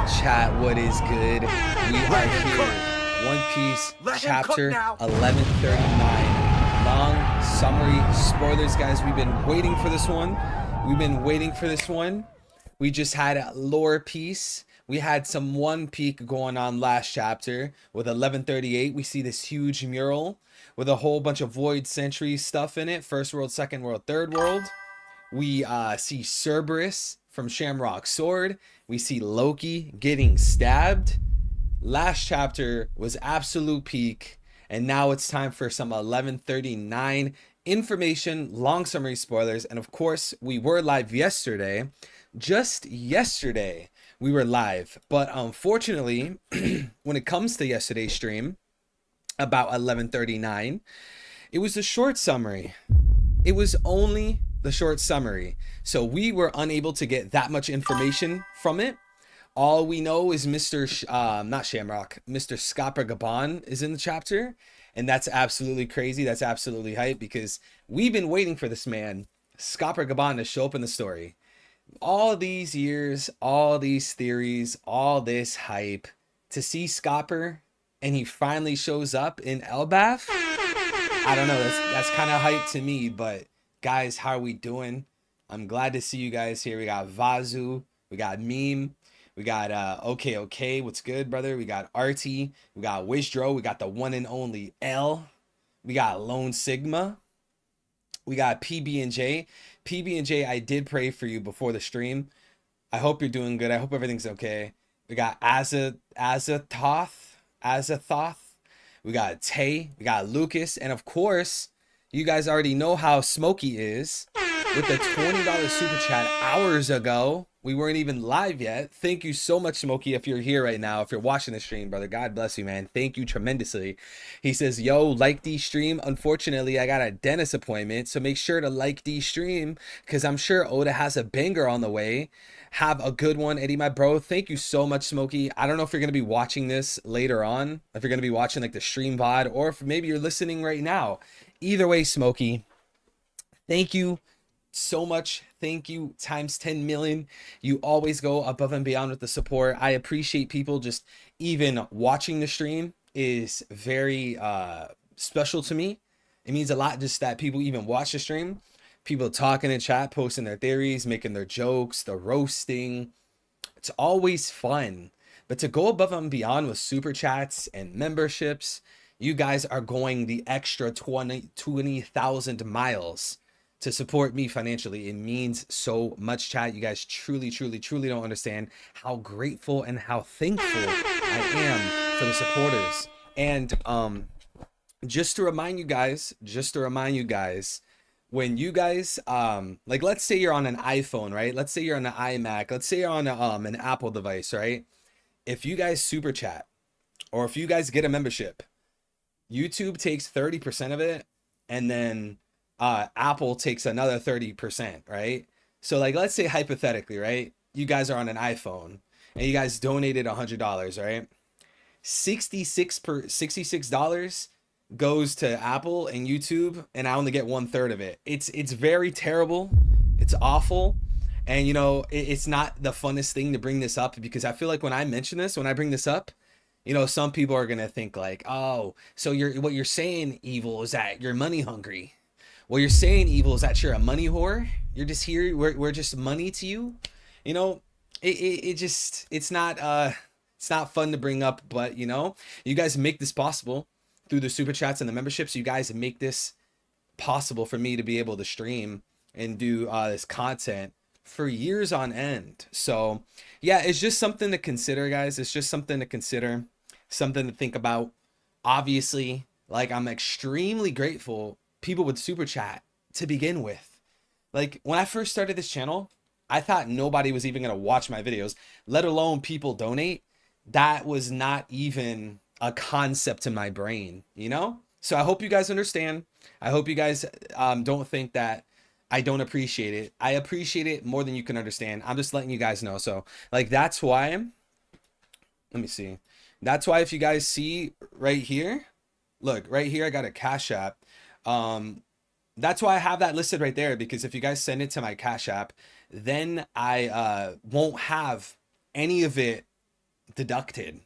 Chat, what is good? We are here. One Piece chapter 1139. Long summary spoilers, guys. We've been waiting for this one. We just had a lore piece. We had some One Peak going on last chapter with 1138. We see this huge mural with a whole bunch of Void Century stuff in it. First world, second world, third world. We see Cerberus from Shamrock Sword. We see Loki getting stabbed. Last chapter was absolute peak, and now it's time for some 1139 information, long summary spoilers, and of course, we were live yesterday. Just yesterday, we were live, but unfortunately, when it comes to yesterday's stream about 1139, it was a short summary. It was only the short summary, so we were unable to get that much information from it. All we know is not Shamrock, Mr. Scopper Gabon is in the chapter, and that's absolutely crazy. That's absolutely hype because we've been waiting for this man, Scopper Gabon, to show up in the story. All these years, all these theories, all this hype to see Scopper, and he finally shows up in Elbaf. I don't know. That's kind of hype to me, but guys, how are we doing? I'm glad to see you guys here. We got Vazu, we got Meme, we got okay, what's good, brother? We got Artie, we got Wisdro, we got the one and only L, we got Lone Sigma, we got PB&J. PB&J, I did pray for you before the stream. I hope you're doing good. I hope everything's okay. We got Azathoth. We got Tay, we got Lucas, and of course, you guys already know how Smokey is with the $20 super chat hours ago. We weren't even live yet. Thank you so much, Smokey, if you're here right now, if you're watching the stream, brother. God bless you, man. Thank you tremendously. He says, yo, like the stream. Unfortunately, I got a dentist appointment, so make sure to like the stream because I'm sure Oda has a banger on the way. Have a good one, Eddie, my bro. Thank you so much, Smokey. I don't know if you're going to be watching this later on, if you're going to be watching like the stream VOD, or if maybe you're listening right now. Either way, Smokey, thank you so much. Thank you times 10 million. You always go above and beyond with the support. I appreciate people just even watching the stream is very special to me. It means a lot just that people even watch the stream. People talking in chat, posting their theories, making their jokes, the roasting. It's always fun. But to go above and beyond with super chats and memberships, you guys are going the extra 20,000 miles to support me financially. It means so much, chat. You guys truly don't understand how grateful and how thankful I am for the supporters. And just to remind you guys, when you guys like, let's say you're on an iPhone, right? Let's say you're on an iMac. Let's say you're on an Apple device, right? If you guys super chat or if you guys get a membership, YouTube takes 30% of it, and then Apple takes another 30%, right? So like, let's say hypothetically, right? You guys are on an iPhone and you guys donated $100, right? $66 goes to Apple and YouTube, and I only get 1/3 of it. It's very terrible. It's awful. And you know, it's not the funnest thing to bring this up because I feel like when I bring this up, you know, some people are gonna think like, oh, so what you're saying, Evil, is that you're money hungry. What you're saying, Evil, is that you're a money whore. You're just here. We're just money to you. You know, it's not fun to bring up, but you know, you guys make this possible through the super chats and the memberships. You guys make this possible for me to be able to stream and do this content for years on end. So yeah, it's just something to consider, guys. It's just something to consider, something to think about. Obviously, like, I'm extremely grateful people would super chat to begin with. Like, when I first started this channel, I thought nobody was even gonna watch my videos, let alone people donate. That was not even a concept in my brain, you know? So I hope you guys understand. I hope you guys don't think that I don't appreciate it. I appreciate it more than you can understand. I'm just letting you guys know. So like, that's why, let me see. That's why if you guys see right here, look right here, I got a Cash App. That's why I have that listed right there, because if you guys send it to my Cash App, then I won't have any of it deducted.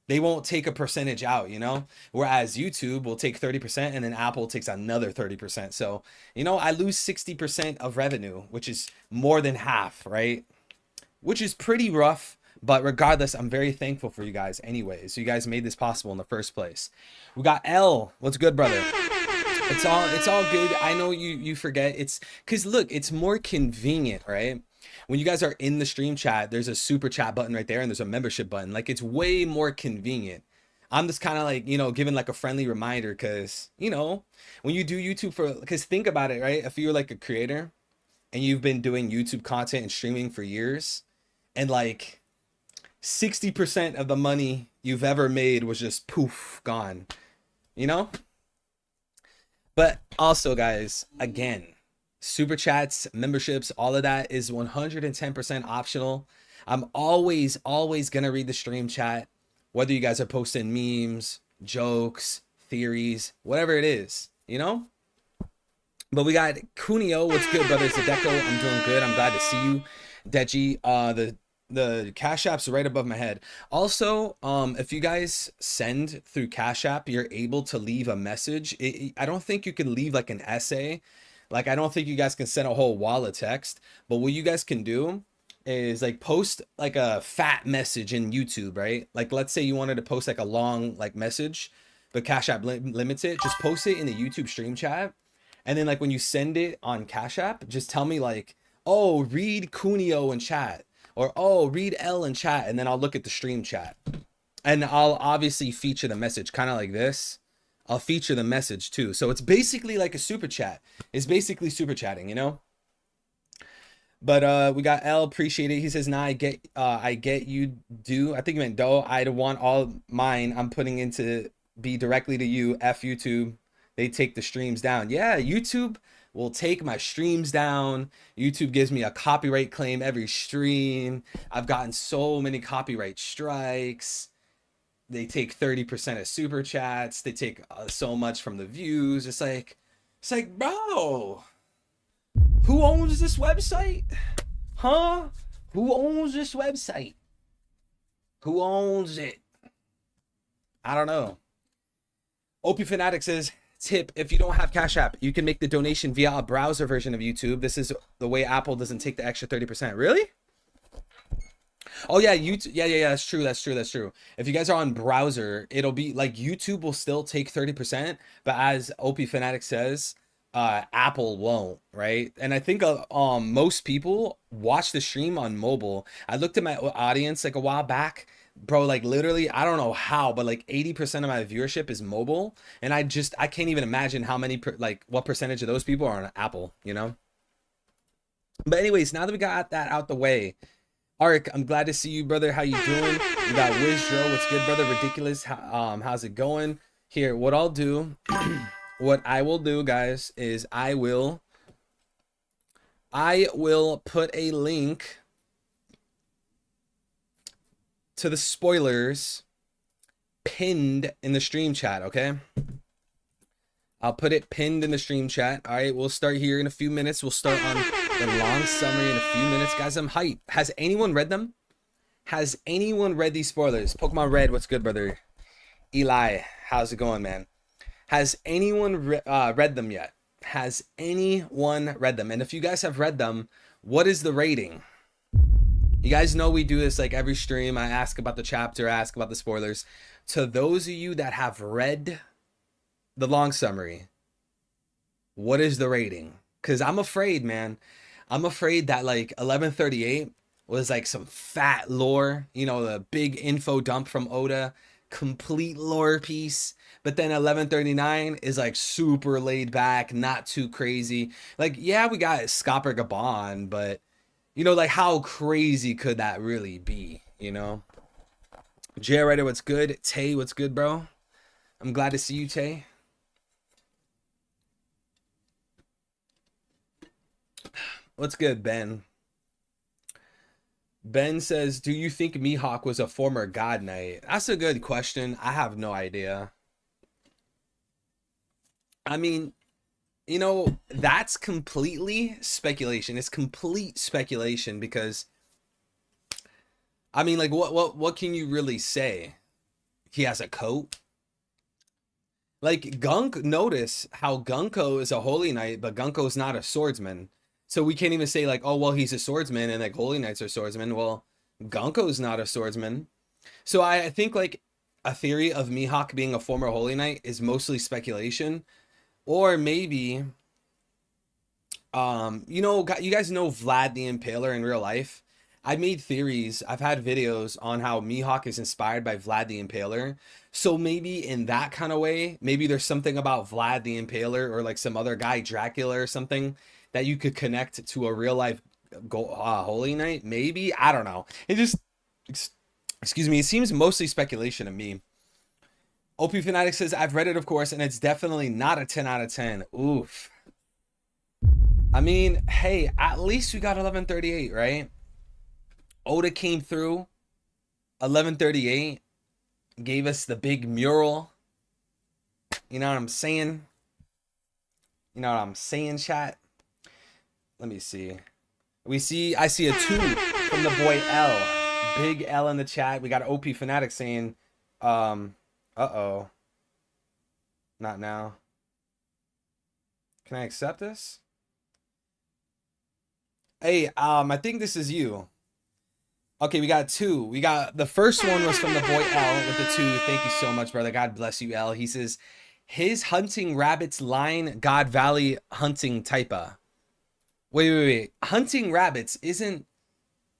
They won't take a percentage out, you know? Whereas YouTube will take 30% and then Apple takes another 30%. So, you know, I lose 60% of revenue, which is more than half, right? Which is pretty rough. But regardless, I'm very thankful for you guys anyways. You guys made this possible in the first place. We got L. What's good, brother? It's all good. I know you forget. It's because look, it's more convenient, right? When you guys are in the stream chat, there's a super chat button right there and there's a membership button. Like it's way more convenient. I'm just kind of like, you know, giving like a friendly reminder because, you know, when you do YouTube because think about it, right? If you're like a creator and you've been doing YouTube content and streaming for years and like 60% of the money you've ever made was just poof, gone, you know? But also, guys, again, super chats, memberships, all of that is 110% optional. I'm always gonna read the stream chat, whether you guys are posting memes, jokes, theories, whatever it is, you know? But we got Kunio. What's good, brother? It's Deco. I'm doing good. I'm glad to see you. Deji, the Cash App's right above my head. Also, if you guys send through Cash App, you're able to leave a message. I don't think you can leave like an essay. Like, I don't think you guys can send a whole wall of text. But what you guys can do is like post like a fat message in YouTube, right? Like, let's say you wanted to post like a long like message, but Cash App limits it. Just post it in the YouTube stream chat. And then like when you send it on Cash App, just tell me like, oh, read Kunio in chat. Or, oh, read L in chat, and then I'll look at the stream chat. And I'll obviously feature the message, kind of like this. I'll feature the message too. So it's basically like a super chat. It's basically super chatting, you know? But we got L, appreciate it. He says, nah, I get you do. I think he meant do. I'd want all mine I'm putting into be directly to you. F YouTube. They take the streams down. Yeah, YouTube will take my streams down. YouTube gives me a copyright claim every stream. I've gotten so many copyright strikes. They take 30% of super chats. They take so much from the views. It's like, bro, who owns this website? Huh? Who owns this website? Who owns it? I don't know. OP Fanatic says, tip, if you don't have Cash App, you can make the donation via a browser version of YouTube. This is the way Apple doesn't take the extra 30%. Really? Oh yeah, YouTube. Yeah. That's true. If you guys are on browser, it'll be like YouTube will still take 30%, but as OP Fanatic says, Apple won't, right? And I think most people watch the stream on mobile. I looked at my audience like a while back. Bro, like literally, I don't know how, but like 80% of my viewership is mobile. And I can't even imagine how many, what percentage of those people are on Apple, you know? But anyways, now that we got that out the way, Ark, I'm glad to see you, brother. How you doing? We got Wizdro. What's good, brother? Ridiculous. How's it going? Here, what I'll do, what I will do, guys, is I will put a link to the spoilers pinned in the stream chat, okay? I'll put it pinned in the stream chat. All right, we'll start here in a few minutes. We'll start on the long summary in a few minutes. Guys, I'm hyped. Has anyone read them? Has anyone read these spoilers? Pokemon Red, what's good, brother? Eli, how's it going, man? Has anyone read them yet? Has anyone read them? And if you guys have read them, what is the rating? You guys know we do this like every stream. I ask about the chapter, I ask about the spoilers. To those of you that have read the long summary, what is the rating? Because I'm afraid, man. I'm afraid that like 1138 was like some fat lore, you know, the big info dump from Oda, complete lore piece. But then 1139 is like super laid back, not too crazy. Like, yeah, we got Scopper Gabon, but you know, like how crazy could that really be, you know? J Writer, what's good? Tay, what's good, bro? I'm glad to see you, Tay. What's good, Ben? Ben says, do you think Mihawk was a former God Knight? That's a good question. I have no idea. I mean, you know, that's completely speculation. It's complete speculation because I mean, like, what can you really say? He has a coat. Like Gunk, notice how Gunko is a holy knight, but Gunko's not a swordsman. So we can't even say like, oh well, he's a swordsman and like holy knights are swordsmen. Well, Gunko's not a swordsman. So I think like a theory of Mihawk being a former holy knight is mostly speculation, or maybe you know, you guys know Vlad the Impaler in real life. I made theories. I've had videos on how Mihawk is inspired by Vlad the Impaler. So maybe in that kind of way, maybe there's something about Vlad the Impaler or like some other guy, Dracula or something, that you could connect to a real life Holy Knight. Maybe, I don't know. It just, excuse me, it seems mostly speculation to me. OP Fanatic says, I've read it, of course, and it's definitely not a 10 out of 10. Oof. I mean, hey, at least we got 1138, right? Oda came through 1138, gave us the big mural. You know what I'm saying? You know what I'm saying, chat? Let me see. I see a 2 from the boy L. Big L in the chat. We got OP Fanatic saying, uh-oh. Not now. Can I accept this? Hey, I think this is you. Okay, we got 2. We got the first one was from the boy L with the 2. Thank you so much, brother. God bless you, L. He says, his hunting rabbits line God Valley hunting typa. Wait. Hunting rabbits isn't,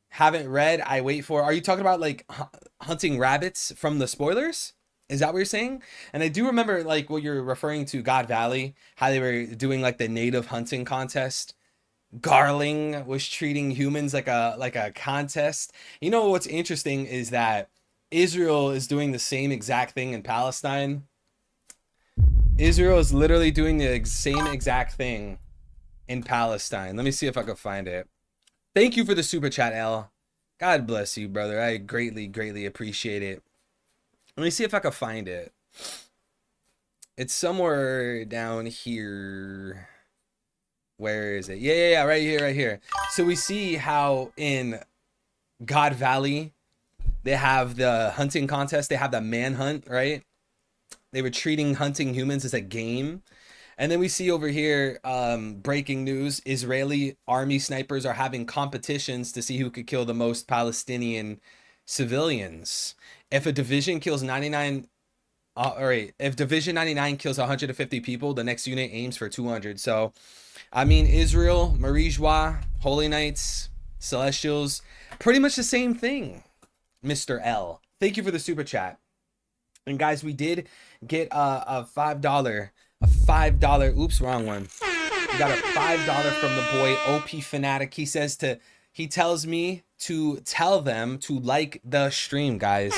haven't read, I wait for. Are you talking about like hunting rabbits from the spoilers? Is that what you're saying? And I do remember like what you're referring to, God Valley, how they were doing like the native hunting contest. Garling was treating humans like a contest. You know what's interesting is that Israel is doing the same exact thing in Palestine. Israel is literally doing the same exact thing in Palestine. Let me see if I can find it. Thank you for the super chat, L. God bless you, brother. I greatly appreciate it. Let me see if I can find it. It's somewhere down here. Where is it? Yeah, right here. So we see how in God Valley, they have the hunting contest. They have the manhunt, right? They were treating hunting humans as a game. And then we see over here, breaking news, Israeli army snipers are having competitions to see who could kill the most Palestinian civilians. If a division kills 99... if Division 99 kills 150 people, the next unit aims for 200. So, I mean, Israel, Marijwa, Holy Knights, Celestials, pretty much the same thing, Mr. L. Thank you for the super chat. And guys, we did get a $5, oops, wrong one. We got a $5 from the boy OP Fanatic. He tells me to tell them to like the stream, guys.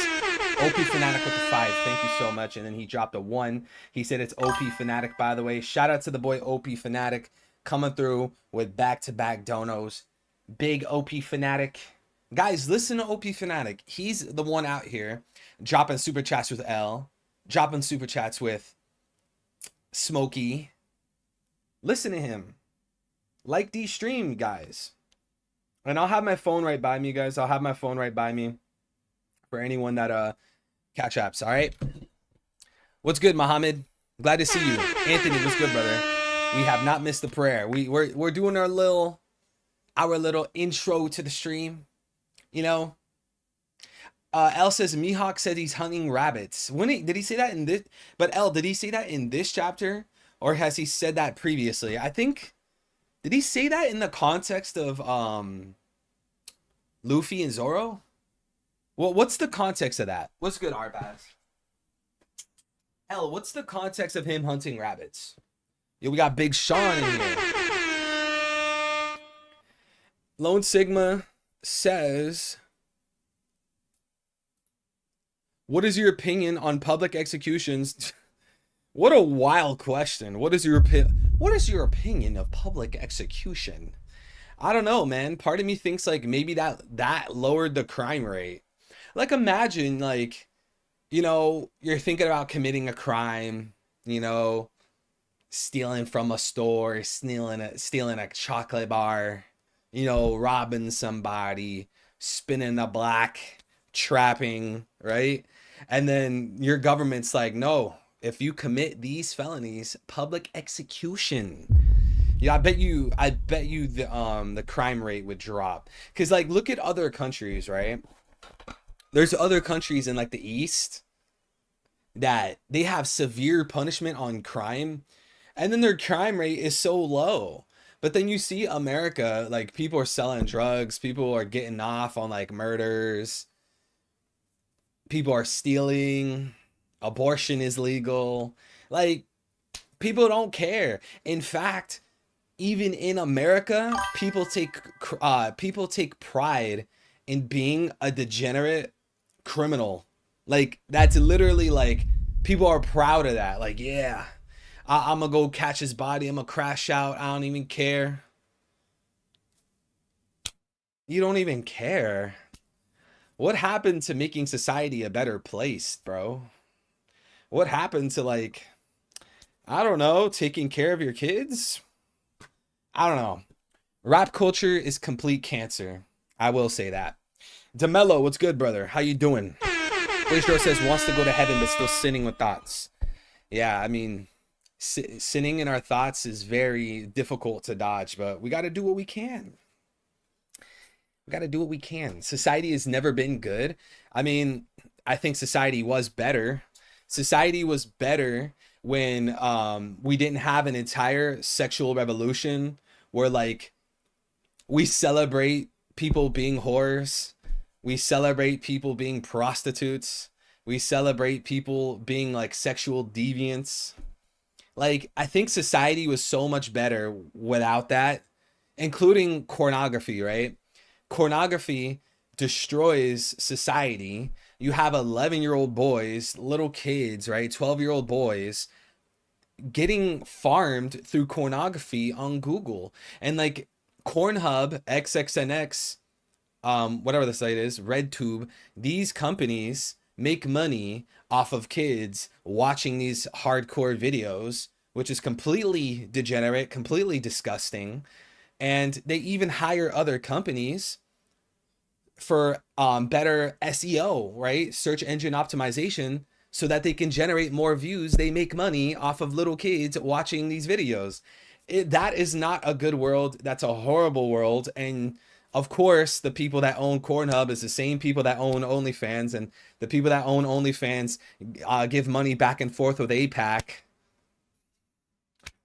OP Fanatic with the 5. Thank you so much. And then he dropped a 1. He said it's OP Fanatic, by the way. Shout out to the boy OP Fanatic coming through with back-to-back donos. Big OP Fanatic. Guys, listen to OP Fanatic. He's the one out here dropping super chats with L. Dropping super chats with Smokey. Listen to him. Like the stream, guys. And I'll have my phone right by me, guys. I'll have my phone right by me for anyone that catch apps. All right. What's good, Muhammad? Glad to see you. Anthony, what's good, brother? We have not missed the prayer. We're doing our little intro to the stream. You know. L says Mihawk said he's hunting rabbits. Did he say that in this? But L, did he say that in this chapter, or has he said that previously? I think. Did he say that in the context of Luffy and Zoro? Well, what's the context of that? What's good, Arbaz? L, what's the context of him hunting rabbits? Yeah, we got Big Sean in here. Lone Sigma says, what is your opinion on public executions? What a wild question. What is your opinion of public execution? I don't know, man. Part of me thinks like maybe that lowered the crime rate. Like imagine like, you know, you're thinking about committing a crime, you know, stealing from a store, stealing a chocolate bar, you know, robbing somebody, spinning a block, trapping, right? And then your government's like, no, if you commit these felonies, public execution. Yeah, I bet you the crime rate would drop. Cause like look at other countries, right? There's other countries in like the East that they have severe punishment on crime, and then their crime rate is so low. But then you see America, like people are selling drugs, people are getting off on like murders, people are stealing, abortion is legal. Like people don't care. In fact, even in America, people take pride in being a degenerate criminal. Like that's literally like people are proud of that. Like, yeah, I'm gonna go catch his body. I'm gonna crash out. I don't even care. You don't even care. What happened to making society a better place, bro? What happened to like, I don't know, taking care of your kids? I don't know. Rap culture is complete cancer. I will say that. DeMello, what's good, brother? How you doing? Glacier says wants to go to heaven but still sinning with thoughts. Yeah, I mean, sinning in our thoughts is very difficult to dodge, but we got to do what we can. We got to do what we can. Society has never been good. I mean, I think society was better. Society was better when we didn't have an entire sexual revolution where like we celebrate people being whores. We celebrate people being prostitutes. We celebrate people being like sexual deviants. Like, I think society was so much better without that, including pornography, right? Pornography destroys society. You have 11-year-old boys, little kids, right? 12-year-old boys getting farmed through pornography on Google. And like Pornhub, XXNX, whatever the site is, RedTube, these companies make money off of kids watching these hardcore videos, which is completely degenerate, completely disgusting. And they even hire other companies for better SEO, right? Search engine optimization, so that they can generate more views. They make money off of little kids watching these videos. That is not a good world. That's a horrible world. And of course, the people that own Pornhub is the same people that own OnlyFans, and the people that own OnlyFans give money back and forth with APAC.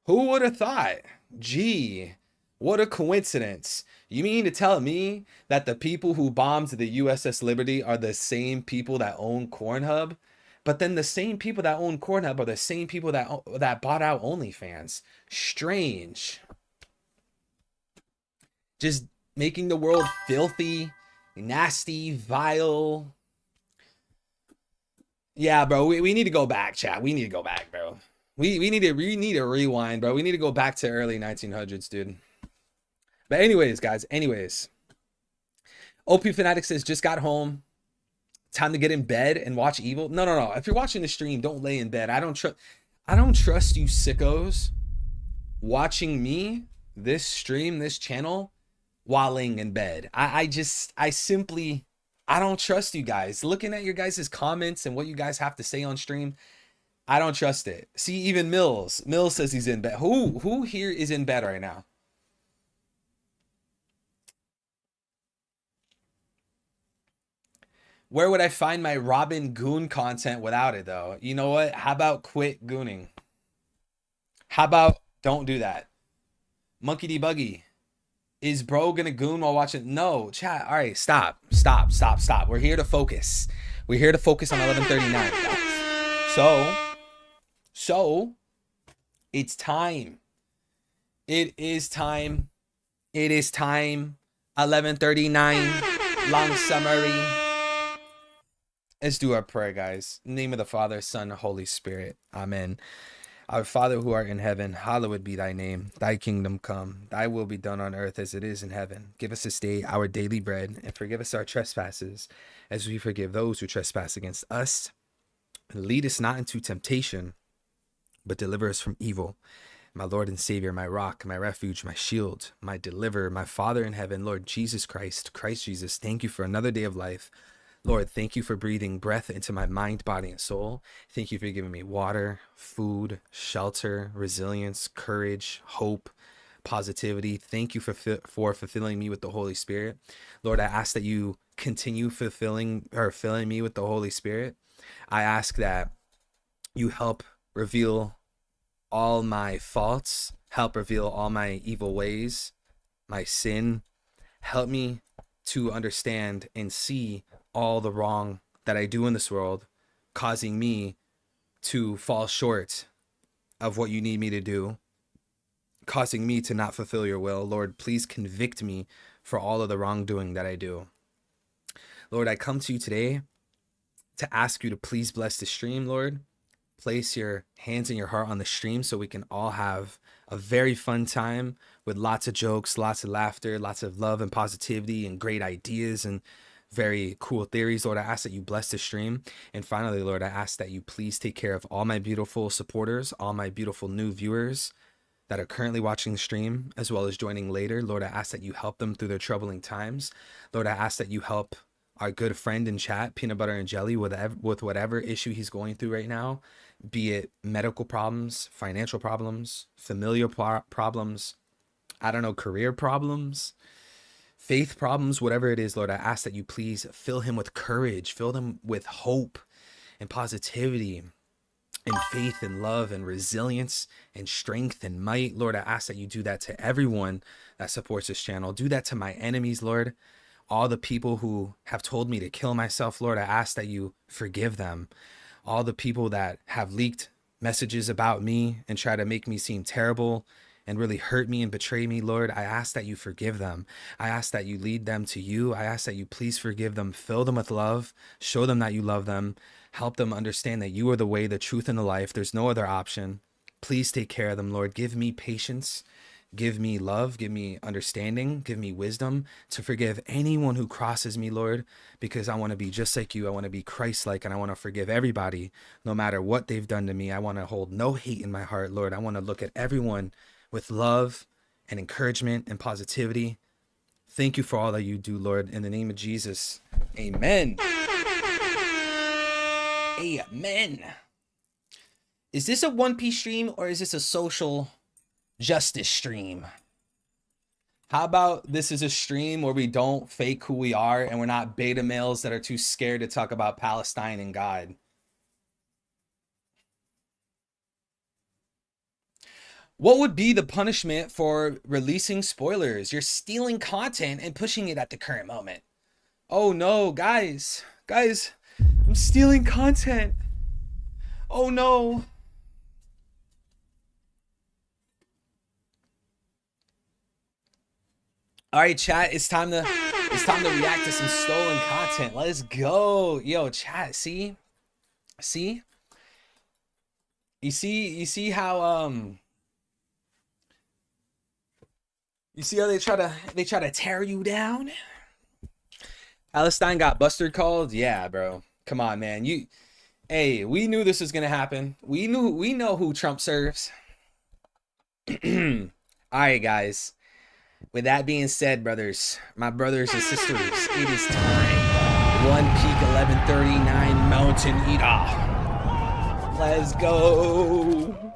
Who would have thought? Gee, what a coincidence. You mean to tell me that the people who bombed the USS Liberty are the same people that own Pornhub? But then the same people that own Pornhub are the same people that bought out OnlyFans. Strange. Just making the world filthy, nasty, vile. Yeah, bro, we need to go back, chat. We need to go back, bro. We need to rewind, bro. We need to go back to early 1900s, dude. But anyways, guys, OP Fanatic says, just got home. Time to get in bed and watch Evil. No. If you're watching the stream, don't lay in bed. I don't trust you sickos watching me, this stream, this channel, while laying in bed. I don't trust you guys. Looking at your guys' comments and what you guys have to say on stream, I don't trust it. See, even Mills says he's in bed. Who here is in bed right now? Where would I find my Robin Goon content without it, though? You know what? How about quit gooning? How about don't do that? Monkey D Buggy. Is bro gonna goon while watching? No, chat. All right, stop. We're here to focus. We're here to focus on 11:39, guys. So, it's time. It is time. 11:39. Long summary. Let's do our prayer, guys. In the name of the Father, Son, Holy Spirit. Amen. Our Father who art in heaven, hallowed be thy name. Thy kingdom come. Thy will be done on earth as it is in heaven. Give us this day our daily bread, and forgive us our trespasses, as we forgive those who trespass against us. And lead us not into temptation, but deliver us from evil. My Lord and Savior, my rock, my refuge, my shield, my deliverer, my Father in heaven, Lord Jesus Christ, Christ Jesus, thank you for another day of life. Lord, thank you for breathing breath into my mind, body, and soul. Thank you for giving me water, food, shelter, resilience, courage, hope, positivity. Thank you for fulfilling me with the Holy Spirit. Lord, I ask that you continue filling me with the Holy Spirit. I ask that you help reveal all my faults, help reveal all my evil ways, my sin. Help me to understand and see all the wrong that I do in this world, causing me to fall short of what you need me to do, causing me to not fulfill your will. Lord, please convict me for all of the wrongdoing that I do. Lord, I come to you today to ask you to please bless the stream, Lord. Place your hands and your heart on the stream so we can all have a very fun time with lots of jokes, lots of laughter, lots of love and positivity and great ideas and very cool theories. Lord, I ask that you bless the stream. And finally, Lord, I ask that you please take care of all my beautiful supporters, all my beautiful new viewers that are currently watching the stream, as well as joining later. Lord, I ask that you help them through their troubling times. Lord, I ask that you help our good friend in chat, Peanut Butter and Jelly, with whatever issue he's going through right now, be it medical problems, financial problems, familial problems, I don't know, career problems, faith problems, whatever it is. Lord, I ask that you please fill him with courage, fill them with hope and positivity and faith and love and resilience and strength and might. Lord, I ask that you do that to everyone that supports this channel. Do that to my enemies, Lord. All the people who have told me to kill myself, Lord, I ask that you forgive them. All the people that have leaked messages about me and try to make me seem terrible and really hurt me and betray me, Lord, I ask that you forgive them. I ask that you lead them to you. I ask that you please forgive them, fill them with love, show them that you love them, help them understand that you are the way, the truth, and the life. There's no other option. Please take care of them, Lord. Give me patience. Give me love, give me understanding, give me wisdom to forgive anyone who crosses me, Lord, because I want to be just like you. I want to be Christ-like, and I want to forgive everybody, no matter what they've done to me. I want to hold no hate in my heart, Lord. I want to look at everyone with love and encouragement and positivity. Thank you for all that you do, Lord. In the name of Jesus, amen. Amen. Is this a One Piece stream or is this a social justice stream? How about this is a stream where we don't fake who we are and we're not beta males that are too scared to talk about Palestine and God? What would be the punishment for releasing spoilers? You're stealing content and pushing it at the current moment. Oh no, guys, I'm stealing content. Oh no. All right, chat, it's time to react to some stolen content. Let's go. Yo, chat, see? You see how you see how they try to tear you down? Palestine got bustard called? Yeah, bro. Come on, man. Hey, we knew this was gonna happen. We know who Trump serves. All right, guys. With that being said, brothers, my brothers and sisters, it is time. One Peak 1139 Mountain Eater. Let's go.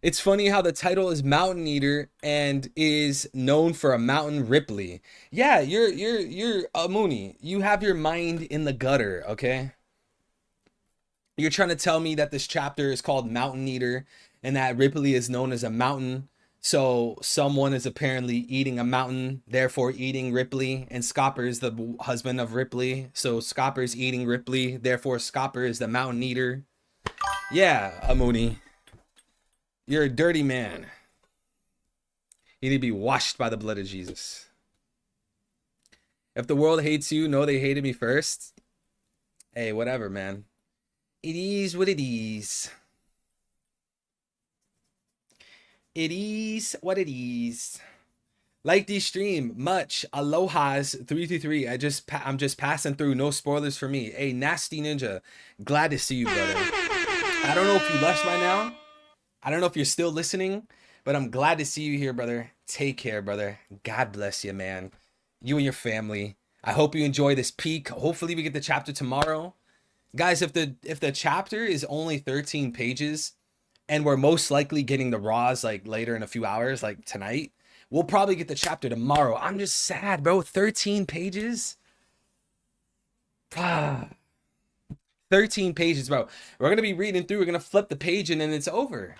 It's funny how the title is Mountain Eater and is known for a mountain Ripley. Yeah, you're a Mooney. You have your mind in the gutter, okay? You're trying to tell me that this chapter is called Mountain Eater and that Ripley is known as a mountain. So someone is apparently eating a mountain, therefore eating Ripley, and Scopper is the husband of Ripley. So Scopper's eating Ripley, therefore Scopper is the mountain eater. Yeah, Amuni. You're a dirty man. You need to be washed by the blood of Jesus. If the world hates you, know they hated me first. Hey, whatever, man. It is what it is. It is what it is. Like the stream, much. Aloha's 333. I'm just passing through. No spoilers for me. Hey, Nasty Ninja. Glad to see you, brother. I don't know if you left by now. I don't know if you're still listening, but I'm glad to see you here, brother. Take care, brother. God bless you, man. You and your family. I hope you enjoy this peek. Hopefully we get the chapter tomorrow. Guys, if the chapter is only 13 pages and we're most likely getting the raws like later in a few hours, like tonight, we'll probably get the chapter tomorrow. I'm just sad, bro. 13 pages? 13 pages, bro. We're going to be reading through. We're going to flip the page and then it's over.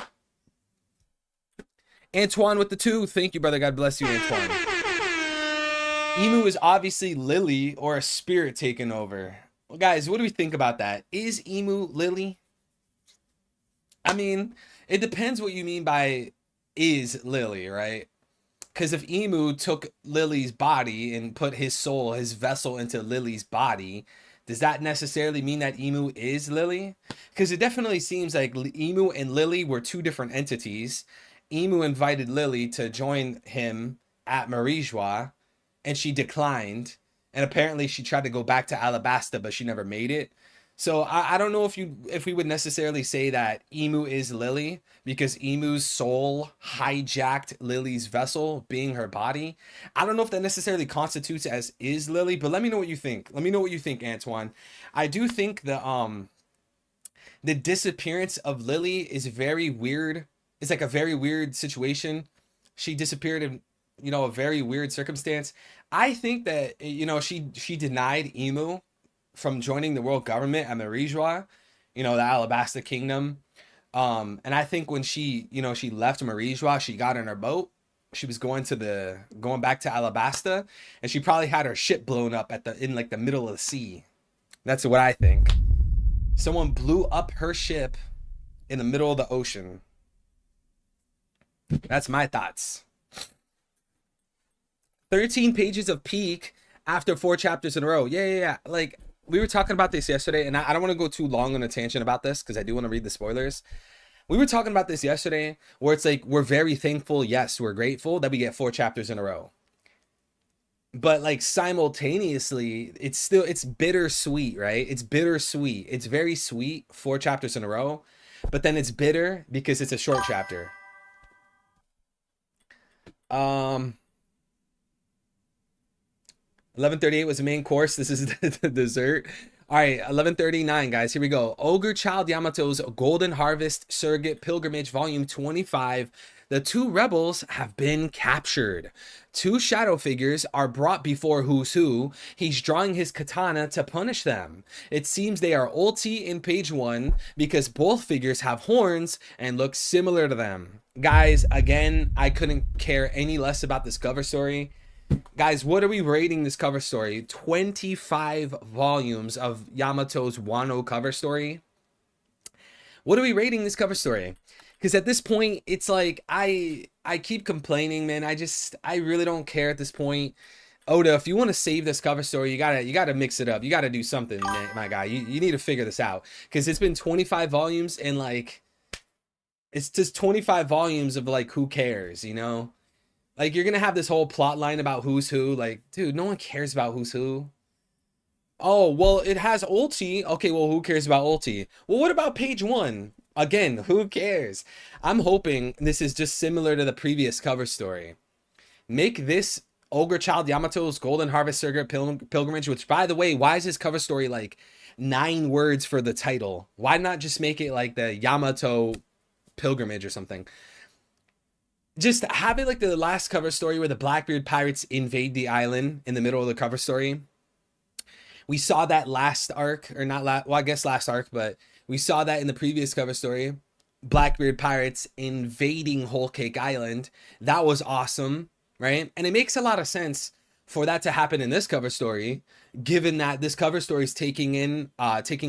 Antoine with the 2. Thank you, brother. God bless you, Antoine. Emu is obviously Lily or a spirit taking over. Well, guys, what do we think about that? Is Emu Lily? I mean, it depends what you mean by is Lily, right? Because if Emu took Lily's body and put his soul, his vessel into Lily's body, does that necessarily mean that Emu is Lily? Because it definitely seems like Emu and Lily were two different entities. Emu invited Lily to join him at Marie-Joie, and she declined. And apparently she tried to go back to Alabasta, but she never made it. So I don't know if we would necessarily say that Emu is Lily, because Emu's soul hijacked Lily's vessel, being her body. I don't know if that necessarily constitutes as is Lily, but let me know what you think. Let me know what you think, Antoine. I do think the disappearance of Lily is very weird. It's like a very weird situation. She disappeared in, you know, a very weird circumstance. I think that, you know, she denied Emu from joining the world government at Marie-Joie, you know, the Alabasta kingdom. And I think when she, you know, she left Marie-Joie, she got in her boat. She was going back to Alabasta, and she probably had her ship blown up in like the middle of the sea. That's what I think. Someone blew up her ship in the middle of the ocean. That's my thoughts. 13 pages of peak after 4 chapters in a row. Yeah. Like, we were talking about this yesterday, and I don't want to go too long on a tangent about this because I do want to read the spoilers. We were talking about this yesterday where it's like, we're very thankful. Yes, we're grateful that we get 4 chapters in a row. But like simultaneously, it's bittersweet, right? It's bittersweet. It's very sweet, 4 chapters in a row, but then it's bitter because it's a short chapter. 11:38 was the main course. This is the dessert. All right, 11:39, guys. Here we go. Ogre Child Yamato's Golden Harvest Surrogate Pilgrimage, Volume 25. The 2 rebels have been captured. 2 shadow figures are brought before Who's Who. He's drawing his katana to punish them. It seems they are ulti in page 1 because both figures have horns and look similar to them. Guys, again, I couldn't care any less about this cover story. Guys, what are we rating this cover story? 25 volumes of Yamato's Wano cover story. What are we rating this cover story? Because at this point, it's like, I keep complaining, man. I really don't care at this point. Oda, if you want to save this cover story, you gotta mix it up. You gotta do something, man, my guy. You need to figure this out. Because it's been 25 volumes and like, it's just 25 volumes of like, who cares, you know? Like, you're gonna have this whole plot line about Who's Who. Like, dude, no one cares about Who's Who. Oh, well, it has ulti. Okay, well, who cares about ulti? Well, what about page 1? Again, who cares? I'm hoping this is just similar to the previous cover story. Make this Ogre Child Yamato's Golden Harvest Surrogate Pilgrimage, which, by the way, why is this cover story like 9 words for the title? Why not just make it like the Yamato Pilgrimage or something? Just have it like the last cover story where the Blackbeard pirates invade the island in the middle of the cover story. We saw that last arc, or not last, well, I guess last arc, but we saw that in the previous cover story. Blackbeard pirates invading Whole Cake Island. That was awesome, right? And it makes a lot of sense for that to happen in this cover story, given that this cover story is taking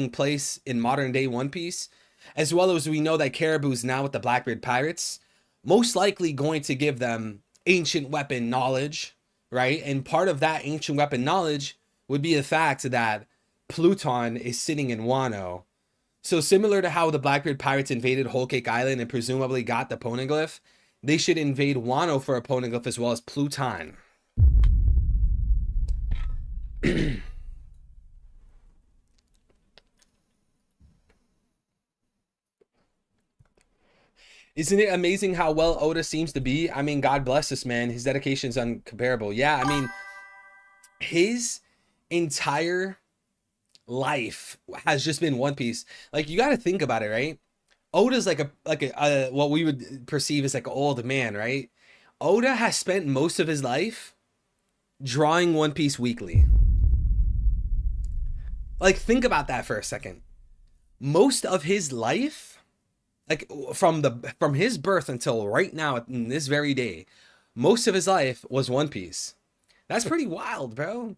place in modern day One Piece, as well as we know that Caribou's now with the Blackbeard pirates, most likely going to give them ancient weapon knowledge, right? And part of that ancient weapon knowledge would be the fact that Pluton is sitting in Wano. So similar to how the Blackbeard pirates invaded Whole Cake Island and presumably got the poneglyph, they should invade Wano for a poneglyph as well as Pluton. Isn't it amazing how well Oda seems to be? I mean, God bless this man. His dedication is uncomparable. Yeah, I mean, his entire life has just been One Piece. Like, you got to think about it, right? Oda's like a what we would perceive as like an old man, right? Oda has spent most of his life drawing One Piece weekly. Like, think about that for a second. Most of his life, like from his birth until right now in this very day, most of his life was One Piece. That's pretty wild, bro.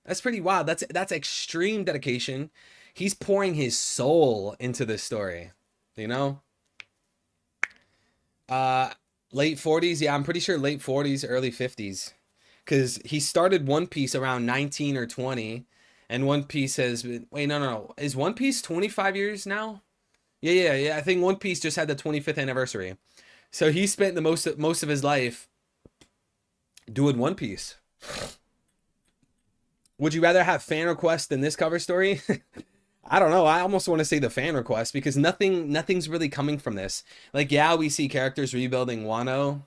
That's pretty wild. That's extreme dedication. He's pouring his soul into this story, you know? Late 40s, yeah, I'm pretty sure late 40s, early 50s. Cuz he started One Piece around 19 or 20, and One Piece has been, wait, no. Is One Piece 25 years now? Yeah. I think One Piece just had the 25th anniversary. So he spent the most of his life doing One Piece. Would you rather have fan request than this cover story? I don't know. I almost want to say the fan request because nothing's really coming from this. Like, yeah, we see characters rebuilding Wano,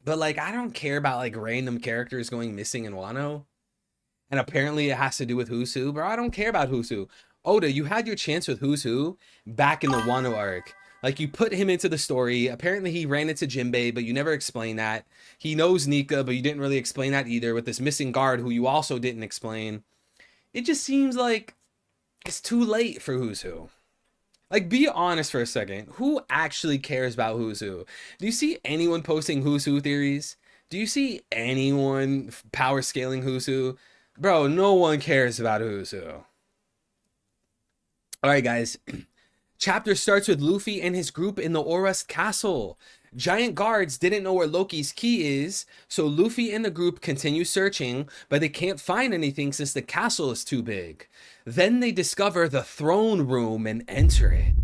but like, I don't care about like random characters going missing in Wano. And apparently it has to do with Who's Who, bro. I don't care about Who's Who. Oda, you had your chance with Who's Who back in the Wano arc. Like, you put him into the story. Apparently he ran into Jinbei, but you never explained that. He knows Nika, but you didn't really explain that either with this missing guard who you also didn't explain. It just seems like it's too late for Who's Who. Like, be honest for a second. Who actually cares about Who's Who? Do you see anyone posting Who's Who theories? Do you see anyone power scaling Who's Who? Bro, no one cares about Who's Who. Alright, guys. Chapter starts with Luffy and his group in the Orust Castle. Giant guards didn't know where Loki's key is, so Luffy and the group continue searching, but they can't find anything since the castle is too big. Then they discover the throne room and enter it.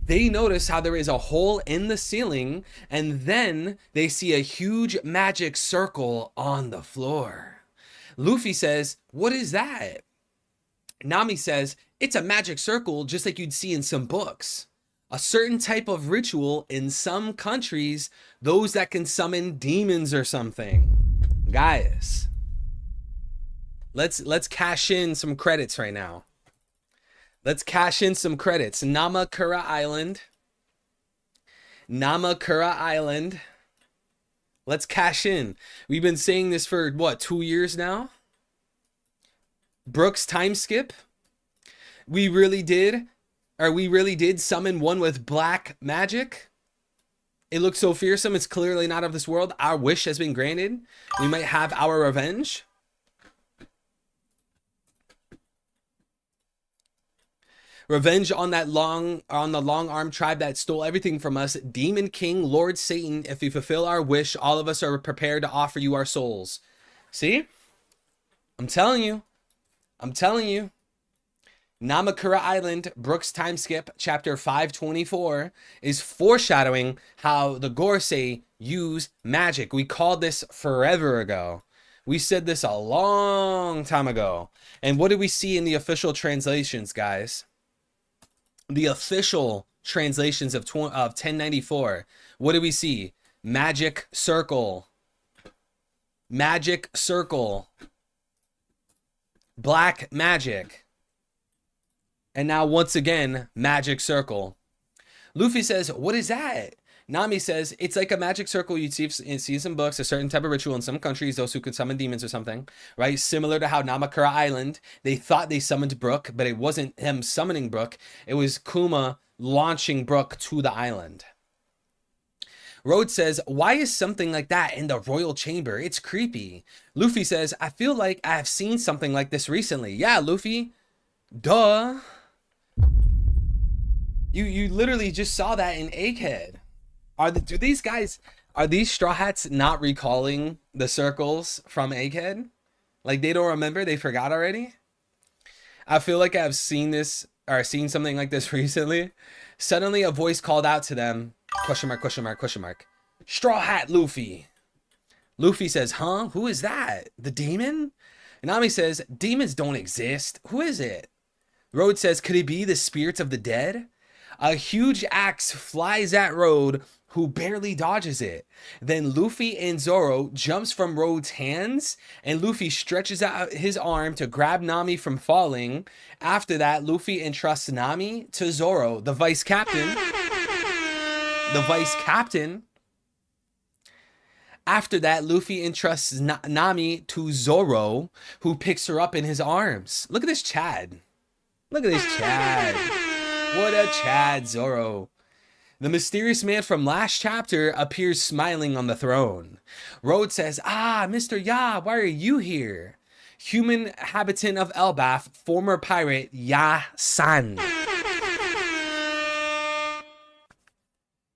They notice how there is a hole in the ceiling, and then they see a huge magic circle on the floor. Luffy says, "What is that?" Nami says, "It's a magic circle just like you'd see in some books. A certain type of ritual in some countries, those that can summon demons or something." Guys, let's cash in some credits right now. Let's cash in some credits. Namakura Island. Let's cash in. We've been saying this for what, 2 years now? Brooks time skip. We really did summon one with black magic. It looks so fearsome. It's clearly not of this world. Our wish has been granted. We might have our revenge. Revenge on the long-armed tribe that stole everything from us. Demon King, Lord Satan, if you fulfill our wish, all of us are prepared to offer you our souls. See? I'm telling you. Namakura Island, Brooks time skip, chapter 524, is foreshadowing how the Gorosei use magic. We called this forever ago. We said this a long time ago. And what did we see in the official translations, guys? The official translations of 1094. What do we see? Magic circle. Magic circle. Black magic. And now once again, magic circle. Luffy says, "What is that?" Nami says, "It's like a magic circle you'd see in some books, a certain type of ritual in some countries, those who could summon demons or something," right? Similar to how Namakura Island, they thought they summoned Brook, but it wasn't him summoning Brook. It was Kuma launching Brook to the island. Rhodes says, "Why is something like that in the royal chamber? It's creepy." Luffy says, "I feel like I have seen something like this recently." Yeah, Luffy. Duh. You literally just saw that in Egghead. Are these Straw Hats not recalling the circles from Egghead? Like, they don't remember? They forgot already? I feel like I've seen this or seen something like this recently. Suddenly a voice called out to them. Question mark, question mark, question mark. "Straw Hat Luffy." Luffy says, "Huh? Who is that? The demon?" Nami says, "Demons don't exist. Who is it?" Road says, "Could it be the spirits of the dead?" A huge axe flies at Road, who barely dodges it. Then Luffy and Zoro jumps from Road's hands, and Luffy stretches out his arm to grab Nami from falling. After that, Luffy entrusts Nami to Zoro, the vice captain. After that, Luffy entrusts Nami to Zoro, who picks her up in his arms. Look at this Chad. Look at this Chad. What a Chad, Zoro. The mysterious man from last chapter appears smiling on the throne. Road says, "Ah, Mr. Ya, why are you here?" Human habitant of Elbaf, former pirate Ya-san.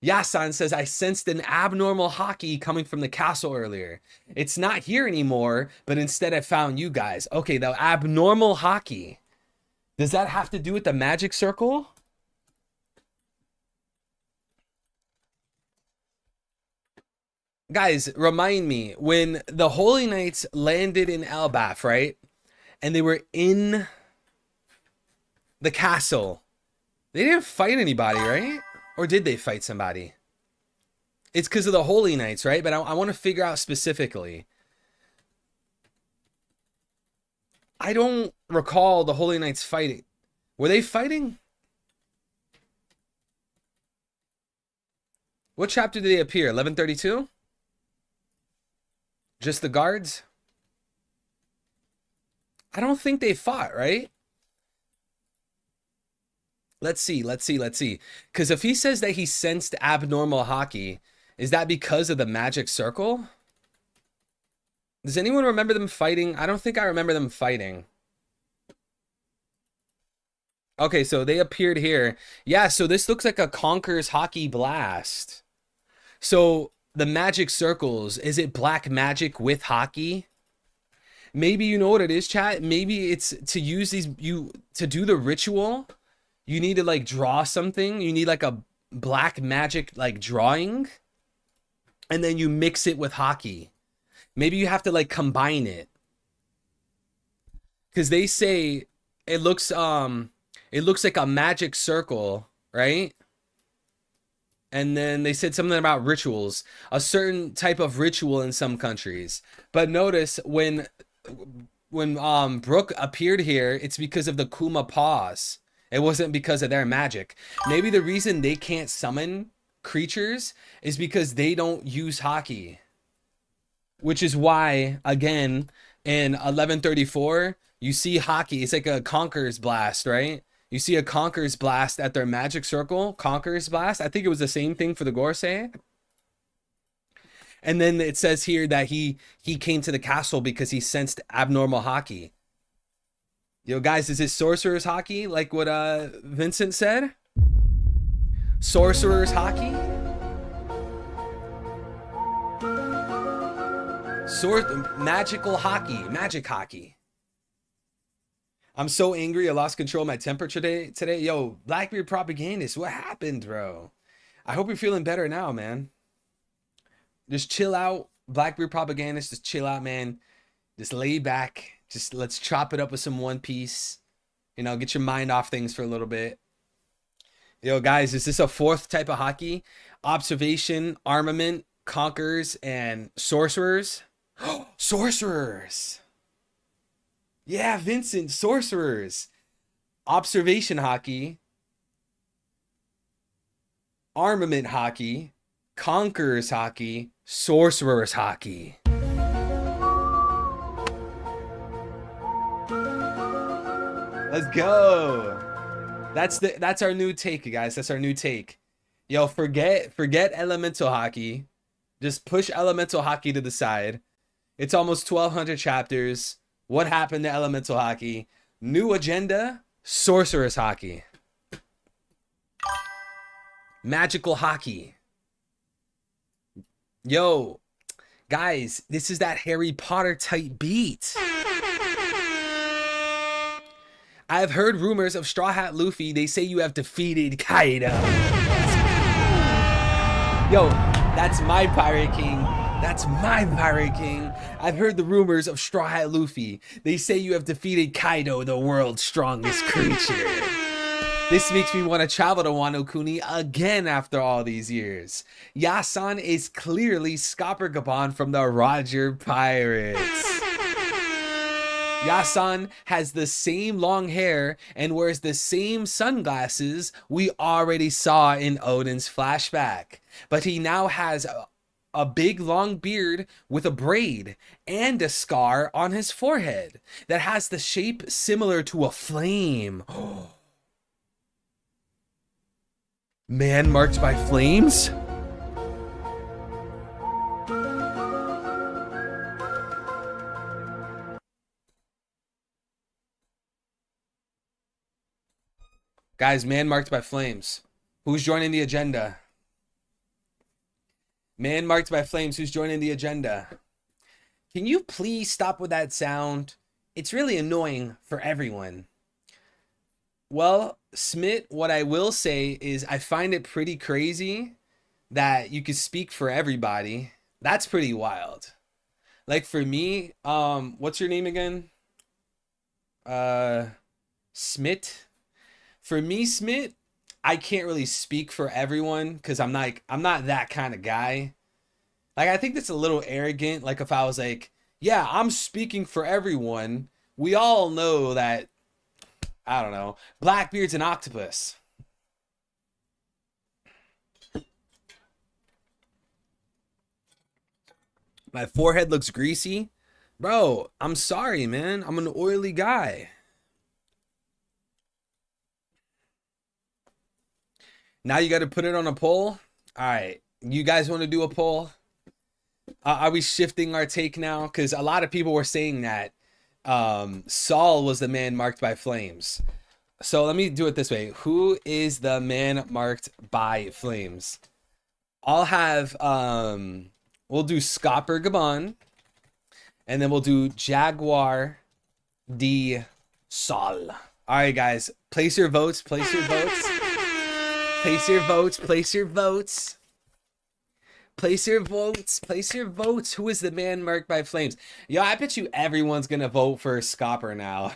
Ya-san says, "I sensed an abnormal haki coming from the castle earlier. It's not here anymore, but instead I found you guys." Okay, the abnormal haki. Does that have to do with the magic circle? Guys, remind me, when the Holy Knights landed in Elbaf, right? And they were in the castle. They didn't fight anybody, right? Or did they fight somebody? It's because of the Holy Knights, right? But I want to figure out specifically. I don't recall the Holy Knights fighting. Were they fighting? What chapter did they appear? 1132? Just the guards? I don't think they fought, right? Let's see. Because if he says that he sensed abnormal haki, is that because of the magic circle? Does anyone remember them fighting? I don't think I remember them fighting. Okay, so they appeared here. Yeah, so this looks like a Conqueror's Haki Blast. So the magic circles, is it black magic with haki? Maybe you know what it is, chat. Maybe it's to use these, to do the ritual, you need to like draw something. You need like a black magic like drawing, and then you mix it with haki. Maybe you have to like combine it, because they say it looks like a magic circle, right? And then they said something about rituals, a certain type of ritual in some countries. But notice when Brook appeared here, it's because of the Kuma paws. It wasn't because of their magic. Maybe the reason they can't summon creatures is because they don't use haki. Which is why, again, in 1134, you see haki. It's like a Conqueror's Blast, right? You see a Conqueror's Blast at their magic circle. Conqueror's Blast. I think it was the same thing for the Gorsei. And then it says here that he came to the castle because he sensed abnormal haki. Yo, guys, is it Sorcerer's Haki? Like what Vincent said? Sorcerer's Haki? Magical haki. Magic haki. I'm so angry I lost control of my temper today. Yo, Blackbeard propagandist, what happened, bro? I hope you're feeling better now, man. Just chill out. Blackbeard propagandist, just chill out, man. Just lay back. Just let's chop it up with some One Piece. You know, get your mind off things for a little bit. Yo, guys, is this a fourth type of haki? Observation, armament, conquerors, and sorcerers. Sorcerers! Yeah, Vincent, sorcerers. Observation haki. Armament haki. Conquerors haki. Sorcerers haki. Let's go. That's our new take, guys. That's our new take. Yo, forget elemental haki. Just push elemental haki to the side. It's almost 1200 chapters. What happened to elemental haki? New agenda, sorcerer's haki. Magical haki. Yo, guys, this is that Harry Potter type beat. I have heard rumors of Straw Hat Luffy. They say you have defeated Kaido. Yo, that's my Pirate King. That's my Pirate King. I've heard the rumors of Straw Hat Luffy. They say you have defeated Kaido, the world's strongest creature. This makes me want to travel to Wano Kuni again after all these years. Yasan is clearly Scopper Gabon from the Roger Pirates. Yasan has the same long hair and wears the same sunglasses we already saw in Odin's flashback. But he now has a big long beard with a braid and a scar on his forehead that has the shape similar to a flame. Man marked by flames? Guys, man marked by flames. Who's joining the agenda? Man marked by flames, who's joining the agenda? Can you please stop with that sound? It's really annoying for everyone. Well, Smith, what I will say is I find it pretty crazy that you could speak for everybody. That's pretty wild. Like for me, what's your name again? Smith. For me, Smith, I can't really speak for everyone because I'm not that kind of guy. Like I think that's a little arrogant. Like if I was like, yeah, I'm speaking for everyone. We all know that, I don't know, Blackbeard's an octopus. My forehead looks greasy. Bro, I'm sorry, man. I'm an oily guy. Now you got to put it on a poll. All right. You guys want to do a poll? Are we shifting our take now? Because a lot of people were saying that Saul was the man marked by flames. So let me do it this way. Who is the man marked by flames? I'll have, we'll do Scopper Gabon. And then we'll do Jaguar D Sol. All right, guys. Place your votes. Place your votes. Place your votes. Place your votes. Place your votes. Place your votes. Who is the man marked by flames? Yo, I bet you everyone's gonna vote for Scopper now.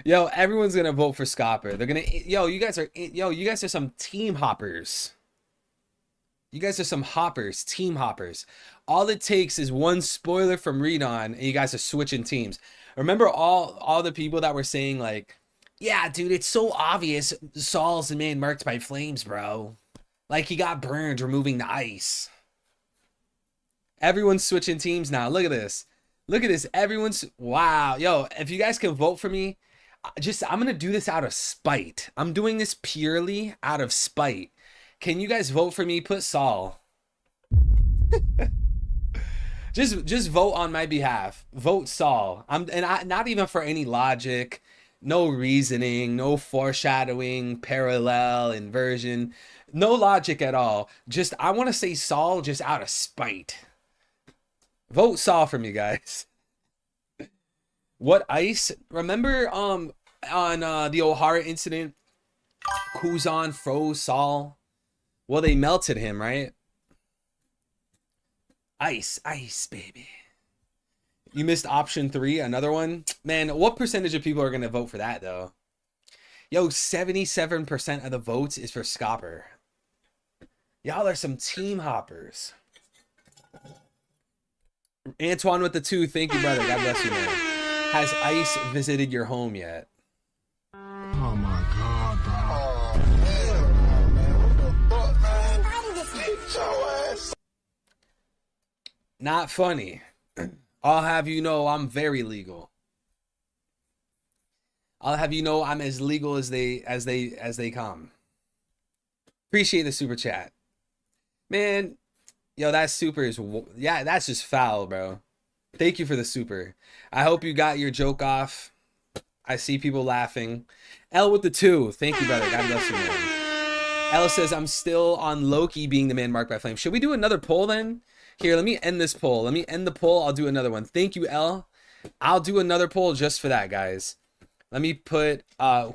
Yo, everyone's gonna vote for Scopper. They're gonna. Yo, you guys are some team hoppers. You guys are some hoppers, team hoppers. All it takes is one spoiler from Read On, and you guys are switching teams. Remember all the people that were saying like, yeah, dude, it's so obvious Saul's the man marked by flames, bro. Like he got burned removing the ice. Everyone's switching teams now. Look at this. Look at this. Everyone's, wow. Yo, if you guys can vote for me, I'm going to do this out of spite. I'm doing this purely out of spite. Can you guys vote for me? Put Saul. just vote on my behalf. Vote Saul. Not even for any logic, no reasoning, no foreshadowing, parallel, inversion, no logic at all. Just I want to say Saul just out of spite. Vote Saul for me, guys. What ice? Remember on the O'Hara incident, Kuzan froze Saul? Well, they melted him, right? Ice, baby. You missed option 3, another one? Man, what percentage of people are going to vote for that, though? Yo, 77% of the votes is for Scopper. Y'all are some team hoppers. Antoine with the 2, thank you, brother. God bless you, man. Has Ice visited your home yet? Oh, my God, bro. Not funny. I'll have you know I'm very legal. I'll have you know I'm as legal as they come. Appreciate the super chat. Man, yo, that super is, yeah, that's just foul, bro. Thank you for the super. I hope you got your joke off. I see people laughing. L with the 2. Thank you, brother. God bless you, man. L says, I'm still on Loki being the man marked by flame. Should we do another poll then? Here, let me end this poll. Let me end the poll. I'll do another one. Thank you, L. I'll do another poll just for that, guys. Let me put,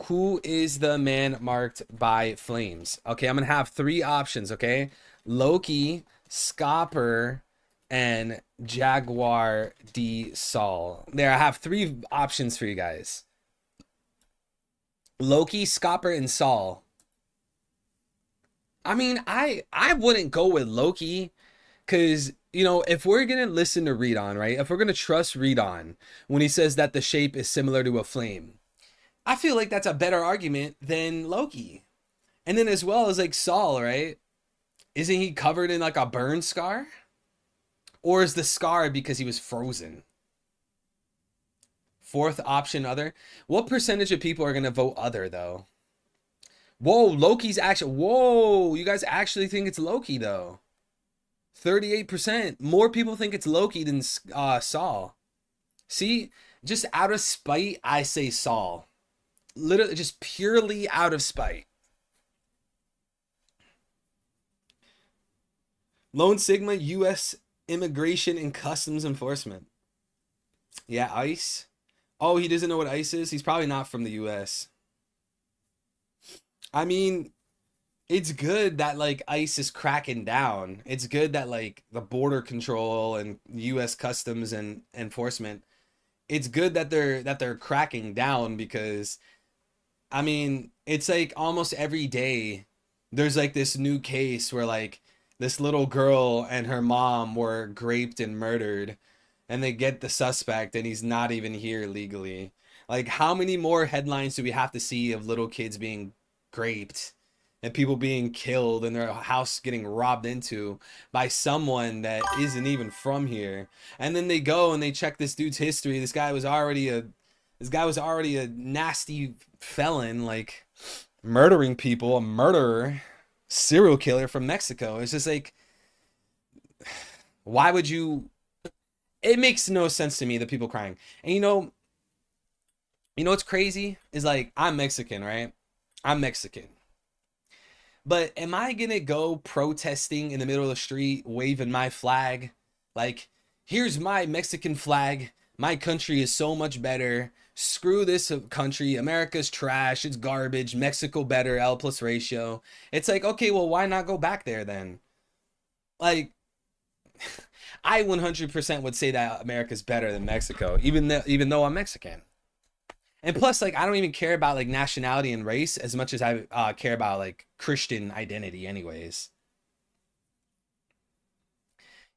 who is the man marked by flames? Okay, I'm going to have 3 options, okay? Loki, Scopper, and Jaguar D. Sol. There, I have 3 options for you guys. Loki, Scopper, and Saul. I mean, I wouldn't go with Loki because if we're gonna listen to Read On, right? If we're gonna trust Read On when he says that the shape is similar to a flame, I feel like that's a better argument than Loki. And then as well as like Saul, right? Isn't he covered in like a burn scar? Or is the scar because he was frozen? Fourth option, other. What percentage of people are gonna vote other though? Whoa, Loki's actually. Whoa, you guys actually think it's Loki though? 38%. More people think it's Loki than Saul. See, just out of spite, I say Saul. Literally, just purely out of spite. Lone Sigma, U.S. Immigration and Customs Enforcement. Yeah, ICE. Oh, he doesn't know what ICE is? He's probably not from the U.S. I mean, it's good that like ICE is cracking down. It's good that like the border control and US customs and enforcement, it's good that they're cracking down because I mean, it's like almost every day there's like this new case where like this little girl and her mom were raped and murdered and they get the suspect and he's not even here legally. Like how many more headlines do we have to see of little kids being raped and people being killed and their house getting robbed into by someone that isn't even from here? And then they go and they check this dude's history. This guy was already a nasty felon, like murdering people, a murderer, serial killer from Mexico. It's just like, why would you? It makes no sense to me, the people crying. And what's crazy is like I'm Mexican, right? I'm Mexican. But am I gonna go protesting in the middle of the street, waving my flag? Like, here's my Mexican flag. My country is so much better. Screw this country. America's trash. It's garbage. Mexico better. L plus ratio. It's like, okay, well, why not go back there then? Like, I 100% would say that America's better than Mexico, even though I'm Mexican. And plus, like, I don't even care about like nationality and race as much as I care about like Christian identity, anyways.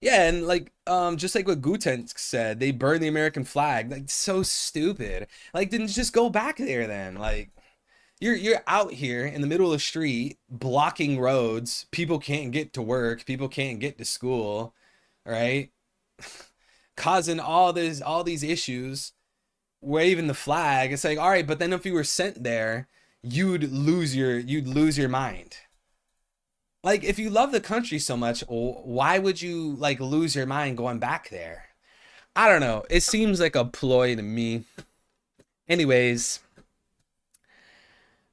Yeah, and like, just like what Gutensk said, they burned the American flag. Like, so stupid. Like, didn't just go back there then. Like, you're out here in the middle of the street blocking roads. People can't get to work. People can't get to school, right? Causing all these issues, waving the flag. It's like, all right, but then if you were sent there, you'd lose your mind. Like if you love the country so much, why would you like lose your mind going back there? I don't know. It seems like a ploy to me. Anyways,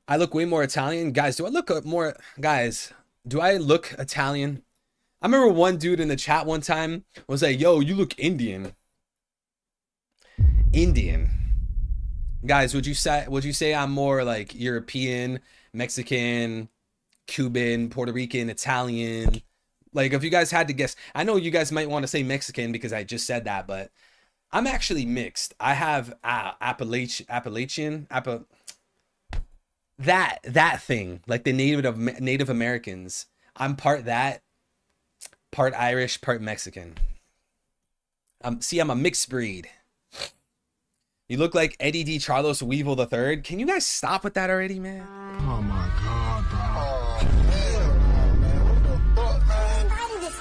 I look way more Italian. Guys, do I look more guys, do I look Italian? I remember one dude in the chat one time was like, "Yo, you look Indian." Indian. Guys, would you say I'm more like European, Mexican, Cuban, Puerto Rican, Italian? Like if you guys had to guess, I know you guys might want to say Mexican because I just said that, but I'm actually mixed. I have that thing, like the Native Americans. I'm part that, part Irish, part Mexican. See, I'm a mixed breed. You look like Eddie D. Charlos Weevil the Third. Can you guys stop with that already, man? Oh my god, dog.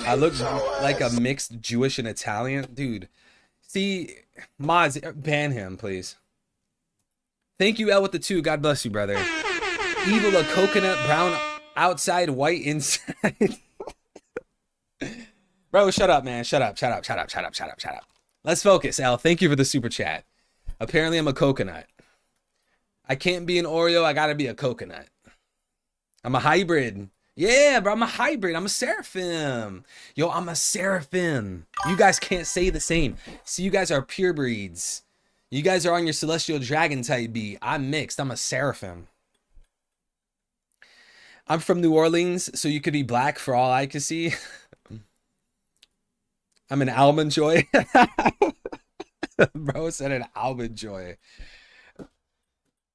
I look like a mixed Jewish and Italian. Dude, see, mods, ban him, please. Thank you, L with the 2. God bless you, brother. Evil, a coconut, brown outside, white inside. Bro, shut up, man. Shut up. Let's focus, L. Thank you for the super chat. Apparently, I'm a coconut. I can't be an Oreo. I gotta be a coconut. I'm a hybrid. Yeah, bro, I'm a hybrid. I'm a seraphim. Yo, I'm a seraphim. You guys can't say the same. See, you guys are pure breeds. You guys are on your celestial dragon type B. I'm mixed. I'm a seraphim. I'm from New Orleans, so you could be black for all I could see. I'm an almond joy. Bro said an almond joy.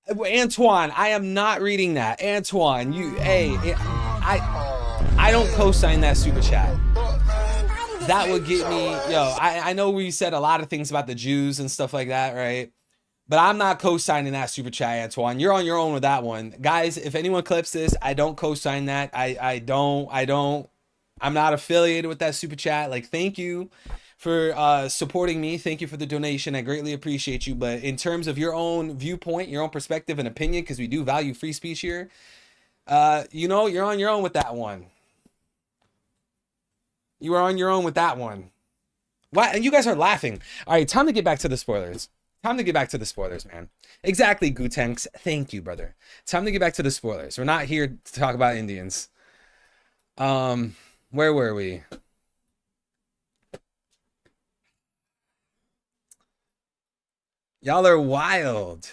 Antoine, I am not reading that. Antoine, you, hey, I don't Oh, co-sign that super chat. man. That would get me, yo, I know we said a lot of things about the Jews and stuff like that, right? But I'm not co-signing that super chat, Antoine. You're on your own with that one. Guys, if anyone clips this, I don't co-sign that. I'm not affiliated with that super chat. Like, thank you for supporting me. Thank you for the donation. I greatly appreciate you. But in terms of your own viewpoint, your own perspective and opinion, because we do value free speech here, you know, you're on your own with that one. You are on your own with that one. What? And you guys are laughing. All right, time to get back to the spoilers. Time to get back to the spoilers, man. Exactly, Gutanks. Thank you, brother. Time to get back to the spoilers. We're not here to talk about Indians. Where were we? Y'all are wild.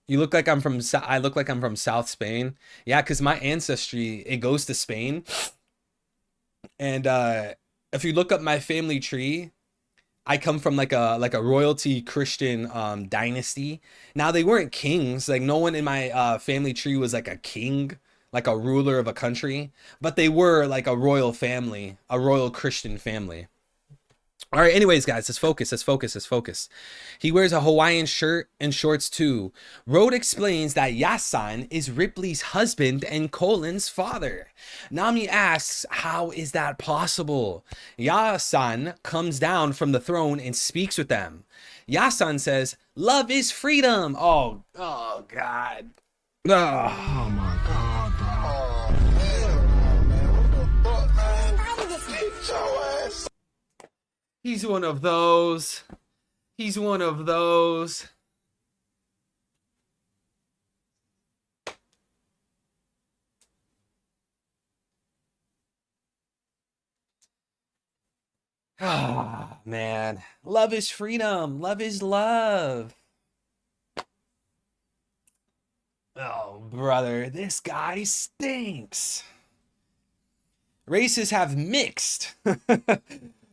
You look like I'm from I look like I'm from South Spain. Yeah, because my ancestry, it goes to Spain. And if you look up my family tree, I come from like a royalty Christian dynasty. Now they weren't kings. Like no one in my family tree was like a king, like a ruler of a country, but they were like a royal family, a royal Christian family. All right, anyways, guys, let's focus, let's focus, let's focus. He wears a Hawaiian shirt and shorts too. Road explains that Yasan is Ripley's husband and Colin's father. Nami asks, how is that possible? Yasan comes down from the throne and speaks with them. Yasan says, love is freedom. Oh God. Oh. Oh my god, dog. He's one of those. He's one of those. Ah, man. Love is freedom. Love is love. Oh, brother, this guy stinks. Races have mixed.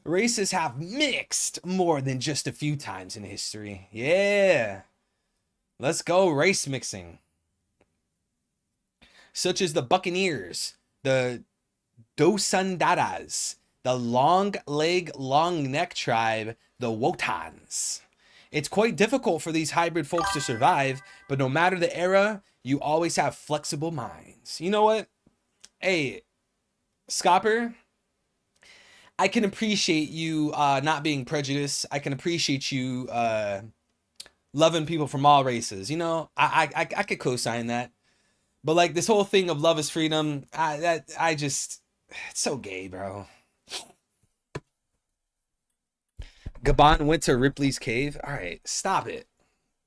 Races have mixed more than just a few times in history. Yeah. Let's go race mixing. Such as the Buccaneers, the Dosandaras, the long leg, long neck tribe, the Wotans. It's quite difficult for these hybrid folks to survive, but no matter the era, you always have flexible minds. You know what? Hey, Scopper, I can appreciate you not being prejudiced. I can appreciate you loving people from all races. You know, I could co-sign that. But like this whole thing of love is freedom, it's so gay, bro. Gabon went to Ripley's cave. All right, stop it.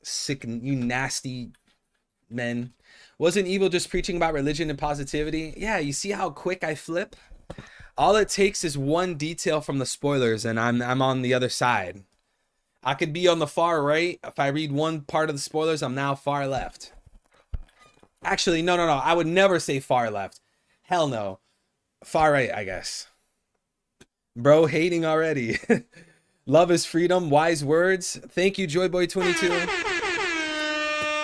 Sick, you nasty men. Wasn't Evil just preaching about religion and positivity? Yeah, you see how quick I flip? All it takes is one detail from the spoilers and I'm on the other side. I could be on the far right. If I read one part of the spoilers, I'm now far left. Actually, no. I would never say far left. Hell no. Far right, I guess. Bro, hating already. Love is freedom. Wise words. Thank you, Joyboy22.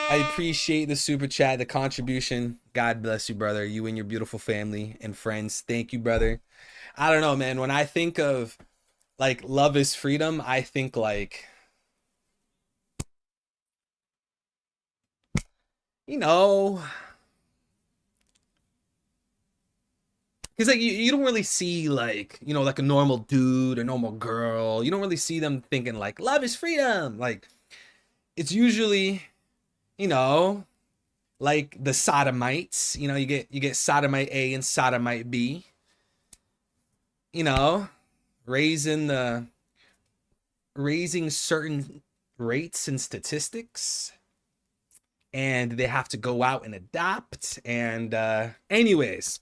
I appreciate the super chat, the contribution. God bless you, brother. You and your beautiful family and friends. Thank you, brother. I don't know, man. When I think of like love is freedom, I think like, you know, because like you don't really see like, you know, like a normal dude or normal girl. You don't really see them thinking like love is freedom. Like it's usually, you know, like the sodomites. You know, you get sodomite A and sodomite B. You know, raising certain rates and statistics, and they have to go out and adopt. And anyways,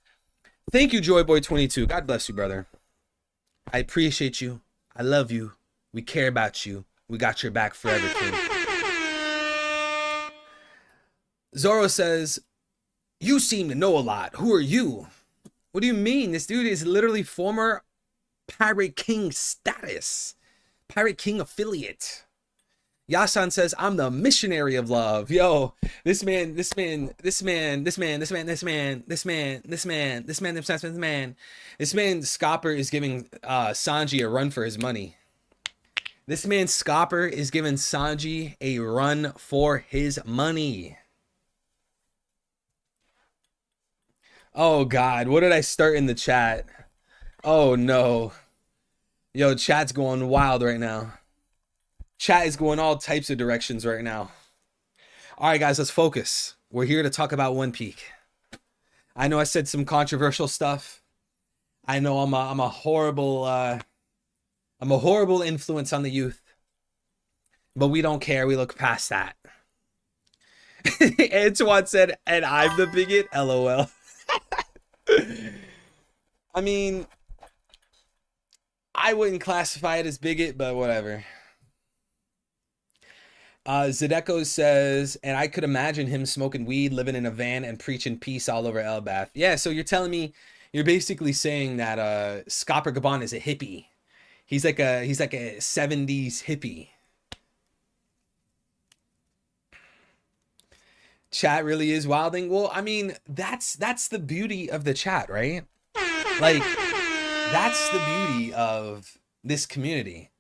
thank you, Joyboy22. God bless you, brother. I appreciate you. I love you. We care about you. We got your back forever, King. Zoro says, you seem to know a lot. Who are you? What do you mean? This dude is literally former Pirate King status. Pirate King affiliate. Yasan says, I'm the missionary of love. Yo, this man, Scopper is giving Sanji a run for his money. This man, Scopper, is giving Sanji a run for his money. Oh, God. What did I start in the chat? Oh, no. Yo, chat's going wild right now. Chat is going all types of directions right now. All right, guys, let's focus. We're here to talk about One Piece. I know I said some controversial stuff. I know I'm a horrible influence on the youth. But we don't care. We look past that. Antoine said, and I'm the bigot? LOL. I mean, I wouldn't classify it as bigot, but whatever. Zedeko says, and I could imagine him smoking weed, living in a van, and preaching peace all over Elbath. Yeah, so you're telling me, you're basically saying that Scopper Gabon is a hippie. He's like a 70s hippie. Chat really is wilding. Well, I mean, that's the beauty of the chat, right? Like, that's the beauty of this community.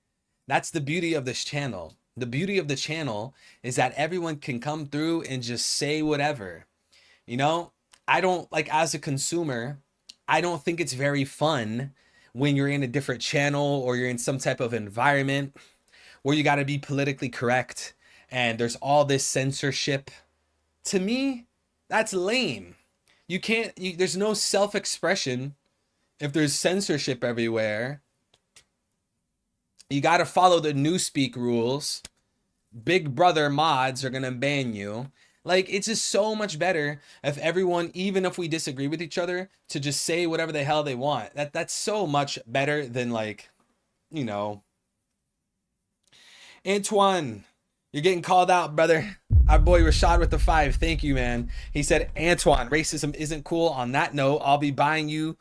That's the beauty of this channel. The beauty of the channel is that everyone can come through and just say whatever. You know, I don't, like, as a consumer, I don't think it's very fun when you're in a different channel or you're in some type of environment where you got to be politically correct and there's all this censorship. To me, that's lame. You can't, there's no self-expression if there's censorship everywhere. You got to follow the Newspeak rules. Big Brother mods are going to ban you. Like, it's just so much better if everyone, even if we disagree with each other, to just say whatever the hell they want. That's so much better than, like, you know. Antoine, you're getting called out, brother. Our boy Rashad with the 5. Thank you, man. He said, Antoine, racism isn't cool. On that note, I'll be buying you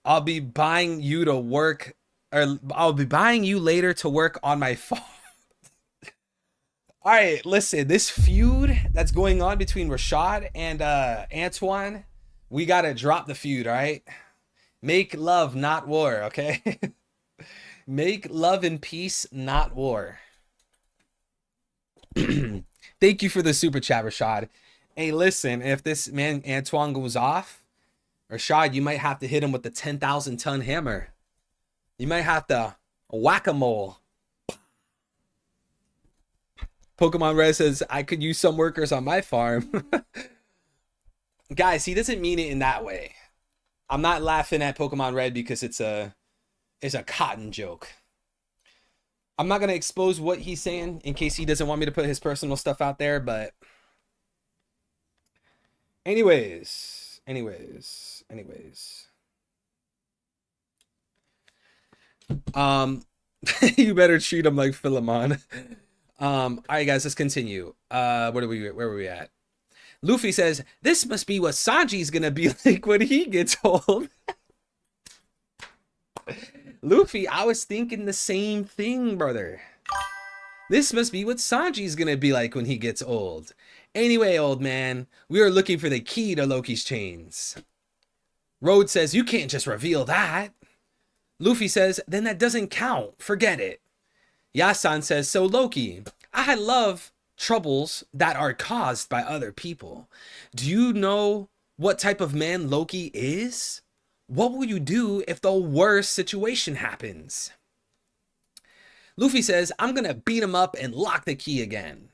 to work, or I'll be buying you later to work on my farm. All right, listen, this feud that's going on between Rashad and Antoine, we got to drop the feud, all right? Make love, not war, okay? Make love and peace, not war. Thank you for the super chat, Rashad. Hey, listen, if this man Antoine goes off, Rashad, you might have to hit him with the 10,000-ton hammer. You might have to whack-a-mole. Pokemon Red says, I could use some workers on my farm. Guys, he doesn't mean it in that way. I'm not laughing at Pokemon Red because it's a cotton joke. I'm not going to expose what he's saying in case he doesn't want me to put his personal stuff out there, but anyways. You better treat him like Philemon. All right, guys, let's continue. Where were we at? Luffy says, this must be what Sanji's gonna be like when he gets old. Luffy, I was thinking the same thing, brother. This must be what Sanji's gonna be like when he gets old. Anyway, old man, we are looking for the key to Loki's chains. Road says, you can't just reveal that. Luffy says, then that doesn't count. Forget it. Yasan says, so Loki, I love troubles that are caused by other people. Do you know what type of man Loki is? What will you do if the worst situation happens? Luffy says, I'm gonna beat him up and lock the key again.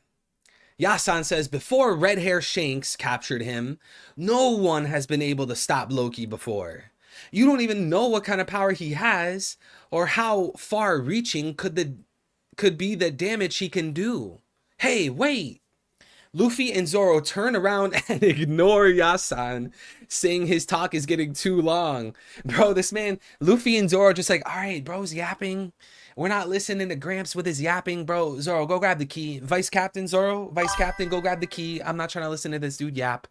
Yasan says, before Red Hair Shanks captured him, no one has been able to stop Loki before. You don't even know what kind of power he has or how far reaching could be the damage he can do. Hey, wait. Luffy and Zoro turn around and ignore Yasan, saying his talk is getting too long. Bro, this man, Luffy and Zoro just like, all right, bro's yapping. We're not listening to Gramps with his yapping, bro. Zoro, go grab the key. Vice Captain, Zoro, Vice Captain, go grab the key. I'm not trying to listen to this dude yap.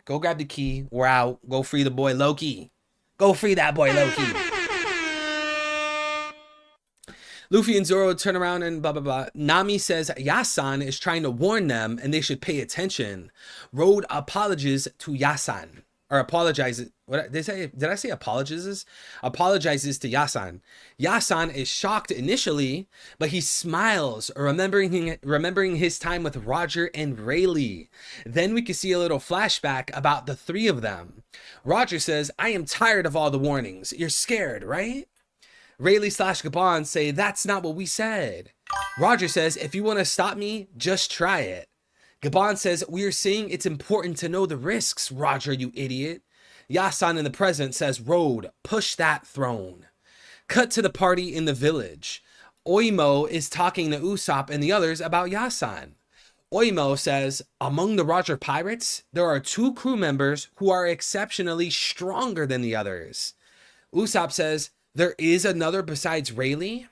Go grab the key. We're out. Go free the boy Loki. Go free that boy Loki. Luffy and Zoro turn around and blah blah blah. Nami says Yasan is trying to warn them and they should pay attention. Road apologizes to Yasan. Or apologizes. What did they say? Did I say apologizes? Apologizes to Yasan. Yasan is shocked initially, but he smiles, remembering his time with Roger and Rayleigh. Then we can see a little flashback about the three of them. Roger says, "I am tired of all the warnings. You're scared, right?" Rayleigh / Gabon say, "That's not what we said." Roger says, "If you want to stop me, just try it." Gabon says, "We are saying it's important to know the risks, Roger, you idiot." Yasan in the present says, "Road, push that throne." Cut to the party in the village. Oimo is talking to Usopp and the others about Yasan. Oimo says, "Among the Roger pirates, there are 2 crew members who are exceptionally stronger than the others." Usopp says, "There is another besides Rayleigh?"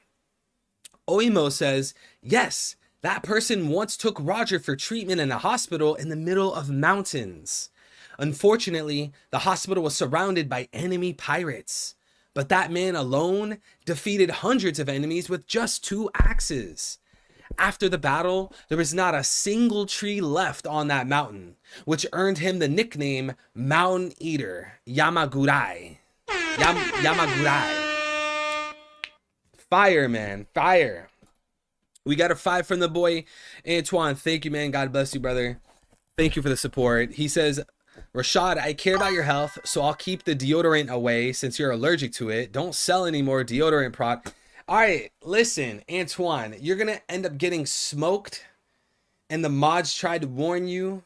Oimo says, "Yes, that person once took Roger for treatment in a hospital in the middle of mountains. Unfortunately, the hospital was surrounded by enemy pirates, but that man alone defeated hundreds of enemies with just 2 axes. After the battle, there was not a single tree left on that mountain, which earned him the nickname Mountain Eater, Yamagurai. Yamagurai. Fire, man, fire. We got a 5 from the boy Antoine. Thank you, man. God bless you, brother. Thank you for the support. He says, "Rashad, I care about your health, so I'll keep the deodorant away since you're allergic to it. Don't sell any more deodorant product." All right, listen, Antoine, you're going to end up getting smoked, and the mods tried to warn you.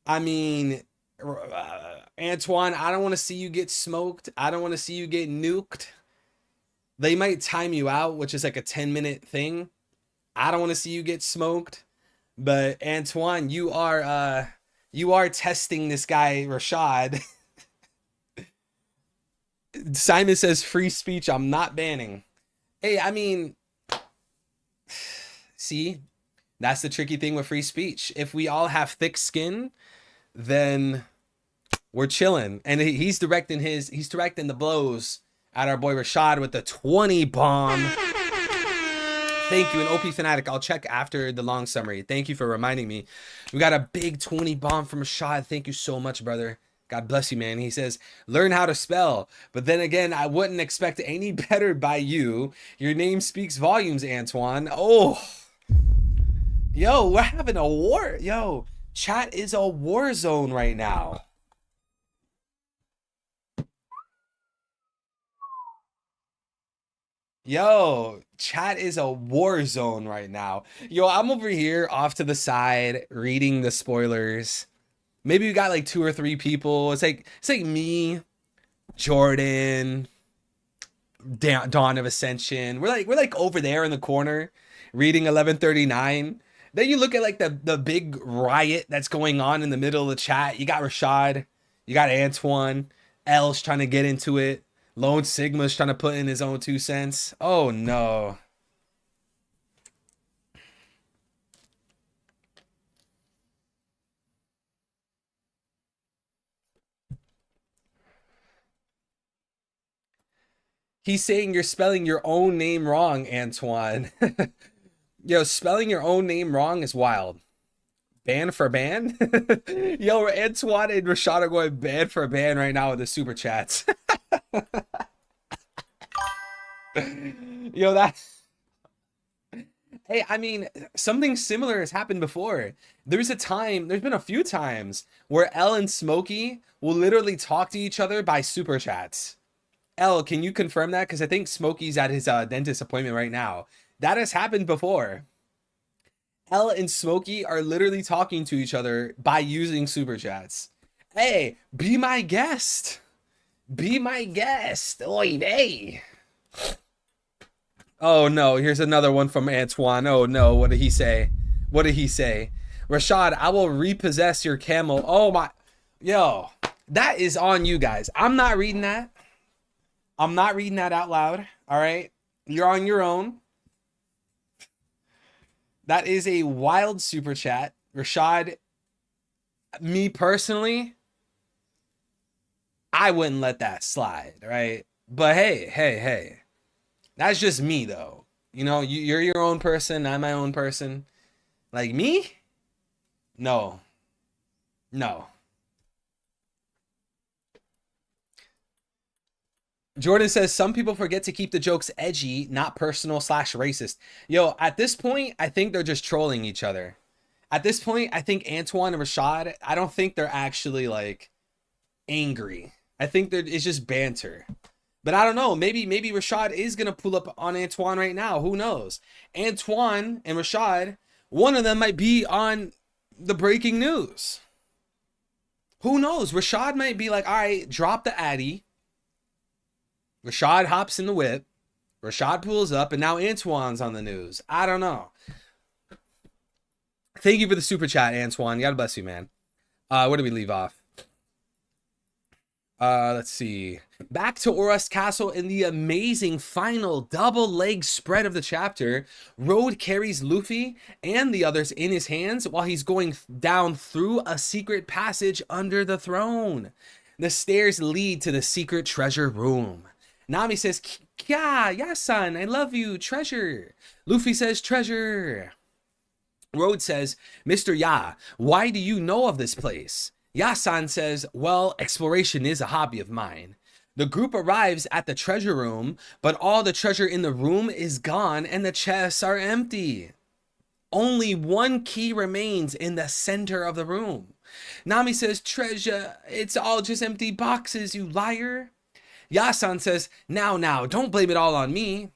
I mean, Antoine, I don't want to see you get smoked. I don't want to see you get nuked. They might time you out, which is like a 10-minute thing. I don't want to see you get smoked. But Antoine, you are testing this guy, Rashad. Simon says free speech, I'm not banning. Hey, I mean, see, that's the tricky thing with free speech. If we all have thick skin, then we're chilling. And he's directing the blows at our boy Rashad with the 20 bomb. Thank you, and OP Fanatic. I'll check after the long summary. Thank you for reminding me. We got a big 20 bomb from Rashad. Thank you so much, brother. God bless you, man. He says, "Learn how to spell." But then again, I wouldn't expect any better by you. Your name speaks volumes, Antoine. Oh, yo, we're having a war. Yo, chat is a war zone right now. Yo, chat is a war zone right now. Yo, I'm over here off to the side reading the spoilers. Maybe we got like 2 or 3 people. It's like me, Jordan, Dawn of Ascension. We're like over there in the corner reading 1139. Then you look at like the big riot that's going on in the middle of the chat. You got Rashad, you got Antoine, L's trying to get into it. Lone Sigma's trying to put in his own 2 cents. Oh no. He's saying you're spelling your own name wrong, Antoine. Yo, spelling your own name wrong is wild. Ban for ban? Yo, Antoine and Rashad are going ban for ban right now with the super chats. Yo, that's... Hey, I mean, something similar has happened before. There's been a few times where Elle and Smokey will literally talk to each other by super chats. Elle, can you confirm that? Because I think Smokey's at his dentist appointment right now. That has happened before. Elle and Smokey are literally talking to each other by using super chats. Hey, be my guest. Be my guest. Oy vey. Oh no, here's another one from Antoine. Oh no, what did he say? What did he say? Rashad, I will repossess your camel. Oh my. Yo, that is on you guys. I'm not reading that. I'm not reading that out loud. All right. You're on your own. That is a wild super chat. Rashad, me personally, I wouldn't let that slide, right? But hey. That's just me, though. You know, you're your own person. I'm my own person. Like me? No, no. Jordan says some people forget to keep the jokes edgy, not personal slash racist. Yo, at this point, I think they're just trolling each other. At this point, I think Antoine and Rashad, I don't think they're actually like angry. I think it's just banter. But I don't know. Maybe Rashad is gonna pull up on Antoine right now. Who knows? Antoine and Rashad, one of them might be on the breaking news. Who knows? Rashad might be like, all right, drop the Addy. Rashad hops in the whip. Rashad pulls up, and now Antoine's on the news. I don't know. Thank you for the super chat, Antoine. God bless you, man. Where do we leave off? Let's see. Back to Orust Castle in the amazing final double leg spread of the chapter. Road carries Luffy and the others in his hands while he's going down through a secret passage under the throne. The stairs lead to the secret treasure room. Nami says, yeah, son, I love you, treasure. Luffy says, treasure. Road says, Mr. Ya, why do you know of this place? Ya-san says, well, exploration is a hobby of mine. The group arrives at the treasure room, but all the treasure in the room is gone and the chests are empty. Only one key remains in the center of the room. Nami says, treasure, it's all just empty boxes, you liar. Ya-san says, now, don't blame it all on me.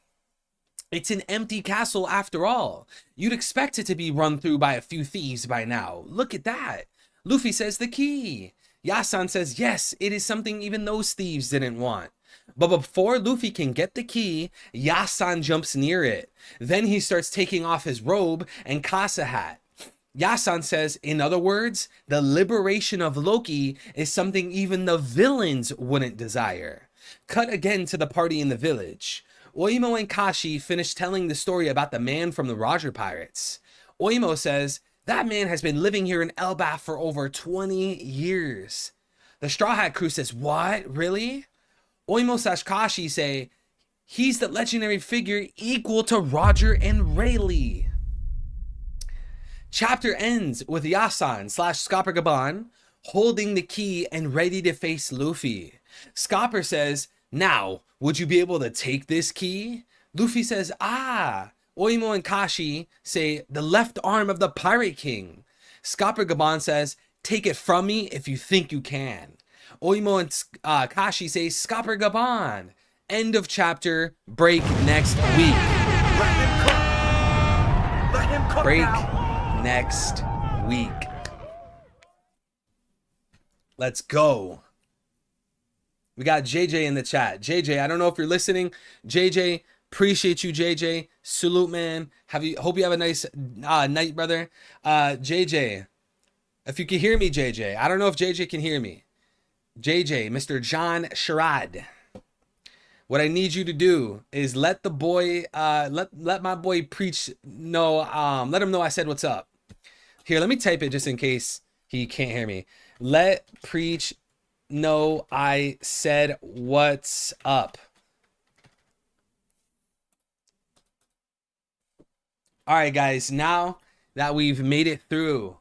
It's an empty castle after all. You'd expect it to be run through by a few thieves by now. Look at that. Luffy says the key. Ya-san says, yes, it is something even those thieves didn't want. But before Luffy can get the key, Ya-san jumps near it. Then he starts taking off his robe and Casa hat. Ya-san says, in other words, the liberation of Loki is something even the villains wouldn't desire. Cut again to the party in the village. Oimo and Kashi finish telling the story about the man from the Roger Pirates. Oimo says, that man has been living here in Elbaf for over 20 years. The Straw Hat crew says, what? Really? Oimo / Kashi say, he's the legendary figure equal to Roger and Rayleigh. Chapter ends with Ya-san / Scopper Gaban holding the key and ready to face Luffy. Scopper says, now, would you be able to take this key? Luffy says, ah. Oimo and Kashi say, the left arm of the Pirate King. Scopper Gaban says, take it from me if you think you can. Oimo and Kashi say, Scopper Gaban. End of chapter. Break next week. Let him cook Break now. next week. Let's go. We got JJ in the chat. JJ, I don't know if you're listening. JJ, appreciate you, JJ. Salute, man. Hope you have a nice night, brother. JJ, if you can hear me, JJ. I don't know if JJ can hear me. JJ, Mr. John Sherrod. What I need you to do is let the boy, let my boy preach. No, let him know I said what's up. Here, let me type it just in case he can't hear me. Let preach know I said what's up. All right, guys, now that we've made it through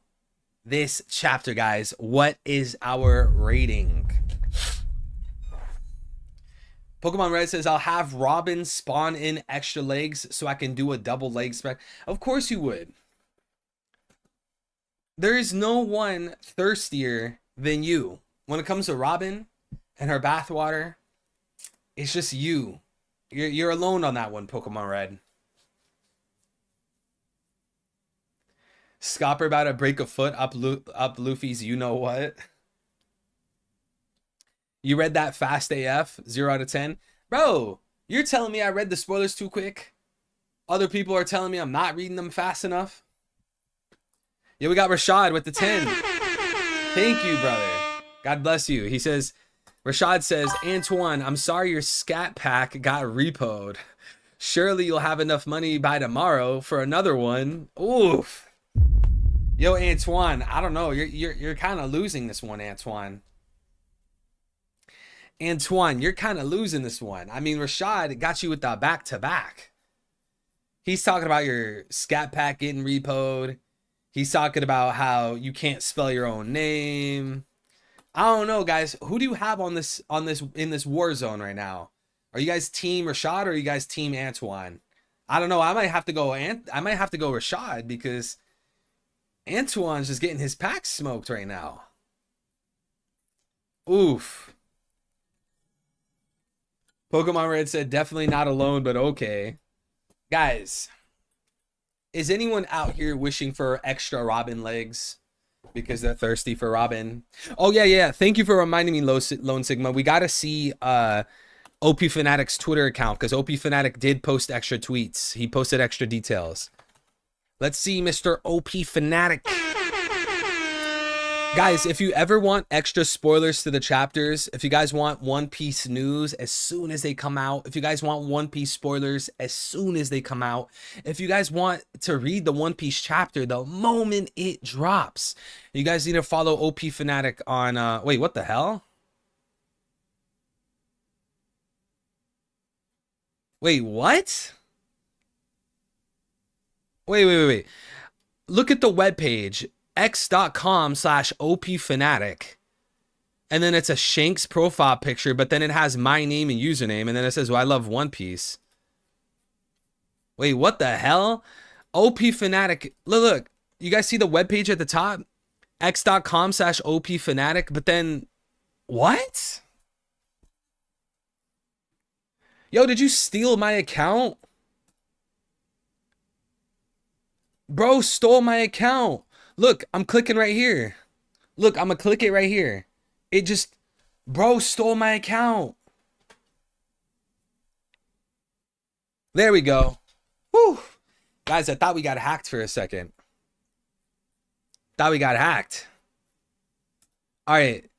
this chapter, guys, what is our rating? Pokemon Red says, I'll have Robin spawn in extra legs so I can do a double leg spread. Of course you would. There is no one thirstier than you. When it comes to Robin and her bathwater, it's just you. You're alone on that one, Pokemon Red. Scopper about to break a foot up Luffy's you-know-what. You read that fast AF, 0 out of 10. Bro, you're telling me I read the spoilers too quick? Other people are telling me I'm not reading them fast enough? Yeah, we got Rashad with the 10. Thank you, brother. God bless you. He says, Rashad says, Antoine, I'm sorry your scat pack got repoed. Surely you'll have enough money by tomorrow for another one. Oof. Yo, Antoine, I don't know. You're kind of losing this one, Antoine. Antoine, you're kind of losing this one. I mean, Rashad got you with the back-to-back. He's talking about your scat pack getting repoed. He's talking about how you can't spell your own name. I don't know, guys. Who do you have on this in this war zone right now? Are you guys team Rashad or are you guys team Antoine? I don't know. I might have to go Rashad because Antoine's just getting his pack smoked right now. Oof. Pokemon Red said definitely not alone, but okay. Guys, is anyone out here wishing for extra Robin legs because they're thirsty for Robin? Oh yeah. Thank you for reminding me, Lone Sigma. We gotta see OP Fanatic's Twitter account because OP Fanatic did post extra tweets. He posted extra details. Let's see, Mr. OP Fanatic. Guys, if you ever want extra spoilers to the chapters, if you guys want One Piece news as soon as they come out, if you guys want One Piece spoilers as soon as they come out, if you guys want to read the One Piece chapter the moment it drops, you guys need to follow OP Fanatic on, wait, what the hell? Wait, what? Wait. Look at the webpage, x.com/opfanatic. And then it's a Shanks profile picture, but then it has my name and username. And then it says, well, I love One Piece. Wait, what the hell? OP Fanatic. Look, you guys see the webpage at the top? x.com/opfanatic. But then, what? Yo, did you steal my account? Bro stole my account. Look, I'm clicking right here. Look, I'm gonna click it right here. It just, bro stole my account. There we go. Whew. Guys, I thought we got hacked for a second. Thought we got hacked. All right.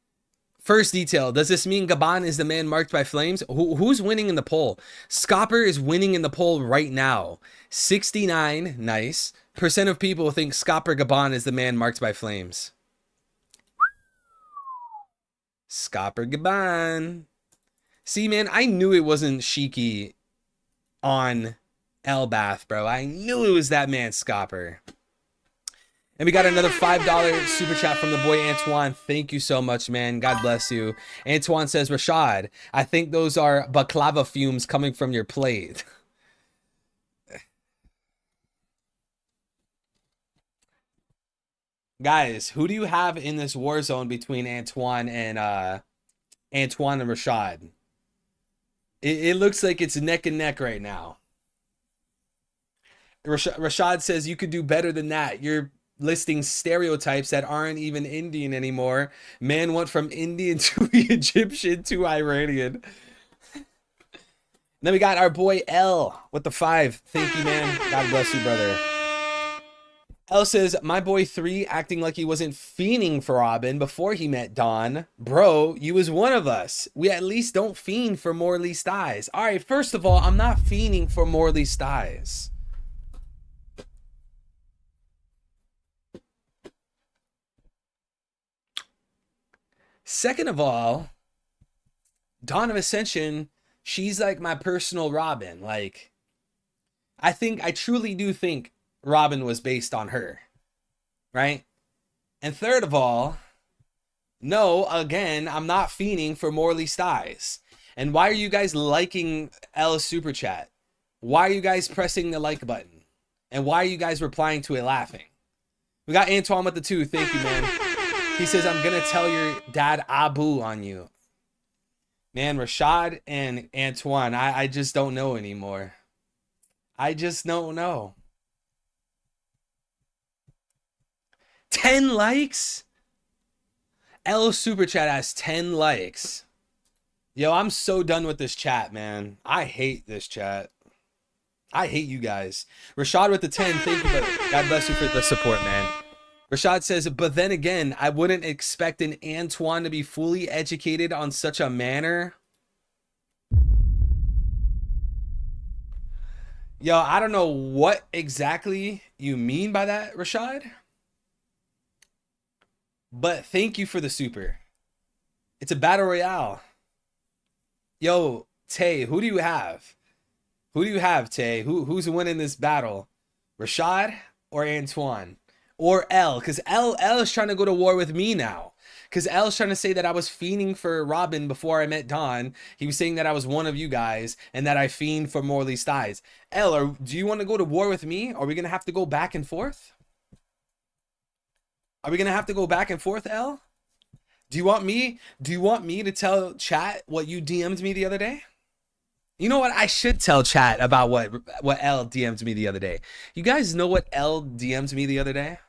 First detail. Does this mean Gabon is the man marked by flames? Who's winning in the poll? Scopper is winning in the poll right now. 69, nice, % of people think Scopper Gabon is the man marked by flames. Scopper Gabon. See, man, I knew it wasn't Shiki on Elbath, bro. I knew it was that man, Scopper. And we got another $5 super chat from the boy Antoine. Thank you so much, man. God bless you. Antoine says, Rashad, I think those are baklava fumes coming from your plate. Guys, who do you have in this war zone between Antoine and Rashad? It looks like it's neck and neck right now. Rashad says you could do better than that. You're listing stereotypes that aren't even Indian anymore. Man went from Indian to Egyptian to Iranian. Then we got our boy L with the 5. Thank you, man. God bless you, brother. L says, my boy 3 acting like he wasn't fiending for Robin before he met Dawn. Bro, you was one of us. We at least don't fiend for Morley's thighs. All right, first of all, I'm not fiending for Morley's thighs. Second of all, Dawn of Ascension, she's like my personal Robin. Like, I truly do think Robin was based on her, right? And third of all, no, again, I'm not fiending for Morley's thighs. And why are you guys liking L's super chat? Why are you guys pressing the like button? And why are you guys replying to it laughing? We got Antoine with the 2. Thank you, man. He says, I'm going to tell your dad Abu on you. Man, Rashad and Antoine, I just don't know anymore. I just don't know. 10 likes? L Super Chat has 10 likes. Yo, I'm so done with this chat, man. I hate this chat. I hate you guys. Rashad with the 10, thank you, brother. God bless you for the support, man. Rashad says, but then again, I wouldn't expect an Antoine to be fully educated on such a manner. Yo, I don't know what exactly you mean by that, Rashad. But thank you for the super. It's a battle royale. Yo, Tay, who do you have? Who do you have, Tay? Who's winning this battle? Rashad or Antoine? Or L? Because L is trying to go to war with me now. Because L's trying to say that I was fiending for Robin before I met Don. He was saying that I was one of you guys and that I fiend for Morley's thighs. L, do you want to go to war with me? Are we going to have to go back and forth? Are we going to have to go back and forth, L? Do you want me to tell chat what you DM'd me the other day? You know what? I should tell chat about what L DM'd me the other day. You guys know what L DM'd me the other day?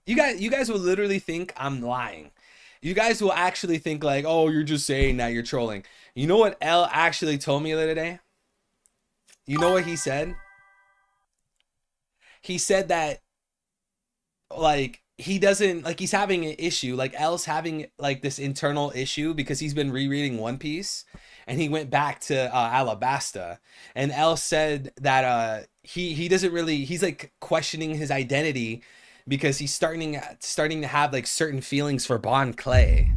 You guys will literally think I'm lying. You guys will actually think like, oh, you're just saying that, you're trolling. You know what L actually told me the other day? You know what he said? He said that like he doesn't like he's having an issue. Like L's having like this internal issue because he's been rereading One Piece and he went back to Alabasta. And L said that he doesn't really, he's like questioning his identity because he's starting to have like certain feelings for Bon Clay.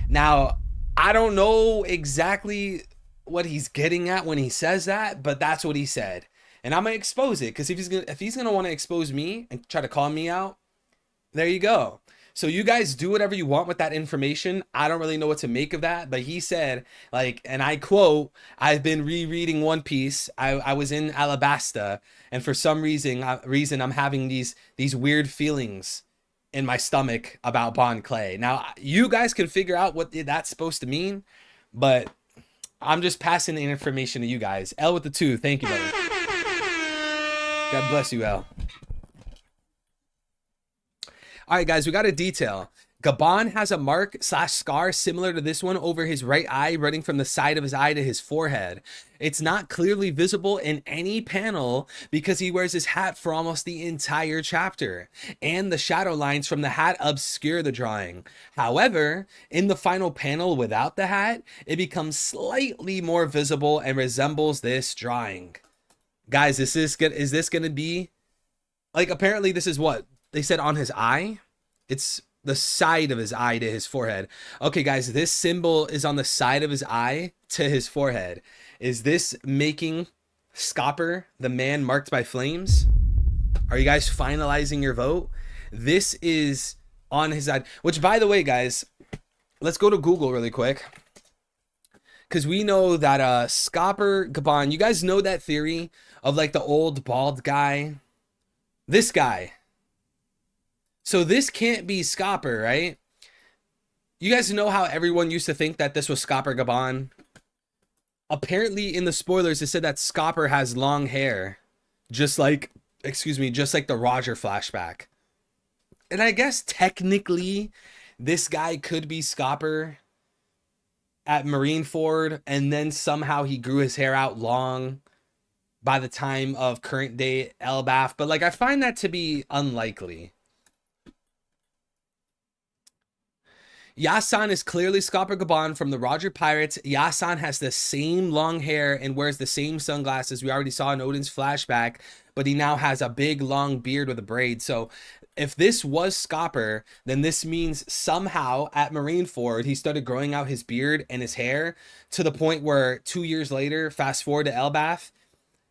Now, I don't know exactly what he's getting at when he says that, but that's what he said. And I'm gonna expose it because if he's gonna want to expose me and try to call me out, there you go. So you guys do whatever you want with that information. I don't really know what to make of that, but he said, like, and I quote, I've been rereading One Piece. I was in Alabasta, and for some reason I'm having these weird feelings in my stomach about Bon Clay. Now, you guys can figure out what that's supposed to mean, but I'm just passing the information to you guys. L with the 2. Thank you, brother. God bless you, L. All right, guys, we got a detail. Gabon has a mark / scar similar to this one over his right eye, running from the side of his eye to his forehead. It's not clearly visible in any panel because he wears his hat for almost the entire chapter, and the shadow lines from the hat obscure the drawing. However, in the final panel without the hat, it becomes slightly more visible and resembles this drawing. Guys, is this going to be like, apparently this is what they said on his eye. It's the side of his eye to his forehead. Okay, guys, this symbol is on the side of his eye to his forehead. Is this making Scopper the man marked by flames? Are you guys finalizing your vote? This is on his side, which, by the way, guys, let's go to Google really quick. Because we know that Scopper Gabon, you guys know that theory of like the old bald guy? This guy. So this can't be Scopper, right? You guys know how everyone used to think that this was Scopper Gabon? Apparently in the spoilers, it said that Scopper has long hair. Just like the Roger flashback. And I guess technically this guy could be Scopper at Marineford, and then somehow he grew his hair out long by the time of current day Elbaf. But like, I find that to be unlikely. Yasan is clearly Scopper Gabon from the Roger Pirates. Yasan has the same long hair and wears the same sunglasses we already saw in Odin's flashback, but he now has a big long beard with a braid. So if this was Scopper, then this means somehow at Marineford, he started growing out his beard and his hair to the point where 2 years later, fast forward to Elbaf,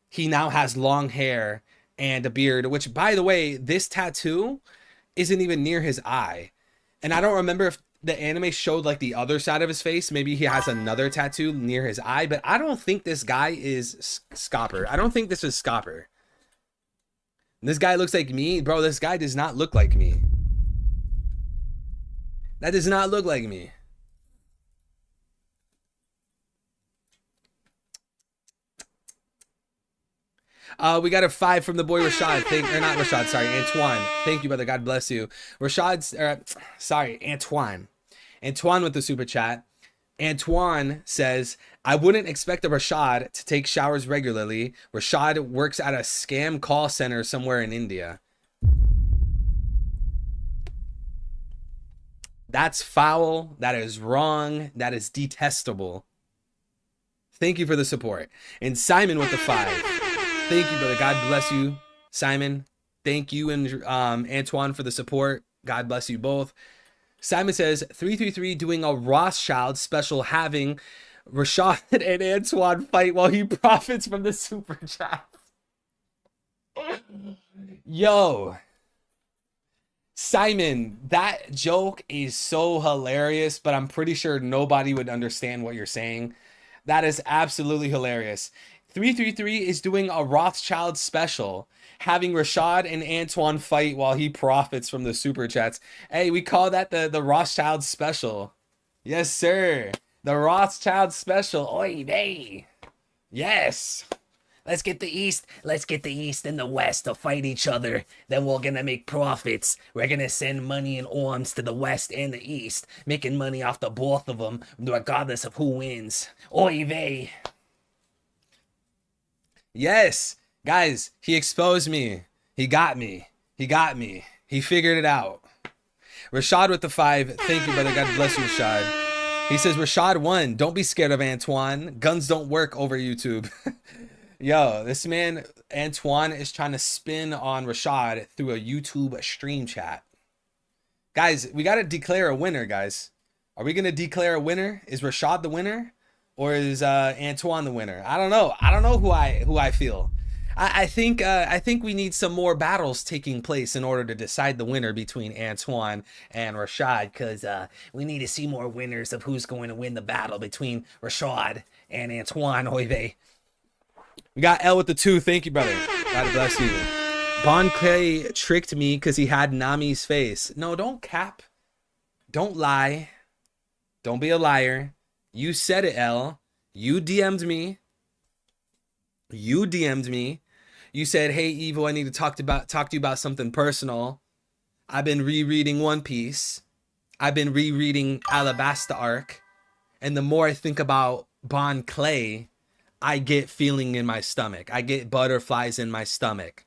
he now has long hair and a beard, which, by the way, this tattoo isn't even near his eye. And I don't remember if the anime showed like the other side of his face. Maybe he has another tattoo near his eye, but I don't think this guy is Scopper. I don't think this is Scopper. This guy looks like me. Bro, this guy does not look like me. That does not look like me. We got a 5 from the boy Rashad. Antoine. Thank you, brother. God bless you. Antoine. Antoine with the super chat. Antoine says, I wouldn't expect a Rashad to take showers regularly. Rashad works at a scam call center somewhere in India. That's foul. That is wrong. That is detestable. Thank you for the support. And Simon with the 5. Thank you, brother. God bless you, Simon. Thank you and Antoine for the support. God bless you both. Simon says 333 doing a Rothschild special, having Rashad and Antoine fight while he profits from the super chat. Yo, Simon, that joke is so hilarious, but I'm pretty sure nobody would understand what you're saying. That is absolutely hilarious. 333 is doing a Rothschild special, having Rashad and Antoine fight while he profits from the super chats. Hey, we call that the Rothschild special. Yes, sir. The Rothschild special. Oy vey. Yes. Let's get the East and the West to fight each other. Then we're gonna make profits. We're gonna send money and arms to the West and the East, making money off the both of them, regardless of who wins. Oy vey. Yes, guys, he exposed me. He got me. He got me. He figured it out. Rashad with the 5. Thank you, brother. God bless you, Rashad. He says, Rashad won. Don't be scared of Antoine. Guns don't work over YouTube. Yo, this man, Antoine, is trying to spin on Rashad through a YouTube stream chat. Guys, we got to declare a winner, guys. Are we going to declare a winner? Is Rashad the winner? Or is Antoine the winner? I don't know. I don't know who I feel. I think we need some more battles taking place in order to decide the winner between Antoine and Rashad, because we need to see more winners of who's going to win the battle between Rashad and Antoine. Oy vey. We got L with the 2. Thank you, brother. God bless you. Bon Clay tricked me because he had Nami's face. No, don't cap. Don't lie. Don't be a liar. You said it, L. You DM'd me. You DM'd me. You said, hey, Evo, I need to talk to you about something personal. I've been rereading One Piece. I've been rereading Alabasta Arc. And the more I think about Bon Clay, I get feeling in my stomach. I get butterflies in my stomach.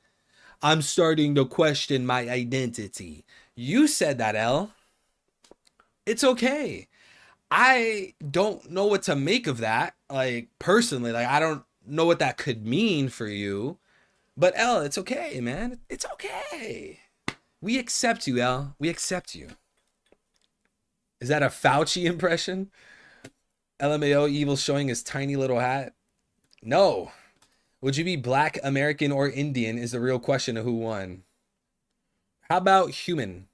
I'm starting to question my identity. You said that, L. It's okay. I don't know what to make of that. Like, personally, like, I don't know what that could mean for you. But L, it's okay, man. It's okay. We accept you, L. We accept you. Is that a Fauci impression? LMAO Evil showing his tiny little hat. No. Would you be Black, American, or Indian is the real question of who won. How about human?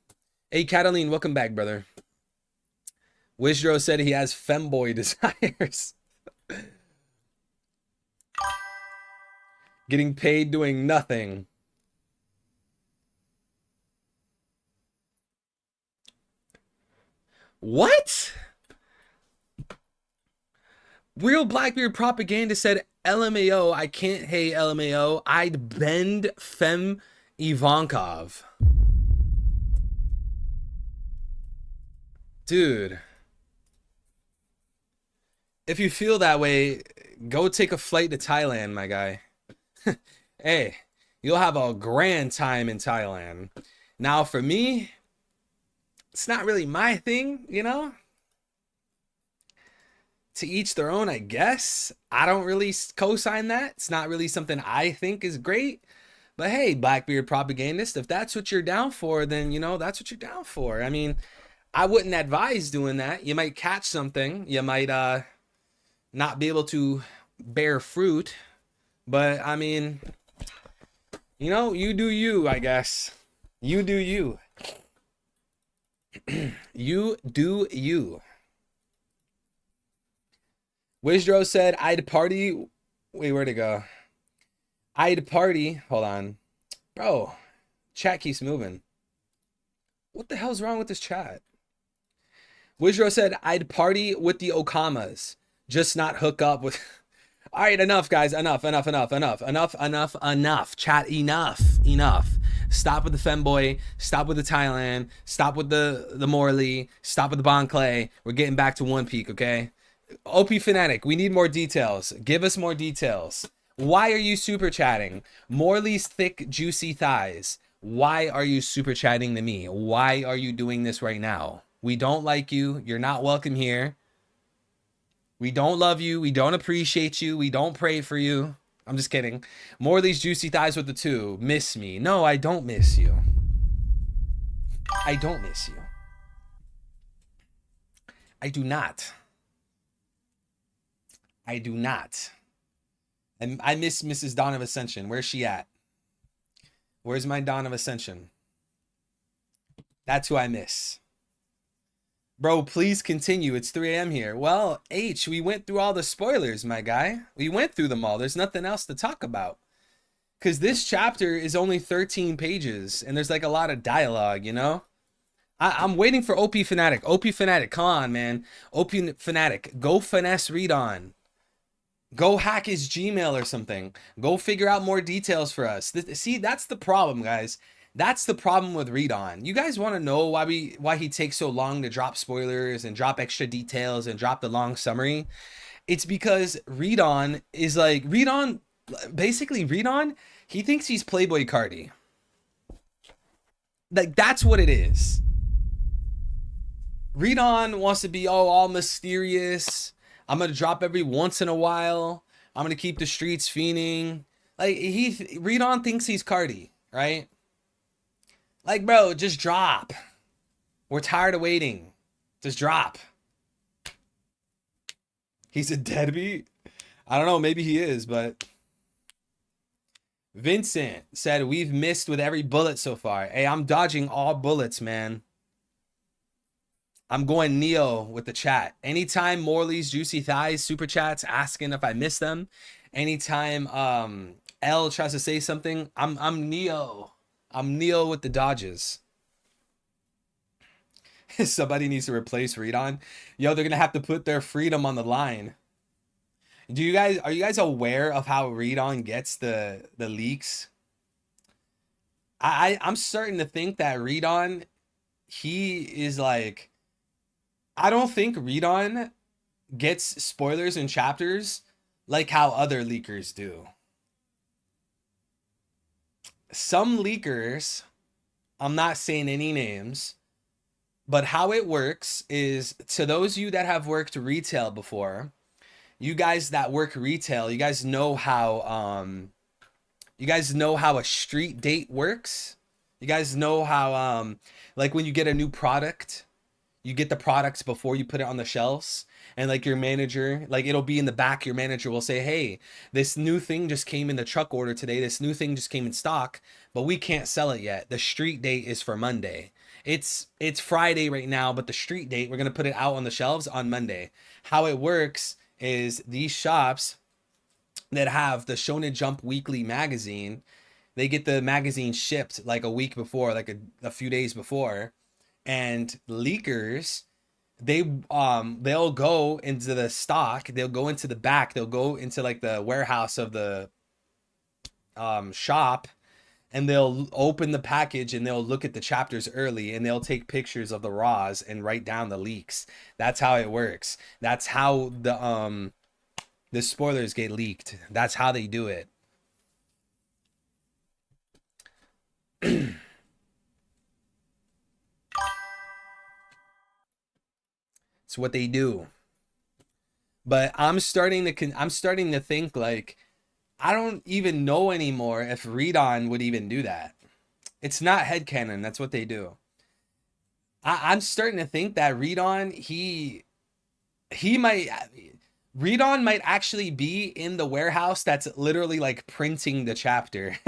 Hey, Cataline, welcome back, brother. Wisdro said he has femboy desires. Getting paid doing nothing. What? Real Blackbeard propaganda said LMAO. I can't hate LMAO. I'd bend Fem Ivankov. Dude. If you feel that way, go take a flight to Thailand, my guy. Hey, you'll have a grand time in Thailand. Now, for me, it's not really my thing, you know? To each their own, I guess. I don't really co-sign that. It's not really something I think is great. But hey, Blackbeard propagandist, if that's what you're down for, then, you know, that's what you're down for. I mean, I wouldn't advise doing that. You might catch something. You might not be able to bear fruit. But, I mean, you know, you do you, I guess. You do you. You do you. Wisdro said, I'd party. Wait, where'd it go? I'd party. Hold on. Bro, chat keeps moving. What the hell's wrong with this chat? Wisdro said, I'd party with the Okamas, just not hook up with... All right, enough, guys. Enough. Chat, enough. Stop with the femboy. Stop with the Thailand. Stop with the Morley. Stop with the Bon Clay. We're getting back to One Peak, okay? OP Fanatic, we need more details. Give us more details. Why are you super chatting? Morley's thick, juicy thighs. Why are you super chatting to me? Why are you doing this right now? We don't like you. You're not welcome here. We don't love you. We don't appreciate you. We don't pray for you. I'm just kidding. Morley's juicy thighs with the 2. Miss me. No, I don't miss you. I don't miss you. I do not. I do not. And I miss Mrs. Dawn of Ascension. Where's she at? Where's my Dawn of Ascension? That's who I miss. Bro, please continue. It's 3 a.m. here. Well, H, we went through all the spoilers, my guy. We went through them all. There's nothing else to talk about. Because this chapter is only 13 pages, and there's like a lot of dialogue, you know? I'm waiting for OP Fanatic. OP Fanatic, come on, man. OP Fanatic, go finesse Read On. Go hack his Gmail or something. Go figure out more details for us. See, that's the problem, guys. That's the problem with Read On. You guys want to know why he takes so long to drop spoilers and drop extra details and drop the long summary? It's because Read On is like basically Read On, he thinks he's Playboy Cardi. Like, that's what it is. Read On wants to be all mysterious. I'm gonna drop every once in a while. I'm gonna keep the streets fiending. Like, Read On thinks he's Cardi, right? Like, bro, just drop. We're tired of waiting. Just drop. He's a deadbeat. I don't know, maybe he is, but Vincent said we've missed with every bullet so far. Hey, I'm dodging all bullets, man. I'm going Neo with the chat. Anytime Morley's Juicy Thighs super chats asking if I miss them. Anytime L tries to say something, I'm Neo. I'm Neo with the dodges. Somebody needs to replace Read On. Yo, they're gonna have to put their freedom on the line. Are you guys aware of how Read On gets the leaks? I'm starting to think that Read On, he is like, I don't think Read On gets spoilers in chapters like how other leakers do. Some leakers, I'm not saying any names, but how it works is, to those of you that have worked retail before, you guys that work retail, you guys know how a street date works. You guys know how like when you get a new product, you get the products before you put it on the shelves, and like your manager, like it'll be in the back, your manager will say, hey, this new thing just came in the truck order today, this new thing just came in stock, but we can't sell it yet. The street date is for Monday. It's Friday right now, but the street date, we're gonna put it out on the shelves on Monday. How it works is these shops that have the Shonen Jump weekly magazine, they get the magazine shipped like a week before, like a few days before. And leakers, they'll go into the stock, they'll go into the back, they'll go into like the warehouse of the shop, and they'll open the package and they'll look at the chapters early, and they'll take pictures of the raws and write down the leaks. That's how it works. That's how the spoilers get leaked. That's how they do it. It's what they do. But I'm starting to think, like, I don't even know anymore if Read On would even do that. It's not headcanon. That's what they do. I'm starting to think that Read On, Read On might actually be in the warehouse that's literally like printing the chapter.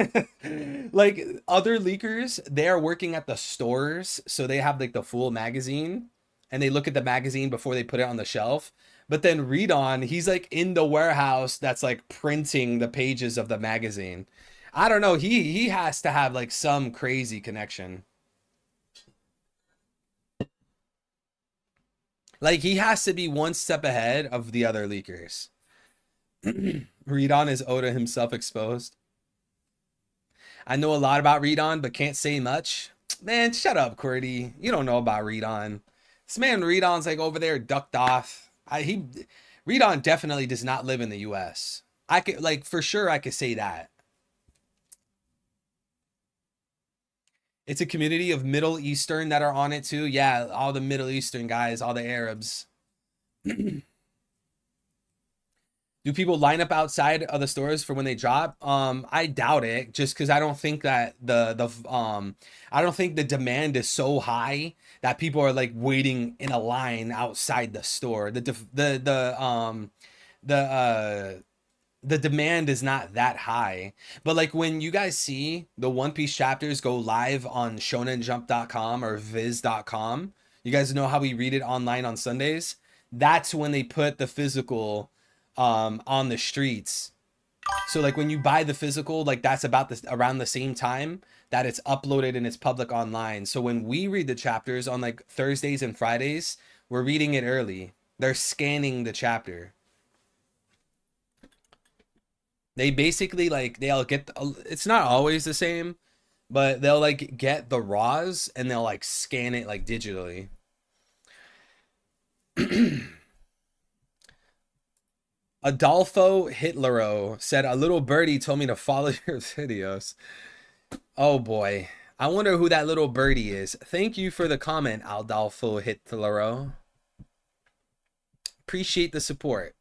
Like other leakers, they're working at the stores, so they have like the full magazine, and they look at the magazine before they put it on the shelf. But then Read On, he's like in the warehouse that's like printing the pages of the magazine. I don't know. He has to have like some crazy connection. Like he has to be one step ahead of the other leakers. Read On is Oda himself exposed. I know a lot about Read On, but can't say much. Man, shut up, QWERTY. You don't know about Read On. This man Read On's like over there ducked off. Read On definitely does not live in the US. I could, like, for sure I could say that. It's a community of Middle Eastern that are on it too. Yeah, all the Middle Eastern guys, all the Arabs. Do people line up outside of the stores for when they drop? I doubt it, just because I don't think that I don't think the demand is so high that people are like waiting in a line outside the store. The the demand is not that high. But like when you guys see the One Piece chapters go live on shonenjump.com or viz.com, you guys know how we read it online on Sundays. That's when they put the physical on the streets. So like when you buy the physical, like that's about this around the same time that it's uploaded and it's public online. So when we read the chapters on like Thursdays and Fridays, we're reading it early. They're scanning the chapter. They basically like they'll get it's not always the same, but they'll like get the raws and they'll like scan it like digitally. Adolfo Hitlero said a little birdie told me to follow your videos. Oh boy. I wonder who that little birdie is. Thank you for the comment, Adolfo Hitlero. Appreciate the support.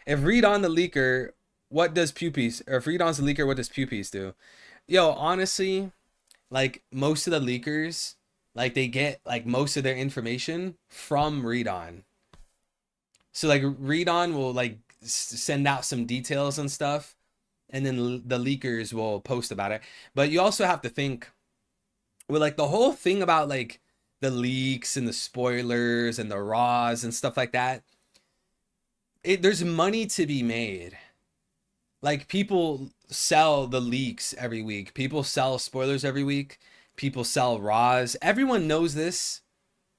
If read on the leaker, what does Pupies? Or if read on's the leaker, what does Pupies do? Yo, honestly, like most of the leakers, like they get like most of their information from read on. So like read on will like send out some details and stuff, and then the leakers will post about it. But you also have to think with like the whole thing about like the leaks and the spoilers and the raws and stuff like that. There's money to be made. Like people sell the leaks every week. People sell spoilers every week. People sell raws. Everyone knows this.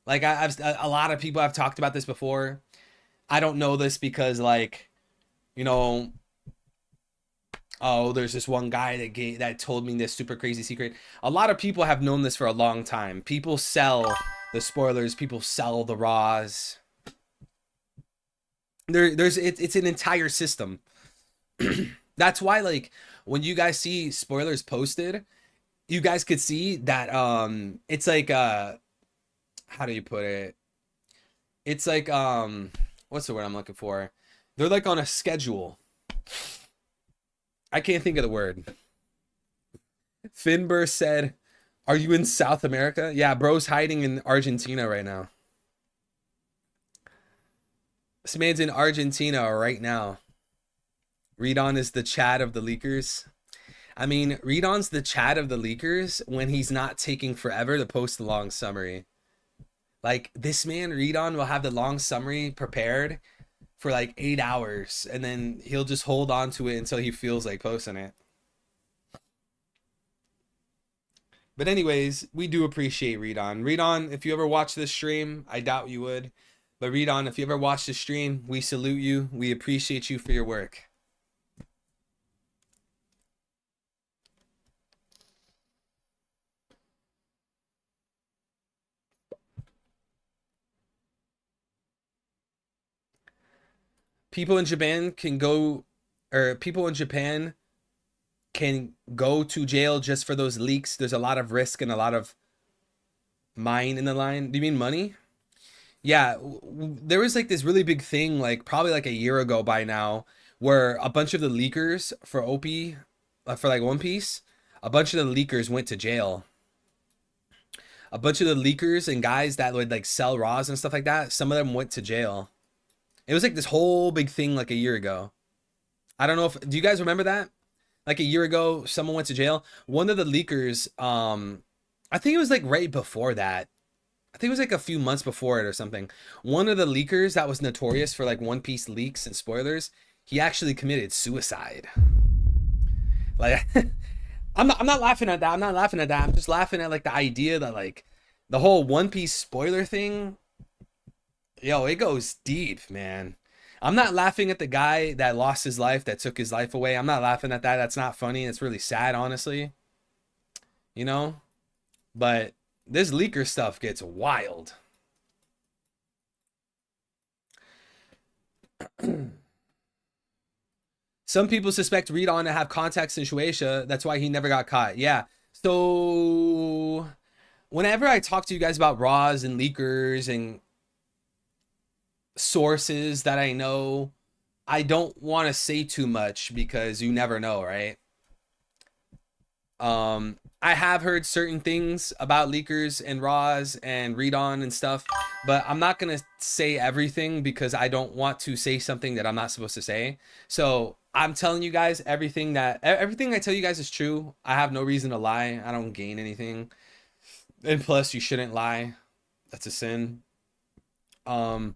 Like I've a lot of people have talked about this before. I don't know this because like, you know, oh, there's this one guy that told me this super crazy secret. A lot of people have known this for a long time. People sell the spoilers. People sell the raws. It's an entire system. That's why like when you guys see spoilers posted, you guys could see that it's like how do you put it? It's like what's the word I'm looking for? They're like on a schedule. I can't think of the word. Finbur said, "Are you in South America?" Yeah, bro's hiding in Argentina right now. This man's in Argentina right now. Read on is the chat of the leakers. I mean, read on's the chat of the leakers when he's not taking forever to post the long summary. Like this man, read on will have the long summary prepared for like 8 hours, and then he'll just hold on to it until he feels like posting it. But anyways, we do appreciate read on. Read on, if you ever watch this stream, I doubt you would. But read on, if you ever watch the stream, we salute you. We appreciate you for your work. People in Japan can go, or people in Japan can go to jail just for those leaks. There's a lot of risk and a lot of mine in the line. Do you mean money? Yeah, there was like this really big thing, like probably like a year ago by now, where a bunch of the leakers for OP, for like One Piece, a bunch of the leakers went to jail. A bunch of the leakers and guys that would like sell raws and stuff like that, some of them went to jail. It was like this whole big thing like a year ago. I don't know if, do you guys remember that? Like a year ago, someone went to jail. One of the leakers, I think it was like right before that. I think it was like a few months before it or something. One of the leakers that was notorious for like One Piece leaks and spoilers, he actually committed suicide. Like, I'm not laughing at that. I'm not laughing at that. I'm just laughing at like the idea that like the whole One Piece spoiler thing, yo, it goes deep, man. I'm not laughing at the guy that lost his life, that took his life away. I'm not laughing at that. That's not funny. It's really sad, honestly. You know? But this leaker stuff gets wild. Some people suspect Read On to have contacts in Shueisha. That's why he never got caught. Yeah. So whenever I talk to you guys about raws and leakers and sources that I know, I don't want to say too much because you never know, right? I have heard certain things about leakers and raws and read on and stuff, but I'm not gonna say everything because I don't want to say something that I'm not supposed to say. So I'm telling you guys everything I tell you guys is true. I have no reason to lie. I don't gain anything. And plus you shouldn't lie. That's a sin. Um,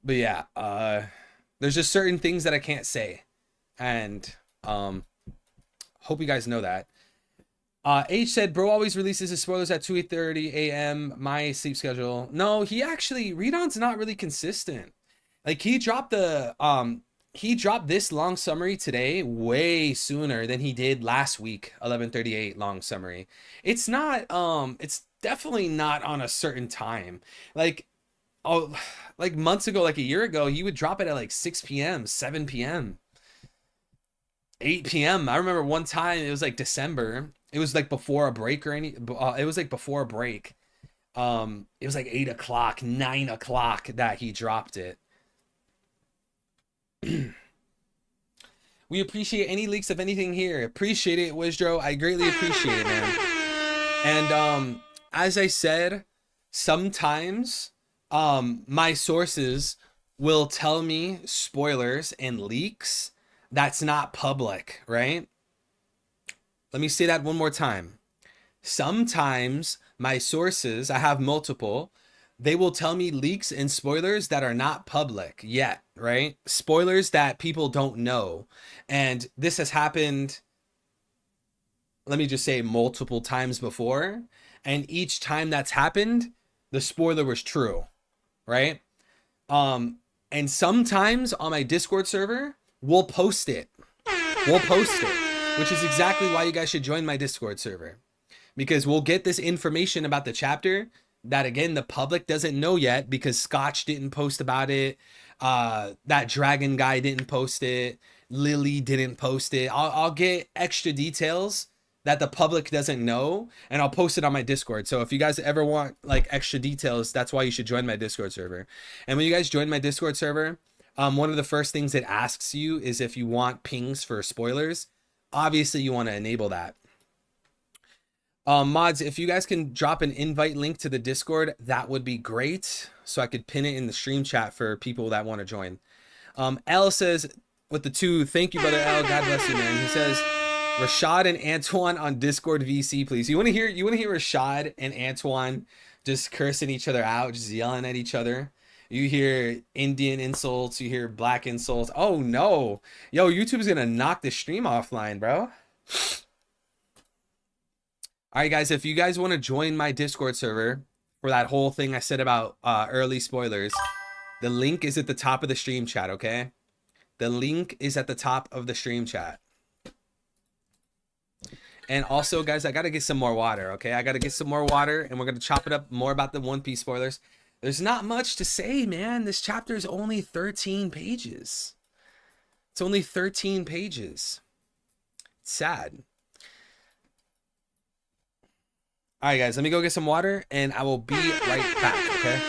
but yeah, there's just certain things that I can't say. And hope you guys know that. H said, bro always releases his spoilers at 2:30 a.m. My sleep schedule. No, he actually, Redon's not really consistent. Like he dropped this long summary today way sooner than he did last week, 11:38 long summary. It's definitely not on a certain time. Like, oh, like months ago, like a year ago, he would drop it at like 6 p.m., 7 p.m. 8 p.m. I remember one time it was like December. It was like before a break or any. It was like before a break. It was like 8 o'clock, 9 o'clock that he dropped it. We appreciate any leaks of anything here. Appreciate it, Wizdro. I greatly appreciate it, man. And as I said, sometimes my sources will tell me spoilers and leaks that's not public, right? Let me say that one more time. Sometimes my sources, I have multiple, they will tell me leaks and spoilers that are not public yet, right? Spoilers that people don't know. And this has happened, let me just say, multiple times before. And each time that's happened, the spoiler was true, right? And sometimes on my Discord server, we'll post it. We'll post it, which is exactly why you guys should join my Discord server. Because we'll get this information about the chapter that, again, the public doesn't know yet because Scotch didn't post about it. That dragon guy didn't post it. Lily didn't post it. I'll get extra details that the public doesn't know, and I'll post it on my Discord. So if you guys ever want like extra details, that's why you should join my Discord server. And when you guys join my Discord server, one of the first things it asks you is if you want pings for spoilers. Obviously, you want to enable that. Mods, if you guys can drop an invite link to the Discord, that would be great. So I could pin it in the stream chat for people that want to join. L says with the 2, thank you, brother L. God bless you, man. He says, Rashad and Antoine on Discord VC, please. You want to hear Rashad and Antoine just cursing each other out, just yelling at each other. You hear Indian insults, you hear black insults. Oh no. Yo, YouTube's gonna knock the stream offline, bro. All right, guys, if you guys want to join my Discord server for that whole thing I said about early spoilers, the link is at the top of the stream chat, okay? The link is at the top of the stream chat. And also, guys, I got to get some more water, okay? I got to get some more water, and we're going to chop it up more about the One Piece spoilers. There's not much to say, man. This chapter is only 13 pages. It's only 13 pages. It's sad. All right, guys, let me go get some water, and I will be right back, okay?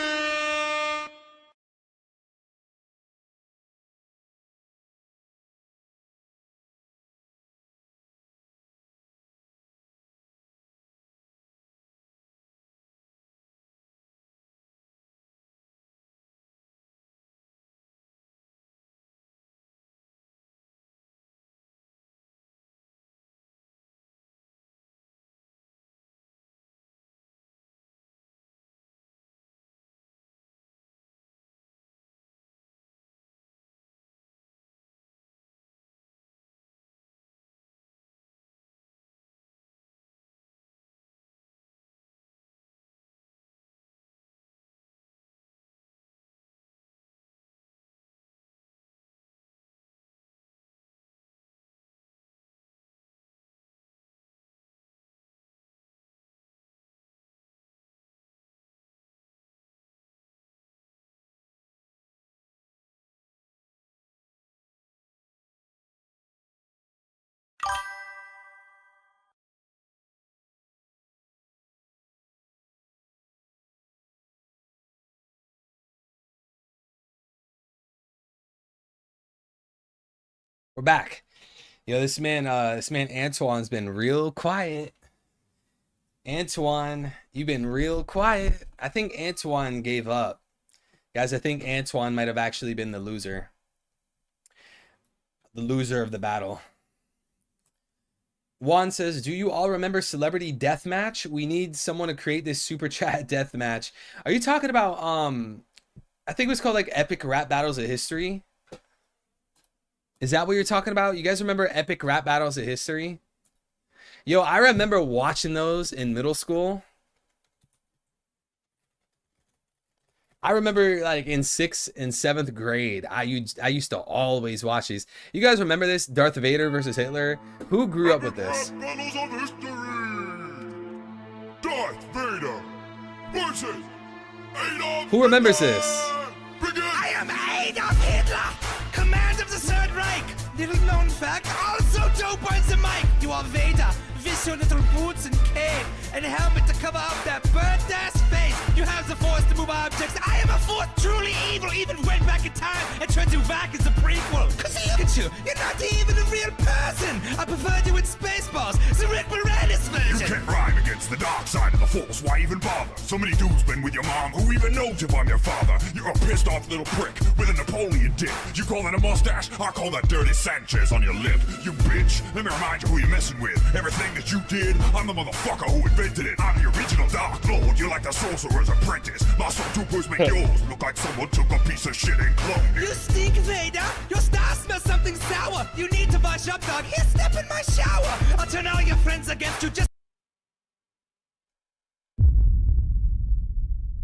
We're back. Yo, this man Antoine's been real quiet. Antoine, you've been real quiet. I think Antoine gave up. Guys, I think Antoine might have actually been the loser. The loser of the battle. Juan says, do you all remember Celebrity Deathmatch? We need someone to create this super chat deathmatch. Are you talking about, I think it was called like Epic Rap Battles of History? Is that what you're talking about? You guys remember Epic Rap Battles of History? Yo, I remember watching those in middle school. I remember like in 6th and 7th grade, I used to always watch these. You guys remember this? Darth Vader versus Hitler? Who grew up with this? Battles of history. Darth Vader versus Adolf Who remembers Hitler. this? Begin. I am Adolf Hitler, command of the Third Reich. Little known fact, also dope on the mic. You are Vader, with your little boots and cape, and helmet to cover up that burnt-ass face. You have the force to move objects. I am a force truly evil, even went back in time and turned you back as a prequel. Cause look at you, you're not even a real person. I preferred you in Spaceballs, the Rick Moranis You version. can't rhyme against the dark side of the force, why even bother? So many dudes been with your mom, who even knows if I'm your father? You're a pissed off little prick with a Napoleon dick. You call that a mustache? I call that dirty Sanchez on your lip. You bitch, let me remind you who you're messing with. Everything that you did, I'm the motherfucker who invented it. I'm the original Dark Lord, you're like the sorcerer's apprentice. My stormtroopers make yours look like someone took a piece of shit and cloned You it. stink, Vader! Your star smells something sour! You need to wash up, dog! Here, step in my shower! I'll turn all your friends against you just...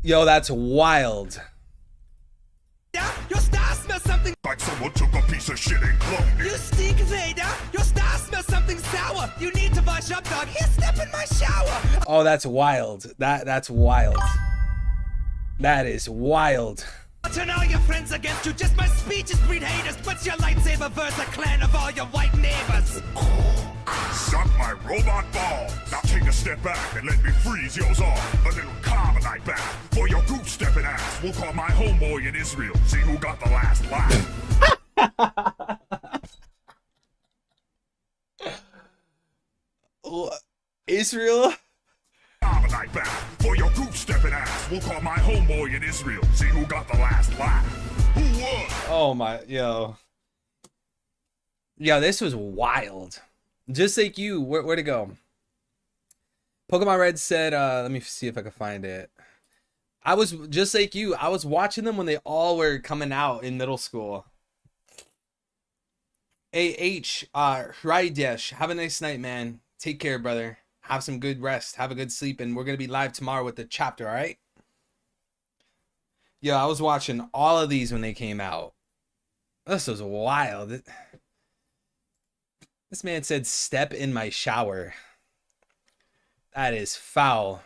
Yo, that's wild. Your star smells something... Like someone took a piece of shit and cloned You it. stink, Vader! Your star smells something sour! You need to wash up, dog! Here, step in my shower! Oh, that's wild. That's wild. That is wild. I'll turn all your friends against you, just my speeches breed haters. What's your lightsaber verse a clan of all your white neighbors? Suck my robot ball. Now take a step back and let me freeze yours off. A little carbonite bath for your goose stepping ass. We'll call my homeboy in Israel. See who got the last laugh. Israel? Carbonite bath for your goose stepping ass. We'll call my homeboy in Israel. See who got the last laugh. Who won? Oh my, yo. Yo, this was wild. Just like you, where'd it go? Pokemon Red said, let me see if I can find it. I was just like you. I was watching them when they all were coming out in middle school. Hridesh, have a nice night, man. Take care, brother. Have some good rest. Have a good sleep. And we're going to be live tomorrow with the chapter, all right? Yo, I was watching all of these when they came out. This was wild. This man said, step in my shower. That is foul.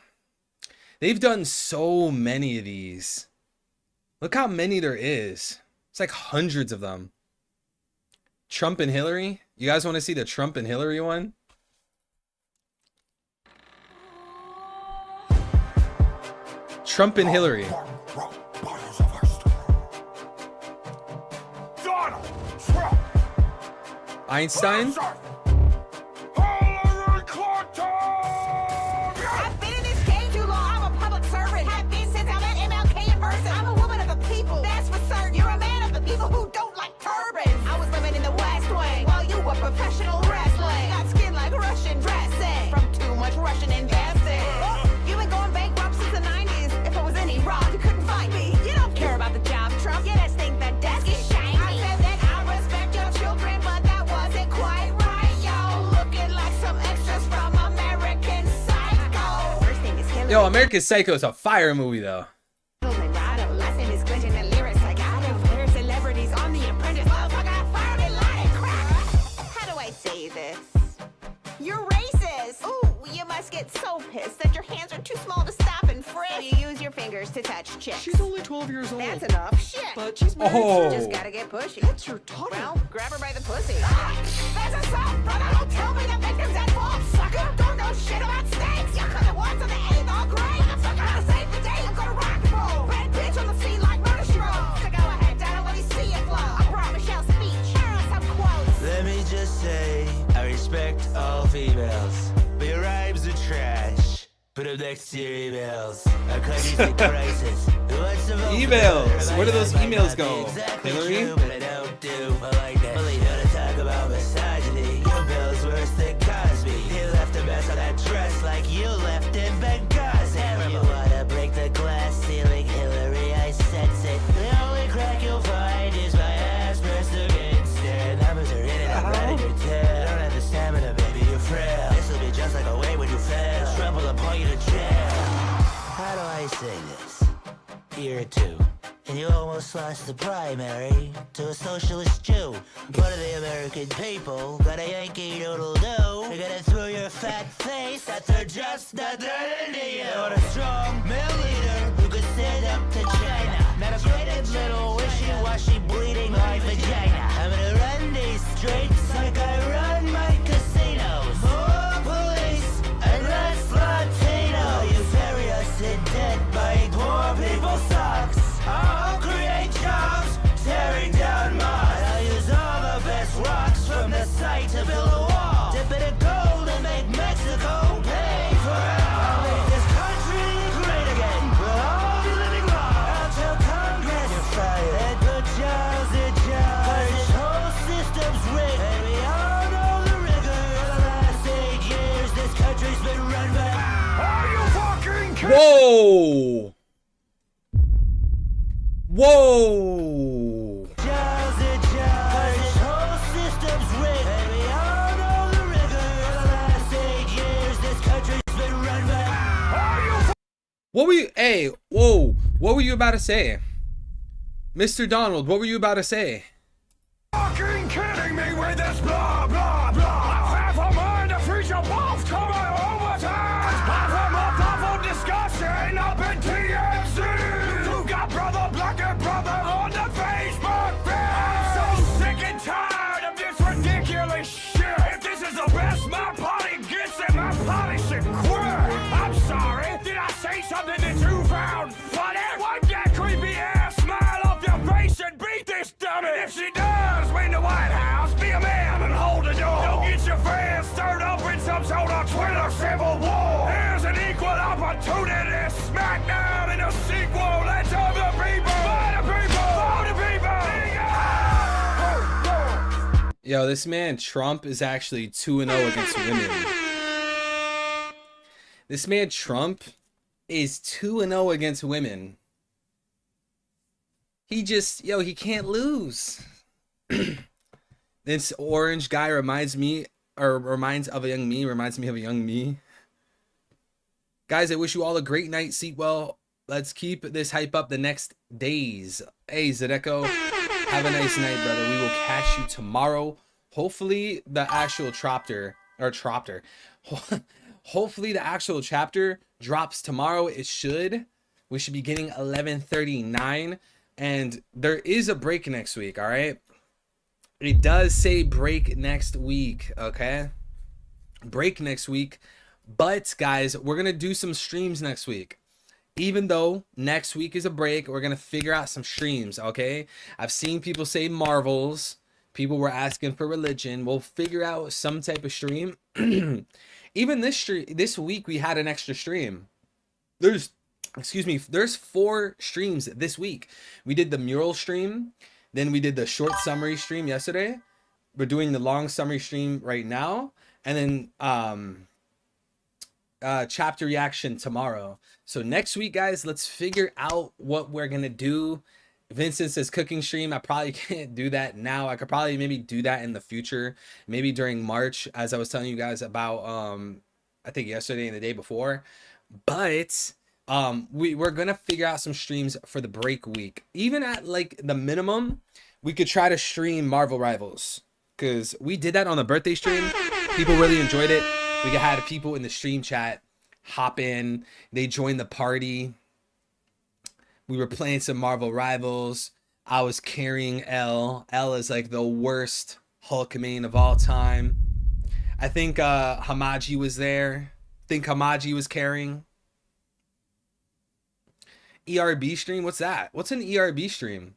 They've done so many of these. Look how many there is. It's like hundreds of them. Trump and Hillary. You guys want to see the Trump and Hillary one? Trump and Hillary. Donald Trump. Einstein. Hillary Clinton. I've been in this game too long. I'm a public servant. Have been since I met MLK in person. I'm a woman of the people. That's for certain. You're a man of the people who don't like turbans. I was living in the West Wing while you were professional wrestling. Got skin like Russian dressing from too much Russian investing. You've been going bankrupt since the 90s. If I was in Iraq, you couldn't find me. You don't care about the job, Trump. You just think that desk is shiny. I said that I respect your children, but that wasn't quite right. Yo, looking like some extras from American Psycho. First thing is Hillary. Yo, American Psycho is a fire movie, though. Last name is Clinton, the lyrics I got it. There's celebrities on The Apprentice. Motherfucker, I fired it like crack. How do I say this? You're racist. Ooh, you must get so pissed that your hands are too small to stop and frisk. So you use your fingers to touch chicks. She's only 12 years old. That's enough shit. But she's married. Oh. Just gotta get pushy. That's your daughter. Well, grab her by the pussy. That's assault, brother. Don't tell me the victim's at fault, sucker. Don't know shit about snakes. You could have won to the 8th all grade. I'm gonna save the day. I'm gonna rock and roll. Red bitch on the scene like murder she wrote. So go ahead, Donna, let me see it flow. I brought Michelle's speech. Here are some quotes. Let me just say, I respect all females, but your rhymes are trash. Put up next to your emails. Our country's in crisis. Who wants to vote Emails. Where do those Might not emails be go? exactly Hillary? true, but I don't do. I like that. Only know to talk about misogyny. Your bill's worse than Cosby. You left a mess on that dress like you left in Benghazi. You wanna break the glass ceiling, Hillary? I sense it. The only crack you'll find is my ass pressed against it. Numbers are in it, I'm running your tail. You don't have the stamina, baby, you're frail. This'll be just like a way when you fail. Trouble will pull you to jail. How do I say this? Year two. And you almost lost the primary to a socialist Jew. One of the American people got a Yankee Doodle Doo. They're gonna throw your fat face that they're just not that into you. Want a strong male leader who could stand up to China. Not a braided little wishy-washy bleeding heart vagina. I'm gonna run these streets like I run my casinos. More police and less Latino. You bury us in debt by poor people's socks. I'll create jobs, tearing down mines. I'll use all the best rocks from the site to build a wall. Dip it in gold and make Mexico pay for it. I'll make this country great again. We'll all be living long. I'll tell Congress you're fired and put jobs in jobs. 'Cause this whole system's rigged, and we all know the rigor. For the last 8 years, this country's been run by. Are you fucking kidding? Whoa! Whoa! Jobs and jobs. 'Cause this whole system's rigged, and we all know the rigor. For the last 8 years, this country's been run by. What were you? Hey, whoa! What were you about to say, Mr. Donald? What were you about to say? Fucking kidding me with this blah blah blah. Half a mind to feature both coming overtime. Half a month of discussion up in TMZ. You got brother black and brother on the Facebook feed. I'm so sick and tired of this ridiculous shit. If this is the best my party gets, then my party should quit. I'm sorry. Did I say something that you found funny? Wipe that creepy ass smile off your face and beat this dummy. And if she does win the White House, be a man and hold the door. Don't get your fans stirred up in some sort of Twitter civil war. Here's an equal opportunity smackdown in a sequel. Let's have the people, for the people, for the people. Yo, this man Trump is actually 2-0 against women. This man Trump is 2-0 against women. He just, yo, he can't lose. This orange guy reminds me of a young me. Guys, I wish you all a great night. Sleep well. Let's keep this hype up the next days. Hey, Zedeko, have a nice night, brother. We will catch you tomorrow. Hopefully the actual hopefully the actual chapter drops tomorrow. It should. We should be getting 11:39, and there is a break next week. All right, it does say break next week. Okay, break next week. But guys, we're gonna do some streams next week. Even though next week is a break, we're gonna figure out some streams. Okay, I've seen people say Marvels. People were asking for religion. We'll figure out some type of stream. Even this week we had an extra stream. There's 4 streams this week. We did the mural stream, then we did the short summary stream yesterday. We're doing the long summary stream right now, and then chapter reaction tomorrow. So next week, guys, let's figure out what we're gonna do. Vincent says cooking stream. I probably can't do that now. I could probably maybe do that in the future, maybe during March, as I was telling you guys about I think yesterday and the day before. But we're gonna figure out some streams for the break week. Even at like the minimum, we could try to stream Marvel Rivals, because we did that on the birthday stream. People really enjoyed it. We had people in the stream chat hop in, they joined the party. We were playing some Marvel Rivals. I was carrying L. L is like the worst Hulk main of all time. I think Hamaji was there. I think Hamaji was carrying. ERB stream? What's that? What's an ERB stream?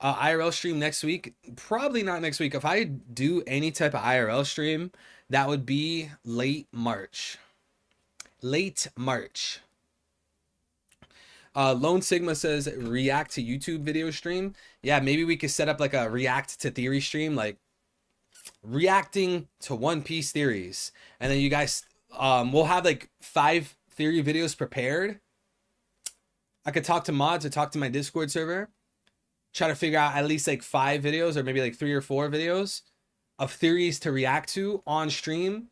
IRL stream next week? Probably not next week. If I do any type of IRL stream, that would be late March. Late March. Lone Sigma says react to YouTube video stream. Yeah, maybe we could set up like a react to theory stream, like reacting to One Piece theories, and then you guys, we'll have like 5 theory videos prepared. I could talk to mods or talk to my Discord server, try to figure out at least like 5 videos or maybe like 3 or 4 videos of theories to react to on stream.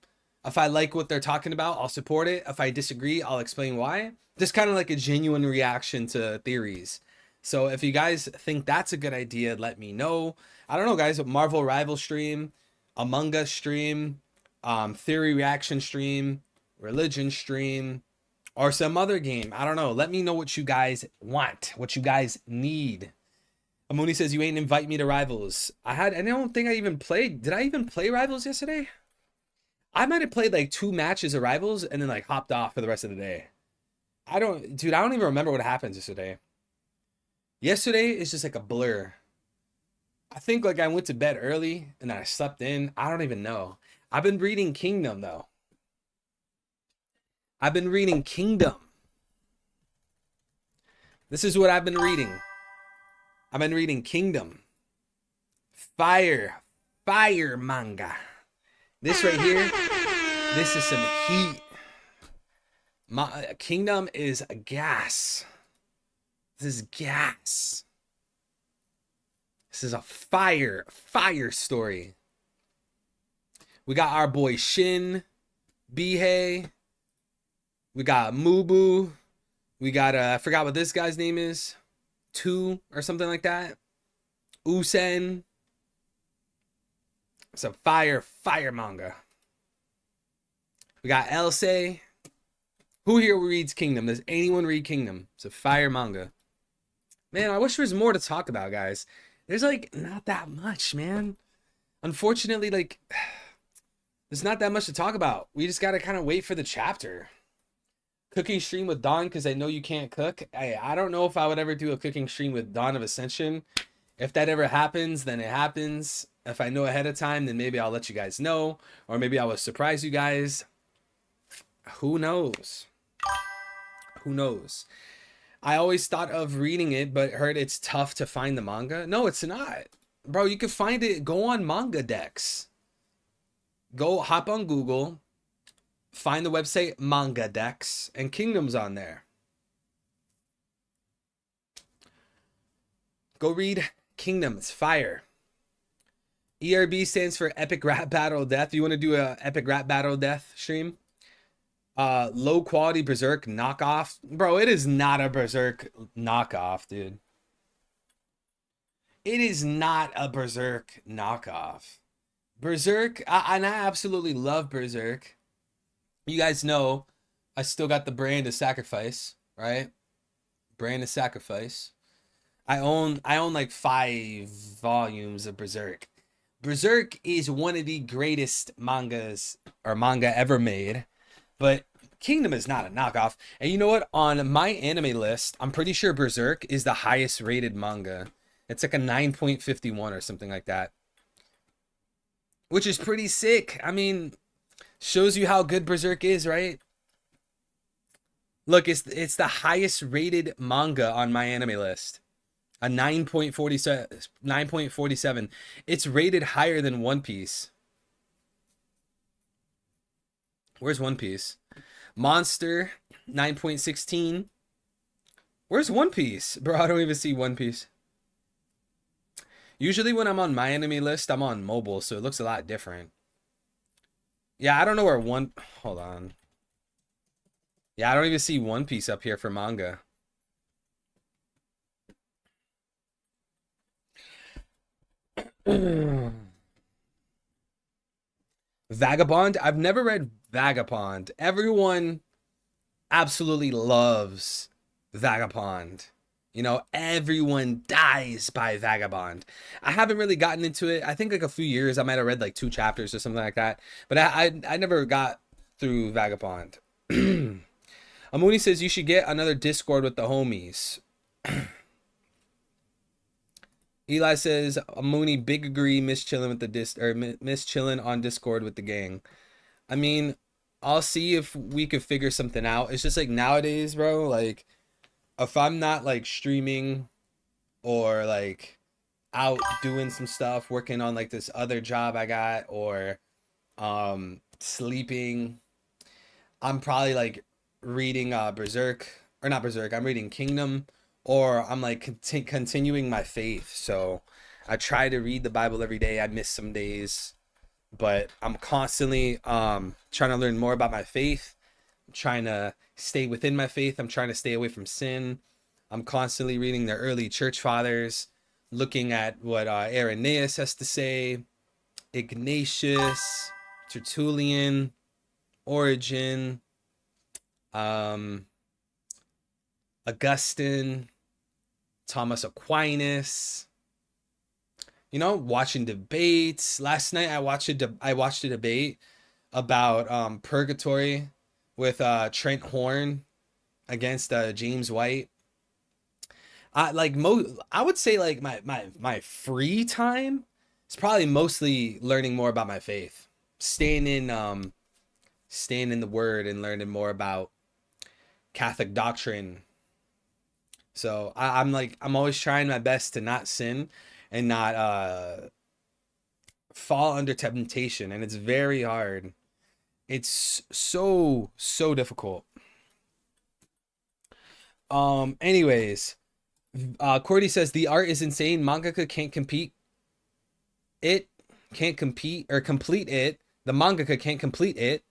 If I like what they're talking about, I'll support it. If I disagree, I'll explain why. Just kind of like a genuine reaction to theories. So if you guys think that's a good idea, let me know. I don't know, guys. A Marvel Rival stream, a manga stream, theory reaction stream, religion stream, or some other game. I don't know. Let me know what you guys want, what you guys need. Amoni says you ain't invite me to Rivals. I don't think I even played. Did I even play Rivals yesterday? I might have played like 2 matches of Rivals and then like hopped off for the rest of the day. Dude, I don't even remember what happened yesterday. Yesterday is just like a blur. I think like I went to bed early and then I slept in. I don't even know. I've been reading Kingdom though. I've been reading Kingdom. This is what I've been reading. I've been reading Kingdom. Fire manga. This right here, this is some heat. Kingdom is gas. This is gas. This is a fire story. We got our boy Shin, Bihei. We got Mubu. We got, I forgot what this guy's name is. 2 or something like that. Usen. It's a fire manga. We got Elsei. Who here reads Kingdom? Does anyone read Kingdom? It's a fire manga. Man, I wish there was more to talk about, guys. There's like not that much, man. Unfortunately, like there's not that much to talk about. We just gotta kind of wait for the chapter. Cooking stream with Dawn because I know you can't cook. I don't know if I would ever do a cooking stream with Dawn of Ascension. If that ever happens, then it happens. If I know ahead of time, then maybe I'll let you guys know. Or maybe I will surprise you guys. Who knows? Who knows? I always thought of reading it, but heard it's tough to find the manga. No, it's not. Bro, you can find it. Go on Manga Dex. Go hop on Google. Find the website Manga Dex. And Kingdom's on there. Go read Kingdom. It's fire. ERB stands for Epic Rap Battle Death. You want to do a Epic Rap Battle Death stream? Low quality Berserk knockoff. Bro, it is not a Berserk knockoff, dude. It is not a Berserk knockoff. Berserk, and I absolutely love Berserk. You guys know I still got the Brand of Sacrifice, right? Brand of Sacrifice. I own like 5 volumes of Berserk. Berserk is one of the greatest mangas or manga ever made. But Kingdom is not a knockoff. And you know what? On my anime list, I'm pretty sure Berserk is the highest rated manga. It's like a 9.51 or something like that. Which is pretty sick. I mean, shows you how good Berserk is, right? Look, it's the highest rated manga on my anime list. A 9.47. 9.47. It's rated higher than One Piece. Where's One Piece? Monster, 9.16. Where's One Piece? Bro, I don't even see One Piece. Usually when I'm on my enemy list, I'm on mobile, so it looks a lot different. Yeah, I don't know where Hold on. Yeah, I don't even see One Piece up here for manga. Vagabond? I've never read Vagabond. Everyone absolutely loves Vagabond. You know, everyone dies by Vagabond. I haven't really gotten into it. I think like a few years I might have read like 2 chapters or something like that. But I never got through Vagabond. Amuni says you should get another Discord with the homies. Eli says Amuni, big agree, miss chilling with the miss chilling on Discord with the gang. I mean, I'll see if we could figure something out. It's just like nowadays, bro, like if I'm not like streaming or like out doing some stuff, working on like this other job I got, or sleeping, I'm probably like reading Berserk, or not Berserk, I'm reading Kingdom, or I'm like continuing my faith. So I try to read the Bible every day. I miss some days, but I'm constantly trying to learn more about my faith. I'm trying to stay within my faith. I'm trying to stay away from sin. I'm constantly reading the early church fathers, looking at what Irenaeus has to say, Ignatius, Tertullian, Origen, Augustine, Thomas Aquinas. You know, watching debates. Last night I watched a debate about purgatory with Trent Horn against James White. I would say like my free time is probably mostly learning more about my faith, staying in the Word and learning more about Catholic doctrine. So I'm always trying my best to not sin and not fall under temptation, and it's very hard. It's so difficult. Anyways, Cordy says the art is insane. Mangaka can't compete. It can't compete or complete it. The mangaka can't complete it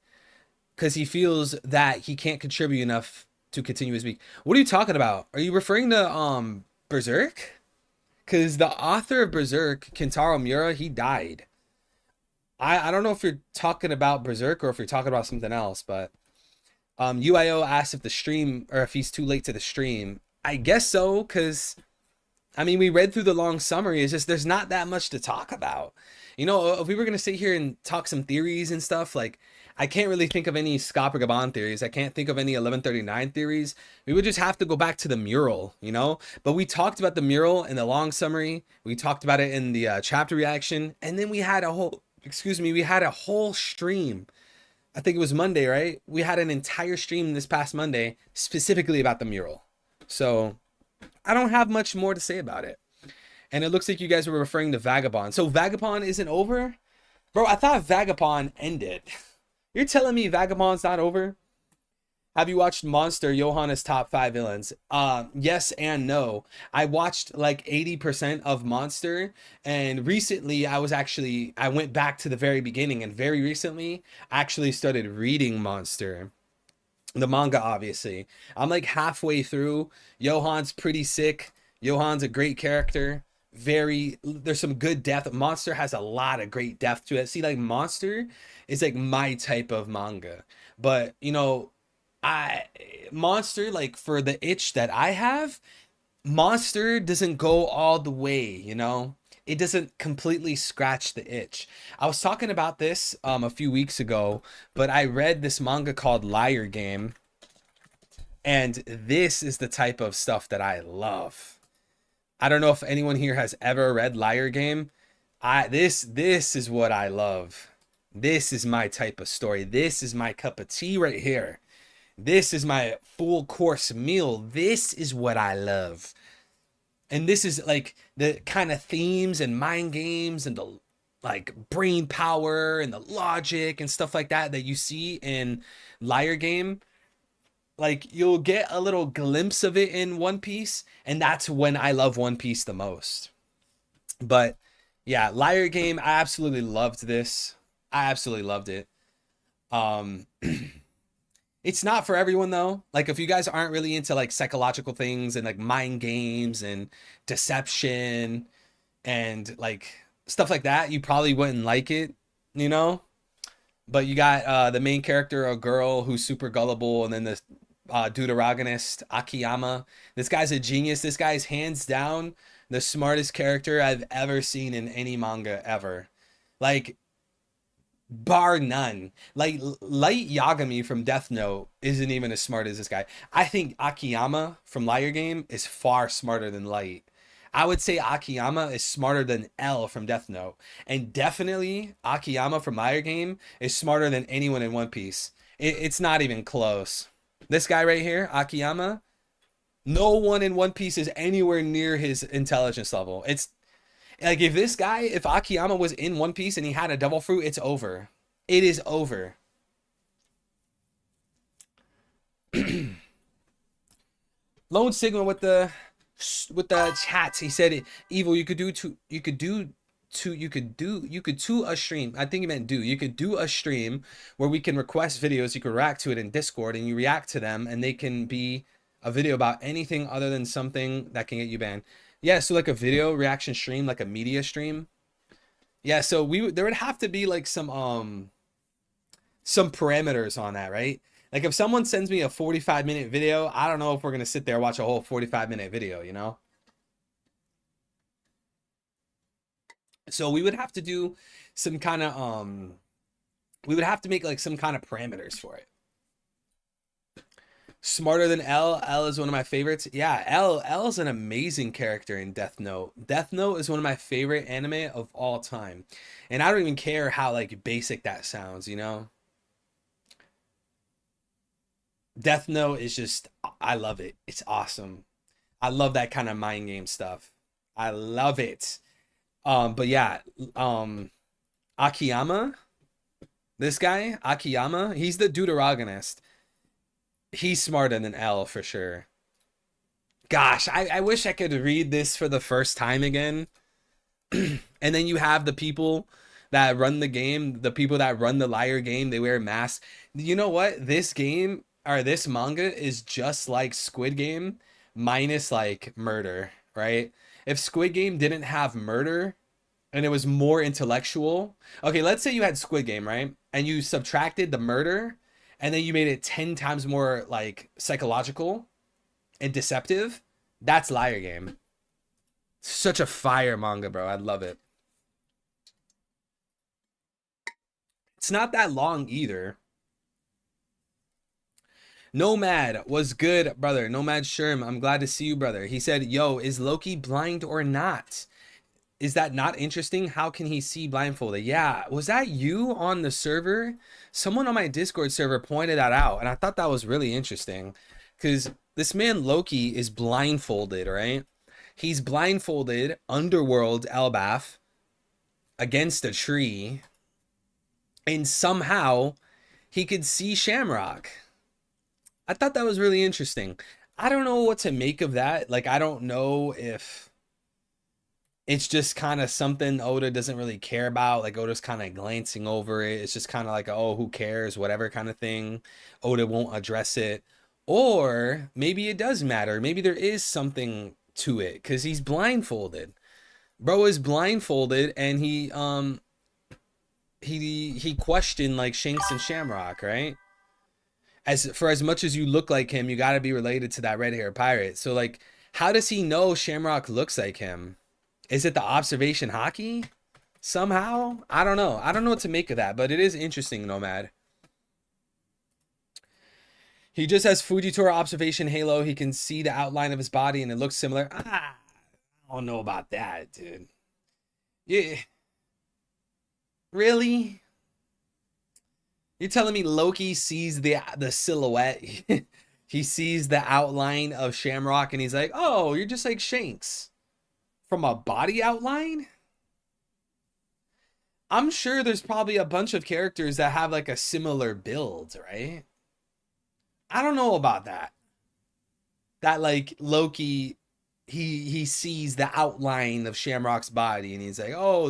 because he feels that he can't contribute enough to continue his week. What are you talking about? Are you referring to Berserk? Because the author of Berserk, Kentaro Miura, he died. I don't know if you're talking about Berserk or if you're talking about something else, but UIO asked if the stream, or if he's too late to the stream. I guess so, because I mean, we read through the long summary. It's just there's not that much to talk about. You know, if we were going to sit here and talk some theories and stuff, like I can't really think of any Scopper Gabon theories. I can't think of any 1139 theories. We would just have to go back to the mural, you know? But we talked about the mural in the long summary. We talked about it in the chapter reaction. And then we had a whole stream. I think it was Monday, right? We had an entire stream this past Monday specifically about the mural. So I don't have much more to say about it. And it looks like you guys were referring to Vagabond. So Vagabond isn't over? Bro, I thought Vagabond ended. You're telling me Vagabond's not over? Have you watched Monster, Johanna's top 5 villains? Yes and no. I watched like 80% of Monster, and recently I went back to the very beginning, and very recently I actually started reading Monster. The manga, obviously. I'm like halfway through. Johan's pretty sick. Johan's a great character. There's some good depth. Monster has a lot of great depth to it. See, like Monster is like my type of manga. But, you know, Monster, like for the itch that I have, Monster doesn't go all the way, you know? It doesn't completely scratch the itch. I was talking about this a few weeks ago, but I read this manga called Liar Game, and this is the type of stuff that I love. I don't know if anyone here has ever read Liar Game. This is what I love. This is my type of story. This is my cup of tea right here. This is my full course meal. This is what I love. And this is like the kind of themes and mind games and the like brain power and the logic and stuff like that that you see in Liar Game. Like you'll get a little glimpse of it in One Piece, and that's when I love One Piece the most. But yeah, Liar Game, I absolutely loved this. I absolutely loved it. It's not for everyone though. Like if you guys aren't really into like psychological things and like mind games and deception and like stuff like that, you probably wouldn't like it, you know? But you got the main character, a girl who's super gullible, and then the deuteragonist, Akiyama. This guy's a genius. This guy's hands down the smartest character I've ever seen in any manga ever. Like, bar none. Like, Light Yagami from Death Note isn't even as smart as this guy. I think Akiyama from Liar Game is far smarter than Light. I would say Akiyama is smarter than L from Death Note. And definitely Akiyama from Liar Game is smarter than anyone in One Piece. It's not even close. This guy right here, Akiyama, no one in One Piece is anywhere near his intelligence level. It's like if Akiyama was in One Piece and he had a devil fruit, it's over. It is over. Lone Sigma with the chats. He said, "Evil, you could do a stream." I think he meant do. You could do a stream where we can request videos. You can react to it in Discord, and you react to them, and they can be a video about anything other than something that can get you banned. Yeah, so like a video reaction stream, like a media stream. Yeah, so there would have to be like some parameters on that, right? Like if someone sends me a 45-minute video, I don't know if we're going to sit there and watch a whole 45-minute video, you know? So we would have to do some kind of we would have to make like some kind of parameters for it. Smarter than L. L is one of my favorites. Yeah, L is an amazing character in Death Note. Death Note is one of my favorite anime of all time. And I don't even care how like basic that sounds, you know? Death Note is just, I love it. It's awesome. I love that kind of mind game stuff. I love it. But yeah, Akiyama, this guy, Akiyama, he's the deuteragonist. He's smarter than L for sure. Gosh, I wish I could read this for the first time again. And then you have the people that run the game, the people that run the liar game, they wear masks. You know what? This game, or this manga, is just like Squid Game minus like murder, right? If Squid Game didn't have murder and it was more intellectual. Okay, let's say you had Squid Game, right? And you subtracted the murder and then you made it 10 times more like psychological and deceptive. That's Liar Game. Such a fire manga, bro. I love it. It's not that long either. Nomad was good, brother. Nomad Sherm, I'm glad to see you, brother. He said, yo, is Loki blind or not? Is that not interesting? How can he see blindfolded? Yeah, was that you on the server? Someone on my Discord server pointed that out, and I thought that was really interesting. Because this man Loki is blindfolded, right? He's blindfolded, underworld Elbaf, against a tree, and somehow he could see Shamrock. I thought that was really interesting. I don't know what to make of that. Like, I don't know if it's just kind of something Oda doesn't really care about. Like, Oda's kind of glancing over it. It's just kind of like, oh, who cares? Whatever kind of thing. Oda won't address it. Or maybe it does matter. Maybe there is something to it because he's blindfolded. Bro is blindfolded, and he questioned like Shanks and Shamrock, right? As much as you look like him, you got to be related to that red-haired pirate. So like, how does he know Shamrock looks like him? Is it the observation hockey? Somehow? I don't know. I don't know what to make of that, but it is interesting, Nomad. He just has Fujitora observation halo. He can see the outline of his body and it looks similar. I don't know about that, dude. Yeah. Really? You're telling me Loki sees the silhouette? He sees the outline of Shamrock and he's like, oh, you're just like Shanks. From a body outline? I'm sure there's probably a bunch of characters that have like a similar build, right? I don't know about that. That like Loki, he sees the outline of Shamrock's body and he's like, oh,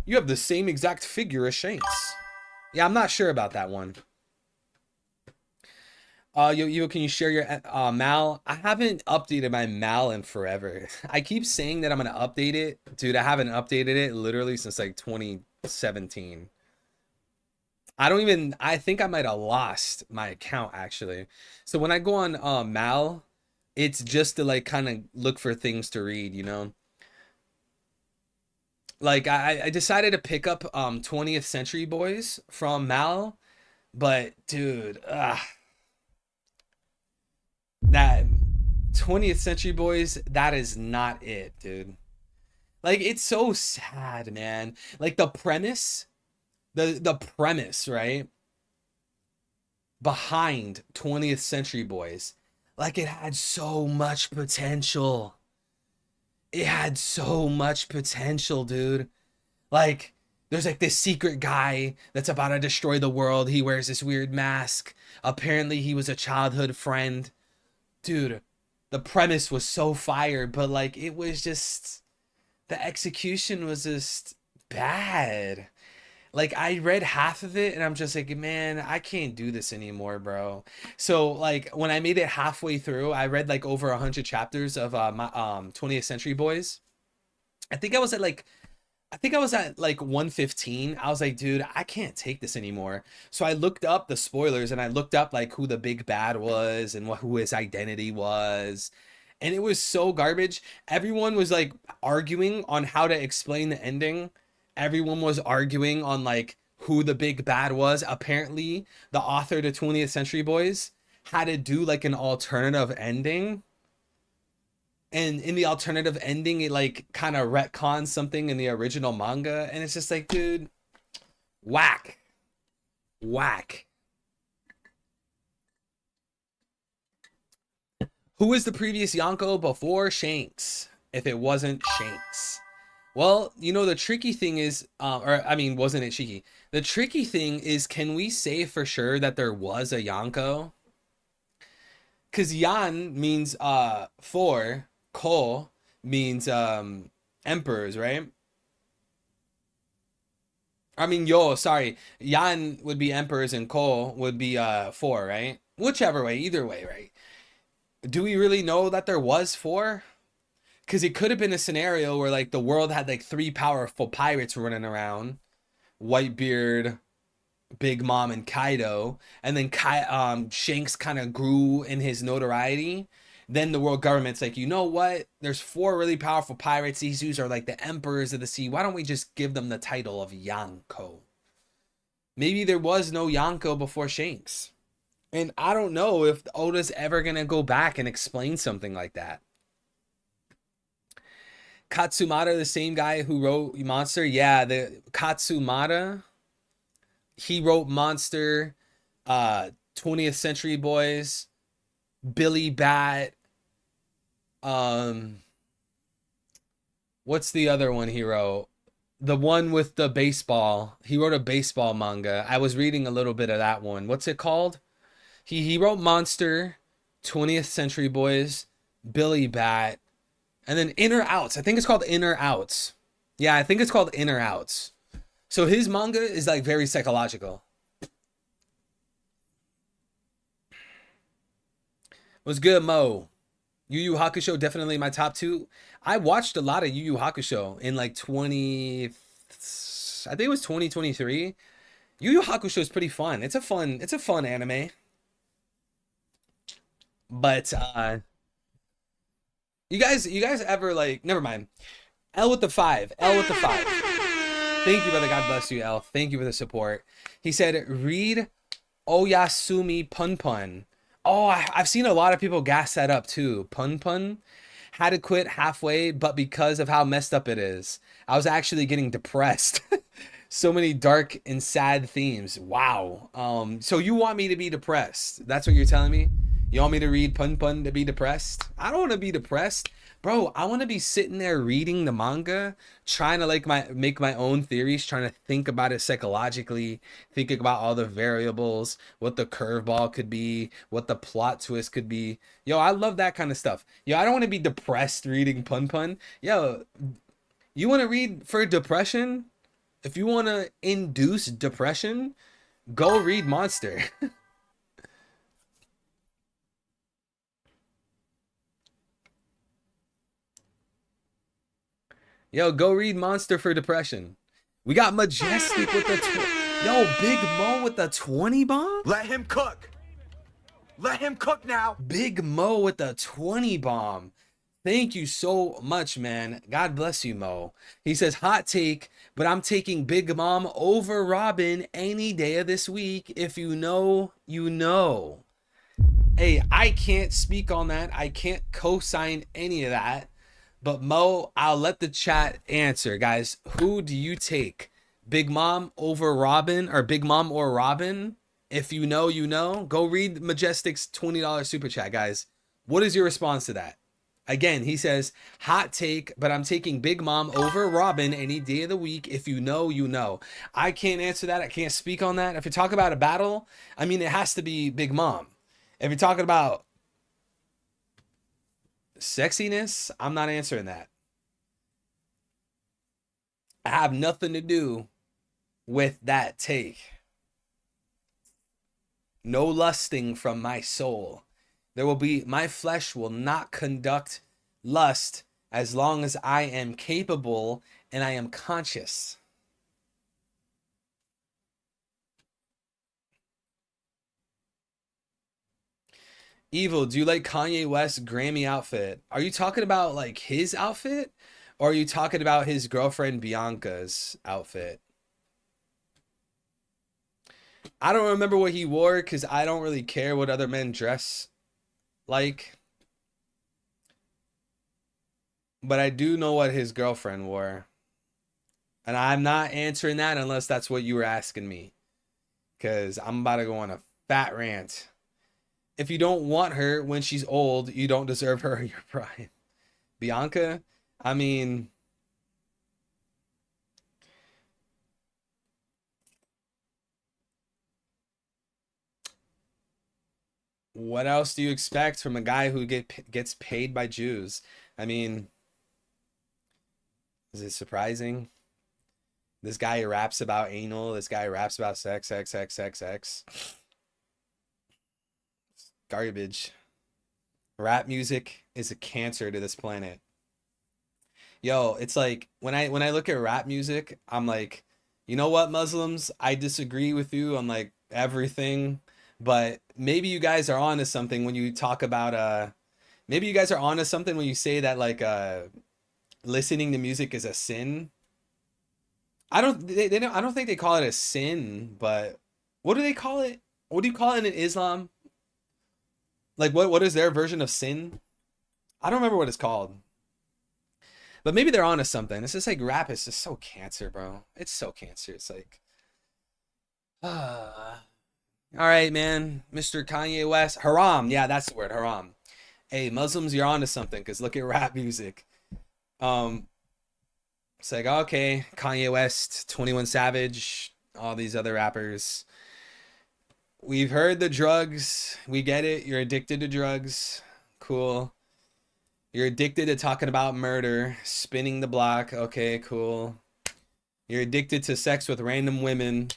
you have the same exact figure as Shanks. Yeah, I'm not sure about that one. Yo, can you share your Mal? I haven't updated my Mal in forever. I keep saying that I'm gonna update it. Dude, I haven't updated it literally since like 2017. I think I might have lost my account actually. So when I go on Mal, it's just to like kind of look for things to read, you know? Like I decided to pick up 20th Century Boys from Mal, but dude, that 20th Century Boys, that is not it, dude. Like, it's so sad, man. Like the premise, right? behind 20th Century Boys. Like, it had so much potential. It had so much potential, dude. Like, there's like this secret guy that's about to destroy the world. He wears this weird mask. Apparently, he was a childhood friend. Dude, the premise was so fire, but like, it was just, the execution was just bad. Like, I read half of it and I'm just like, man, I can't do this anymore, bro. So like, when I made it halfway through, I read like over 100 chapters of my 20th Century Boys. I think I was at like I think I was at like 115. I was like, dude, I can't take this anymore. So I looked up the spoilers and I looked up like who the big bad was and who his identity was. And it was so garbage. Everyone was like arguing on how to explain the ending. Everyone was arguing on like who the big bad was. Apparently, the author to 20th Century Boys had to do like an alternative ending, and in the alternative ending it like kind of retcons something in the original manga, and it's just like, dude, whack. Who is the previous Yonko before Shanks if it wasn't Shanks? Well, you know, the tricky thing is or I mean, wasn't it cheeky? The tricky thing is, can we say for sure that there was a Yonko? Because Yan means four, Ko means emperors, right? I mean, sorry. Yan would be emperors and Ko would be four, right? Whichever way, either way, right? Do we really know that there was four? Because it could have been a scenario where like the world had like three powerful pirates running around. Whitebeard, Big Mom, and Kaido, and then Shanks kind of grew in his notoriety. Then the world government's like, you know what? There's four really powerful pirates. These dudes are like the emperors of the sea. Why don't we just give them the title of Yonko? Maybe there was no Yonko before Shanks. And I don't know if Oda's ever gonna go back and explain something like that. Katsumata, the same guy who wrote Monster. Yeah, the Katsumata, he wrote Monster, 20th Century Boys, Billy Bat. What's the other one he wrote? The one with the baseball. He wrote a baseball manga. I was reading a little bit of that one. What's it called? He wrote Monster, 20th Century Boys, Billy Bat, and then Inner Outs. I think it's called Inner Outs. Yeah, I think it's called Inner Outs. So his manga is like very psychological. What's good, Mo? Yu Yu Hakusho, definitely my top two. I watched a lot of Yu Yu Hakusho in like I think it was 2023. Yu Yu Hakusho is pretty fun. It's a fun anime. But you guys ever like, never mind. L with the 5. Thank you, brother. God bless you, L. Thank you for the support. He said, read Oyasumi Pun Pun. Oh, I've seen a lot of people gas that up too. Pun Pun. Had to quit halfway, but because of how messed up it is, I was actually getting depressed. So many dark and sad themes. Wow. So you want me to be depressed? That's what you're telling me? You want me to read Pun Pun to be depressed? I don't want to be depressed. Bro, I want to be sitting there reading the manga, trying to like make my own theories, trying to think about it psychologically, thinking about all the variables, what the curveball could be, what the plot twist could be. Yo, I love that kind of stuff. Yo, I don't want to be depressed reading Pun Pun. Yo, you want to read for depression? If you want to induce depression, go read Monster. Yo, go read Monster for depression. We got Majestic with the yo, Big Mo with the 20 bomb. Let him cook. Let him cook now. Big Mo with the 20 bomb. Thank you so much, man. God bless you, Mo. He says, hot take, but I'm taking Big Mom over Robin any day of this week. If you know, you know. Hey, I can't speak on that. I can't co-sign any of that. But Mo, I'll let the chat answer, guys. Who do you take? Big Mom over Robin, or Big Mom or Robin? If you know, you know. Go read Majestic's $20 super chat, guys. What is your response to that? Again, he says, hot take, but I'm taking Big Mom over Robin any day of the week. If you know, you know. I can't answer that. I can't speak on that. If you're talking about a battle, I mean, it has to be Big Mom. If you're talking about sexiness, I'm not answering that. I have nothing to do with that take. No lusting from my soul. There will be, my flesh will not conduct lust as long as I am capable and I am conscious. Evil, do you like Kanye West's Grammy outfit? Are you talking about like his outfit? Or are you talking about his girlfriend Bianca's outfit? I don't remember what he wore because I don't really care what other men dress like. But I do know what his girlfriend wore. And I'm not answering that unless that's what you were asking me. Because I'm about to go on a fat rant. If you don't want her when she's old, you don't deserve her in your prime. Bianca, I mean... what else do you expect from a guy who gets paid by Jews? I mean, is it surprising? This guy raps about anal. This guy raps about sex, sex, sex, sex, sex. Garbage. Rap music is a cancer to this planet. Yo, it's like when I look at rap music, I'm like, you know what, Muslims? I disagree with you on like everything. But maybe you guys are onto something when you talk about maybe you guys are onto something when you say that like listening to music is a sin. I don't think they call it a sin, but what do they call it? What do you call it in Islam? Like what is their version of sin? I don't remember what it's called. But maybe they're onto something. It's just like rap is just so cancer, bro. It's so cancer. It's like all right, man. Mr. Kanye West. Haram. Yeah, that's the word. Haram. Hey, Muslims, you're onto something because look at rap music. It's like, okay, Kanye West, 21 Savage, all these other rappers. We've heard the drugs. We get it. You're addicted to drugs. Cool. You're addicted to talking about murder, spinning the block. Okay, cool. You're addicted to sex with random women.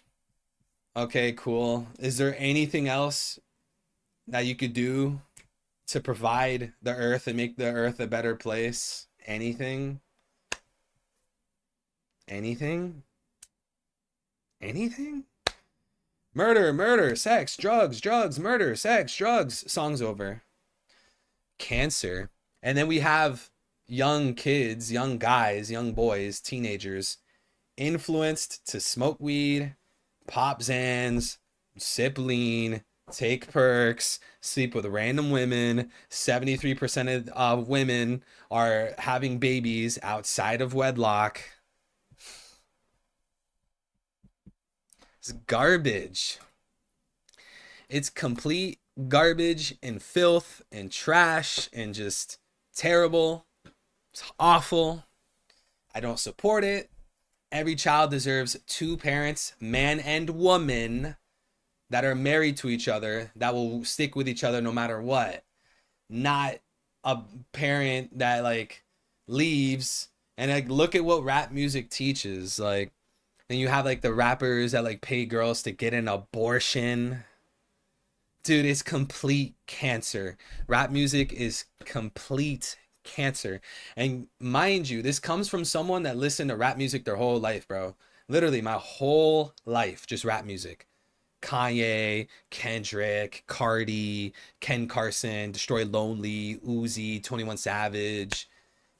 Okay, cool. Is there anything else that you could do to provide the earth and make the earth a better place? Anything? Anything? Anything? Murder, murder, sex, drugs, drugs, murder, sex, drugs. Song's over. Cancer. And then we have young kids, young guys, young boys, teenagers influenced to smoke weed, pop Zans, sip lean, take perks, sleep with random women. 73% of women are having babies outside of wedlock. It's garbage. It's complete garbage and filth and trash and just terrible. It's awful. I don't support it. Every child deserves two parents, man and woman, that are married to each other, that will stick with each other no matter what. Not a parent that like leaves. And like, look at what rap music teaches. Like, and you have like the rappers that like pay girls to get an abortion. Dude, it's complete cancer. Rap music is complete cancer. And mind you, this comes from someone that listened to rap music their whole life, bro. Literally my whole life, just rap music. Kanye, Kendrick, Cardi, Ken Carson, Destroy Lonely, Uzi, 21 Savage.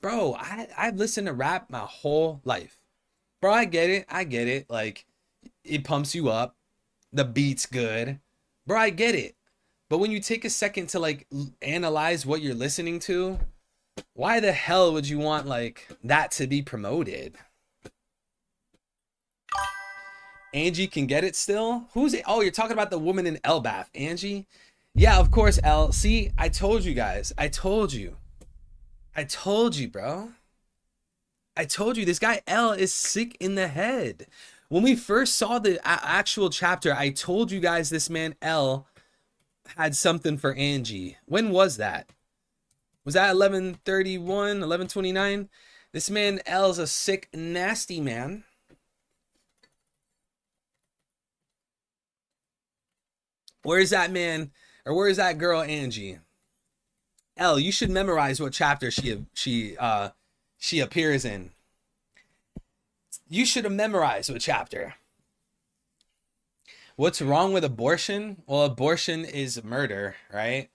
Bro, I've listened to rap my whole life. Bro, I get it. Like, it pumps you up. The beat's good. Bro, I get it. But when you take a second to like analyze what you're listening to, why the hell would you want like that to be promoted? Angie can get it still. Who's it? Oh, you're talking about the woman in Elbath, Angie. Yeah, of course, L. See, I told you guys. I told you, bro. I told you this guy L is sick in the head. When we first saw the actual chapter, I told you guys this man L had something for Angie. When was that? Was that 11:31, 11:29? This man L's a sick, nasty man. Where is that man, or where is that girl Angie? L, you should memorize what chapter she appears in. You should have memorized what chapter. What's wrong with abortion? Well, abortion is murder, right?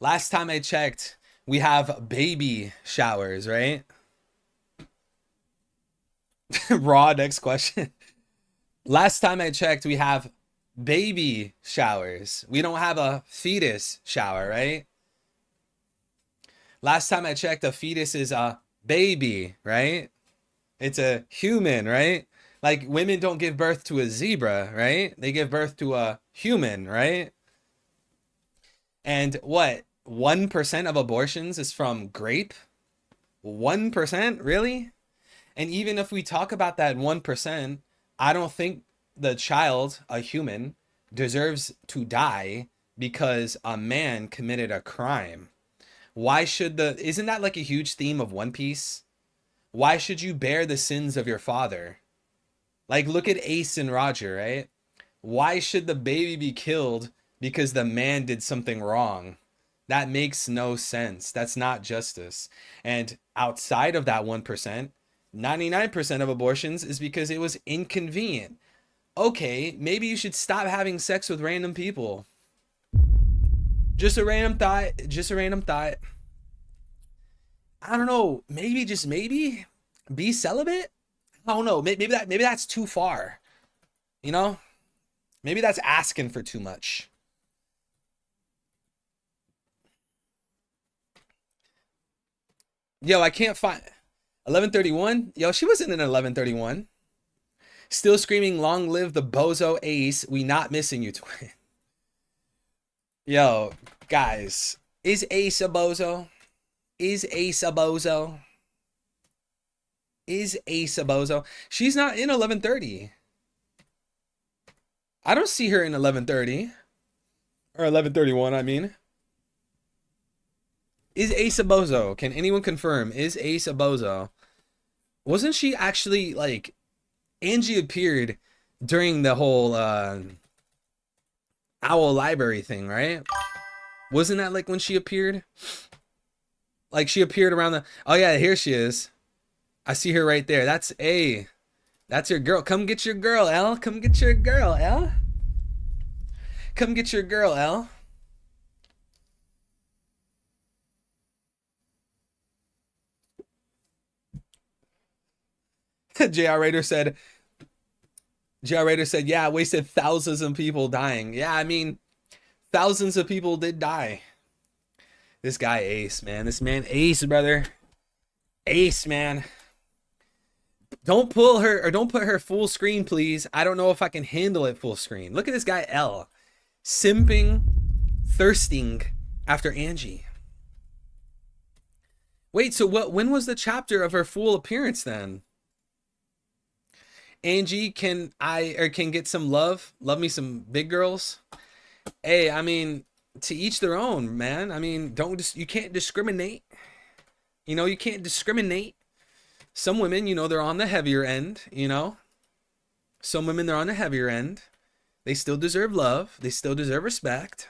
Last time I checked, we have baby showers, right? Raw, next question. Last time I checked, we have baby showers. We don't have a fetus shower, right? Last time I checked, a fetus is a baby, right? It's a human, right? Like women don't give birth to a zebra, right? They give birth to a human, right? And what? 1% of abortions is from grape? 1%? Really? And even if we talk about that 1%, I don't think the child, a human, deserves to die because a man committed a crime. Why should isn't that like a huge theme of One Piece? Why should you bear the sins of your father? Like, look at Ace and Roger, right? Why should the baby be killed because the man did something wrong? That makes no sense. That's not justice. And outside of that 1%, 99% of abortions is because it was inconvenient. Okay, maybe you should stop having sex with random people. Just a random thought. Just a random thought. I don't know. Maybe, just maybe, be celibate? I don't know. Maybe that's too far. You know? Maybe that's asking for too much. Yo, I can't find 11:31. Yo, she wasn't in 11:31. Still screaming, long live the bozo Ace. We not missing you, twin. Yo, guys, is Ace a bozo? Is Ace a bozo? Is Ace a bozo? She's not in 11:30. I don't see her in 11:30 or 11:31. I mean, is Ace a bozo? Can anyone confirm? Is Ace a bozo? Wasn't she actually like Angie appeared during the whole Owl Library thing, right? Wasn't that like when she appeared? Like she appeared around the. Oh yeah, here she is. I see her right there. That's your girl. Come get your girl, L. Come get your girl, L. Come get your girl, L. JR Raider said, yeah, I wasted thousands of people dying. Yeah, I mean, thousands of people did die. This guy Ace, man. This man Ace, brother. Ace, man. Don't pull her, or don't put her full screen, please. I don't know if I can handle it full screen. Look at this guy L. Simping, thirsting after Angie. Wait, so when was the chapter of her full appearance then? Angie, can get some love? Love me some big girls? Hey, I mean, to each their own, man. I mean, you can't discriminate. You know, you can't discriminate. Some women, you know, they're on the heavier end, you know. Some women, they're on the heavier end. They still deserve love. They still deserve respect.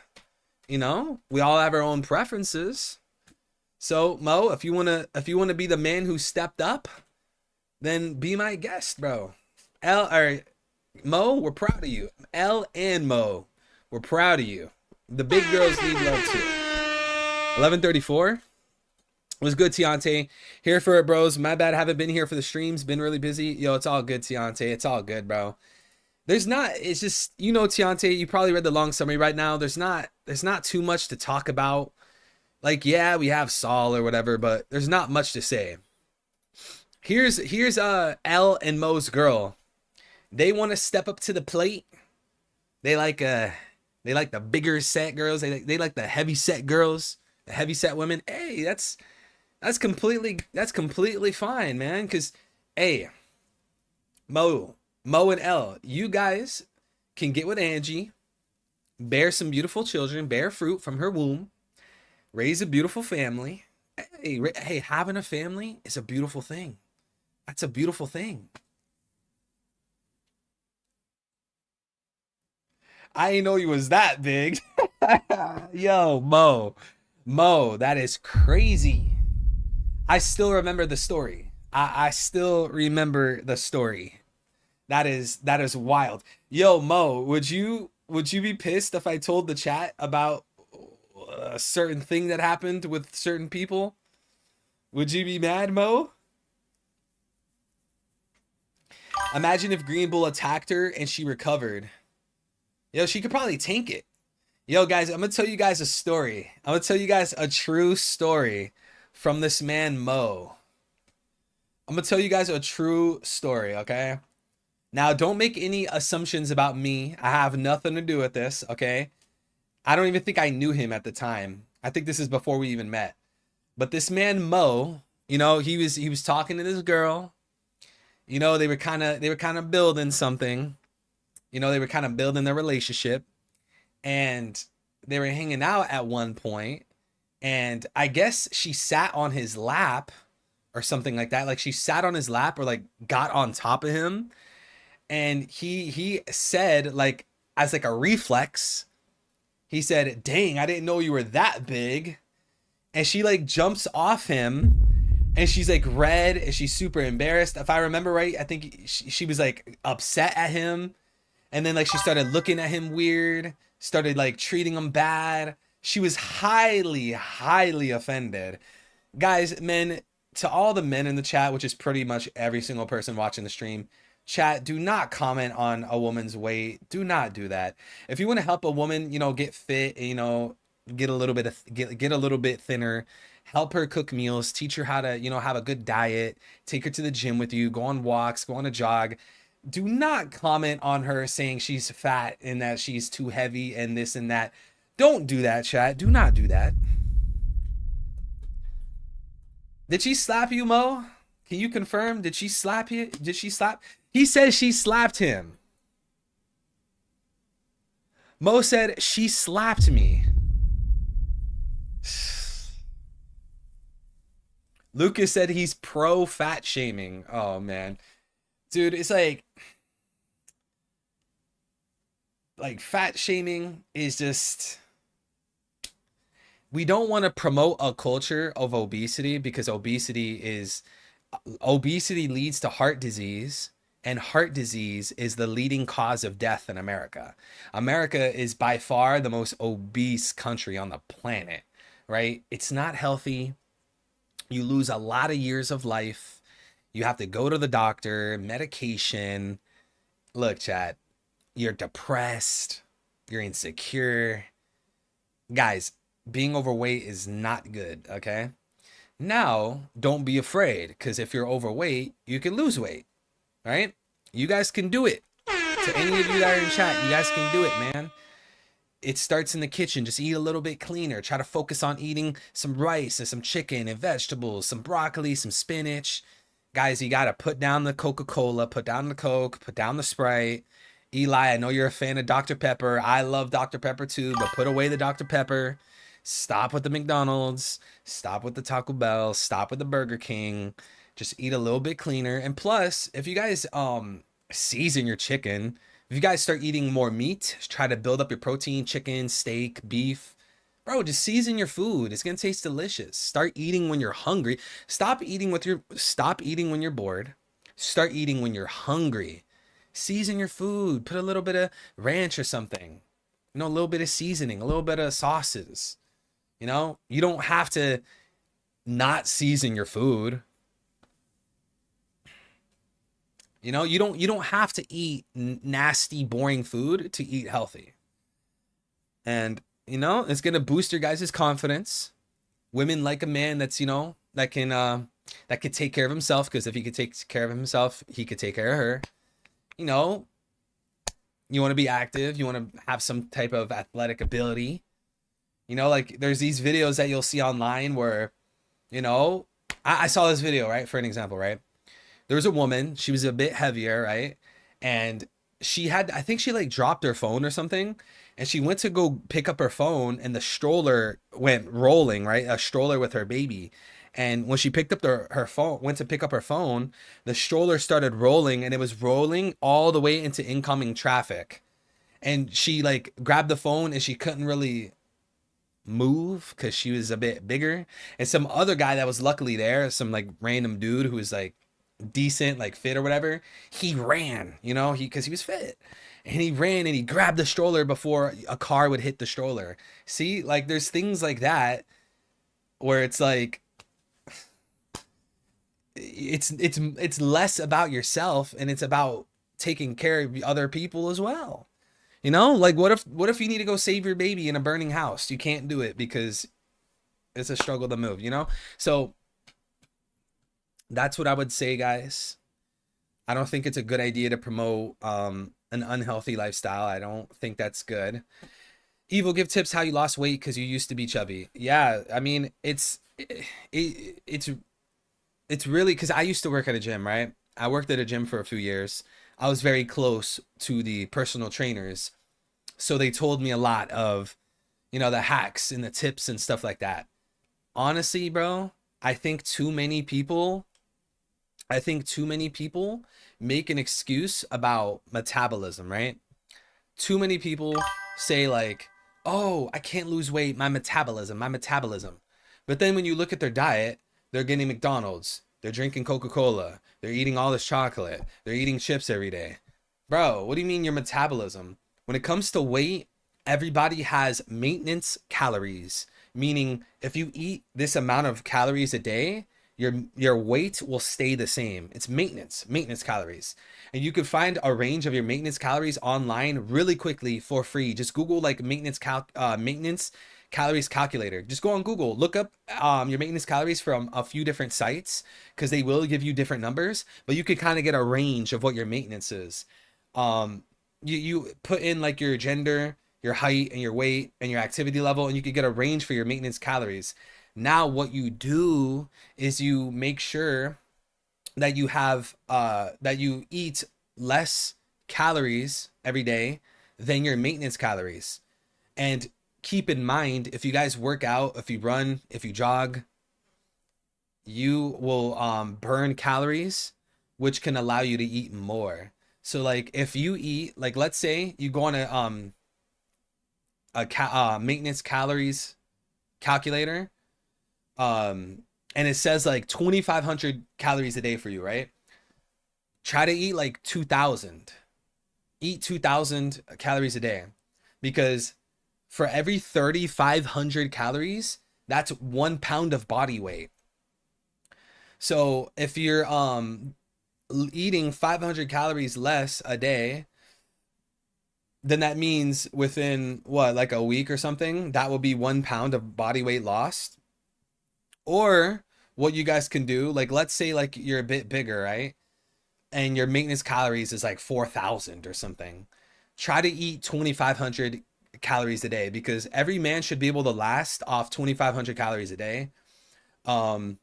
You know, we all have our own preferences. So, Mo, if you wanna be the man who stepped up, then be my guest, bro. Mo, we're proud of you. L and Mo, we're proud of you. The big girls need love too. 11:34. Was good, Tiante. Here for it, bros. My bad, haven't been here for the streams. Been really busy. Yo, it's all good, Tiante. It's all good, bro. It's just, you know, Tiante, you probably read the long summary right now. There's not too much to talk about. Like, yeah, we have Saul or whatever, but there's not much to say. Here's L and Mo's girl They want to step up to the plate. They like the bigger set girls. They like the heavy set girls, the heavy set women. Hey, that's completely fine, man. Cause hey, Mo and L, you guys can get with Angie, bear some beautiful children, bear fruit from her womb, raise a beautiful family. Hey, having a family is a beautiful thing. That's a beautiful thing. I didn't know he was that big. Yo, Mo, that is crazy. I still remember the story. I still remember the story. That is wild. Yo, Mo, would you be pissed if I told the chat about a certain thing that happened with certain people? Would you be mad, Mo? Imagine if Green Bull attacked her and she recovered. Yo, she could probably tank it. Yo, guys, I'm gonna tell you guys a story. I'm gonna tell you guys a true story from this man, Mo. I'm gonna tell you guys a true story, okay? Now, don't make any assumptions about me. I have nothing to do with this, okay? I don't even think I knew him at the time. I think this is before we even met. But this man, Mo, you know, he was talking to this girl. You know, they were kind of building something. You know, they were kind of building their relationship, and they were hanging out at one point, and I guess she sat on his lap or something like that. Like she sat on his lap or like got on top of him, and he said, like, as like a reflex, he said, "Dang, I didn't know you were that big." And she like jumps off him, and she's like red and she's super embarrassed. If I remember right, I think she was like upset at him. And then like she started looking at him weird, started like treating him bad. She was highly offended. Guys, men, to all the men in the chat, which is pretty much every single person watching the stream, chat, do not comment on a woman's weight. Do not do that. If you want to help a woman, you know, get fit, you know, get a little bit thinner, help her cook meals, teach her how to, you know, have a good diet, take her to the gym with you, go on walks, go on a jog. Do not comment on her saying she's fat and that she's too heavy and this and that. Don't do that, chat. Do not do that. Did she slap you, Mo? Can you confirm? Did she slap you? Did she slap? He says she slapped him. Mo said she slapped me. Lucas said he's pro fat shaming. Oh, man. Dude, it's like fat shaming is just, we don't want to promote a culture of obesity because obesity leads to heart disease, and heart disease is the leading cause of death in America. America is by far the most obese country on the planet, right? It's not healthy. You lose a lot of years of life. You have to go to the doctor, medication. Look, chat, you're depressed, you're insecure. Guys, being overweight is not good, okay? Now, don't be afraid, because if you're overweight, you can lose weight, right? You guys can do it. To any of you that are in chat, you guys can do it, man. It starts in the kitchen. Just eat a little bit cleaner. Try to focus on eating some rice and some chicken and vegetables, some broccoli, some spinach. Guys, you got to put down the Coca-Cola, put down the Coke, put down the Sprite. Eli, I know you're a fan of Dr. Pepper. I love Dr. Pepper too, but put away the Dr. Pepper. Stop with the McDonald's. Stop with the Taco Bell. Stop with the Burger King. Just eat a little bit cleaner. And plus, if you guys season your chicken, if you guys start eating more meat, try to build up your protein, chicken, steak, beef. Bro, just season your food. It's gonna taste delicious. Start eating when you're hungry. Stop eating when you're bored. Start eating when you're hungry. Season your food. Put a little bit of ranch or something. You know, a little bit of seasoning, a little bit of sauces. You know, you don't have to not season your food. You know, you don't have to eat nasty, boring food to eat healthy. And you know, it's gonna boost your guys' confidence. Women like a man that's, you know, that can take care of himself, because if he could take care of himself, he could take care of her. you know, you want to be active, you want to have some type of athletic ability. You know, like there's these videos that you'll see online where, you know, I saw this video, right? For an example, right? There was a woman, she was a bit heavier, right? And she had, I think she like dropped her phone or something. And she went to go pick up her phone and the stroller went rolling, right? A stroller with her baby. And when she picked up her phone, went to pick up her phone, the stroller started rolling and it was rolling all the way into incoming traffic. And she like grabbed the phone and she couldn't really move because she was a bit bigger. And some other guy that was luckily there, some like random dude who was like decent, like fit or whatever, he ran, you know, because he was fit. And he ran and he grabbed the stroller before a car would hit the stroller. See, like there's things like that where it's like it's less about yourself and it's about taking care of other people as well. You know, like what if you need to go save your baby in a burning house? You can't do it because it's a struggle to move, you know? So that's what I would say, guys. I don't think it's a good idea to promote an unhealthy lifestyle. I don't think that's good. Evil, give tips how you lost weight because you used to be chubby. Yeah, I mean, it's really because I used to work at a gym, right? I worked at a gym for a few years. I was very close to the personal trainers. So they told me a lot of, you know, the hacks and the tips and stuff like that. Honestly, bro, I think too many people make an excuse about metabolism, right? Too many people say like, oh, I can't lose weight, my metabolism. But then when you look at their diet, they're getting McDonald's, they're drinking Coca-Cola, they're eating all this chocolate, they're eating chips every day. Bro, what do you mean your metabolism? When it comes to weight, everybody has maintenance calories, meaning if you eat this amount of calories a day, your weight will stay the same. It's maintenance calories. And you could find a range of your maintenance calories online really quickly for free. Just Google like maintenance calories calculator. Just go on Google, look up your maintenance calories from a few different sites because they will give you different numbers, but you could kind of get a range of what your maintenance is. You put in like your gender, your height, and your weight, and your activity level, and you could get a range for your maintenance calories. Now, what you do is you make sure that you have that you eat less calories every day than your maintenance calories. And keep in mind, if you guys work out, if you run, if you jog, you will burn calories, which can allow you to eat more. So like if you eat, like let's say you go on a maintenance calories calculator, and it says like 2,500 calories a day for you, right? Try to eat like 2,000. Eat 2,000 calories a day, because for every 3,500 calories, that's 1 pound of body weight. So if you're eating 500 calories less a day, then that means within what, like a week or something, that will be 1 pound of body weight lost. Or what you guys can do, like let's say like you're a bit bigger, right? And your maintenance calories is like 4,000 or something. Try to eat 2,500 calories a day, because every man should be able to last off 2,500 calories a day. And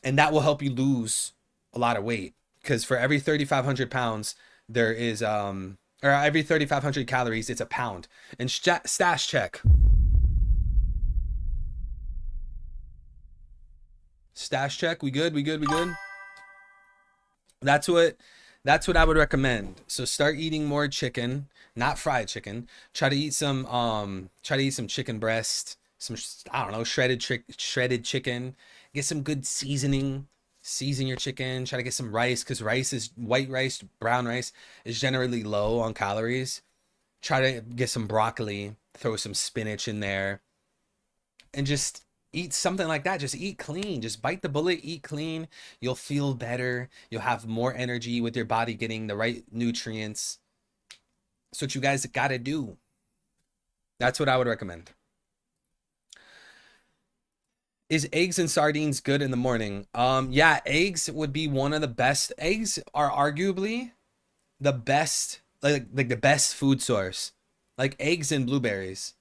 that will help you lose a lot of weight, because for every 3,500 pounds, there is, or every 3,500 calories, it's a pound. And stash check. Stash check. We good? That's what I would recommend. So start eating more chicken, not fried chicken. Try to eat some chicken breast, some, I don't know, shredded chicken. Get some good seasoning. Season your chicken. Try to get some rice, because white rice, brown rice is generally low on calories. Try to get some broccoli, throw some spinach in there, and just eat something like that. Just eat clean. Just bite the bullet, eat clean. You'll feel better. You'll have more energy with your body getting the right nutrients. That's what you guys gotta do. That's what I would recommend. Is eggs and sardines good in the morning? Yeah, eggs would be one of the best. Eggs are arguably the best, like the best food source, like eggs and blueberries.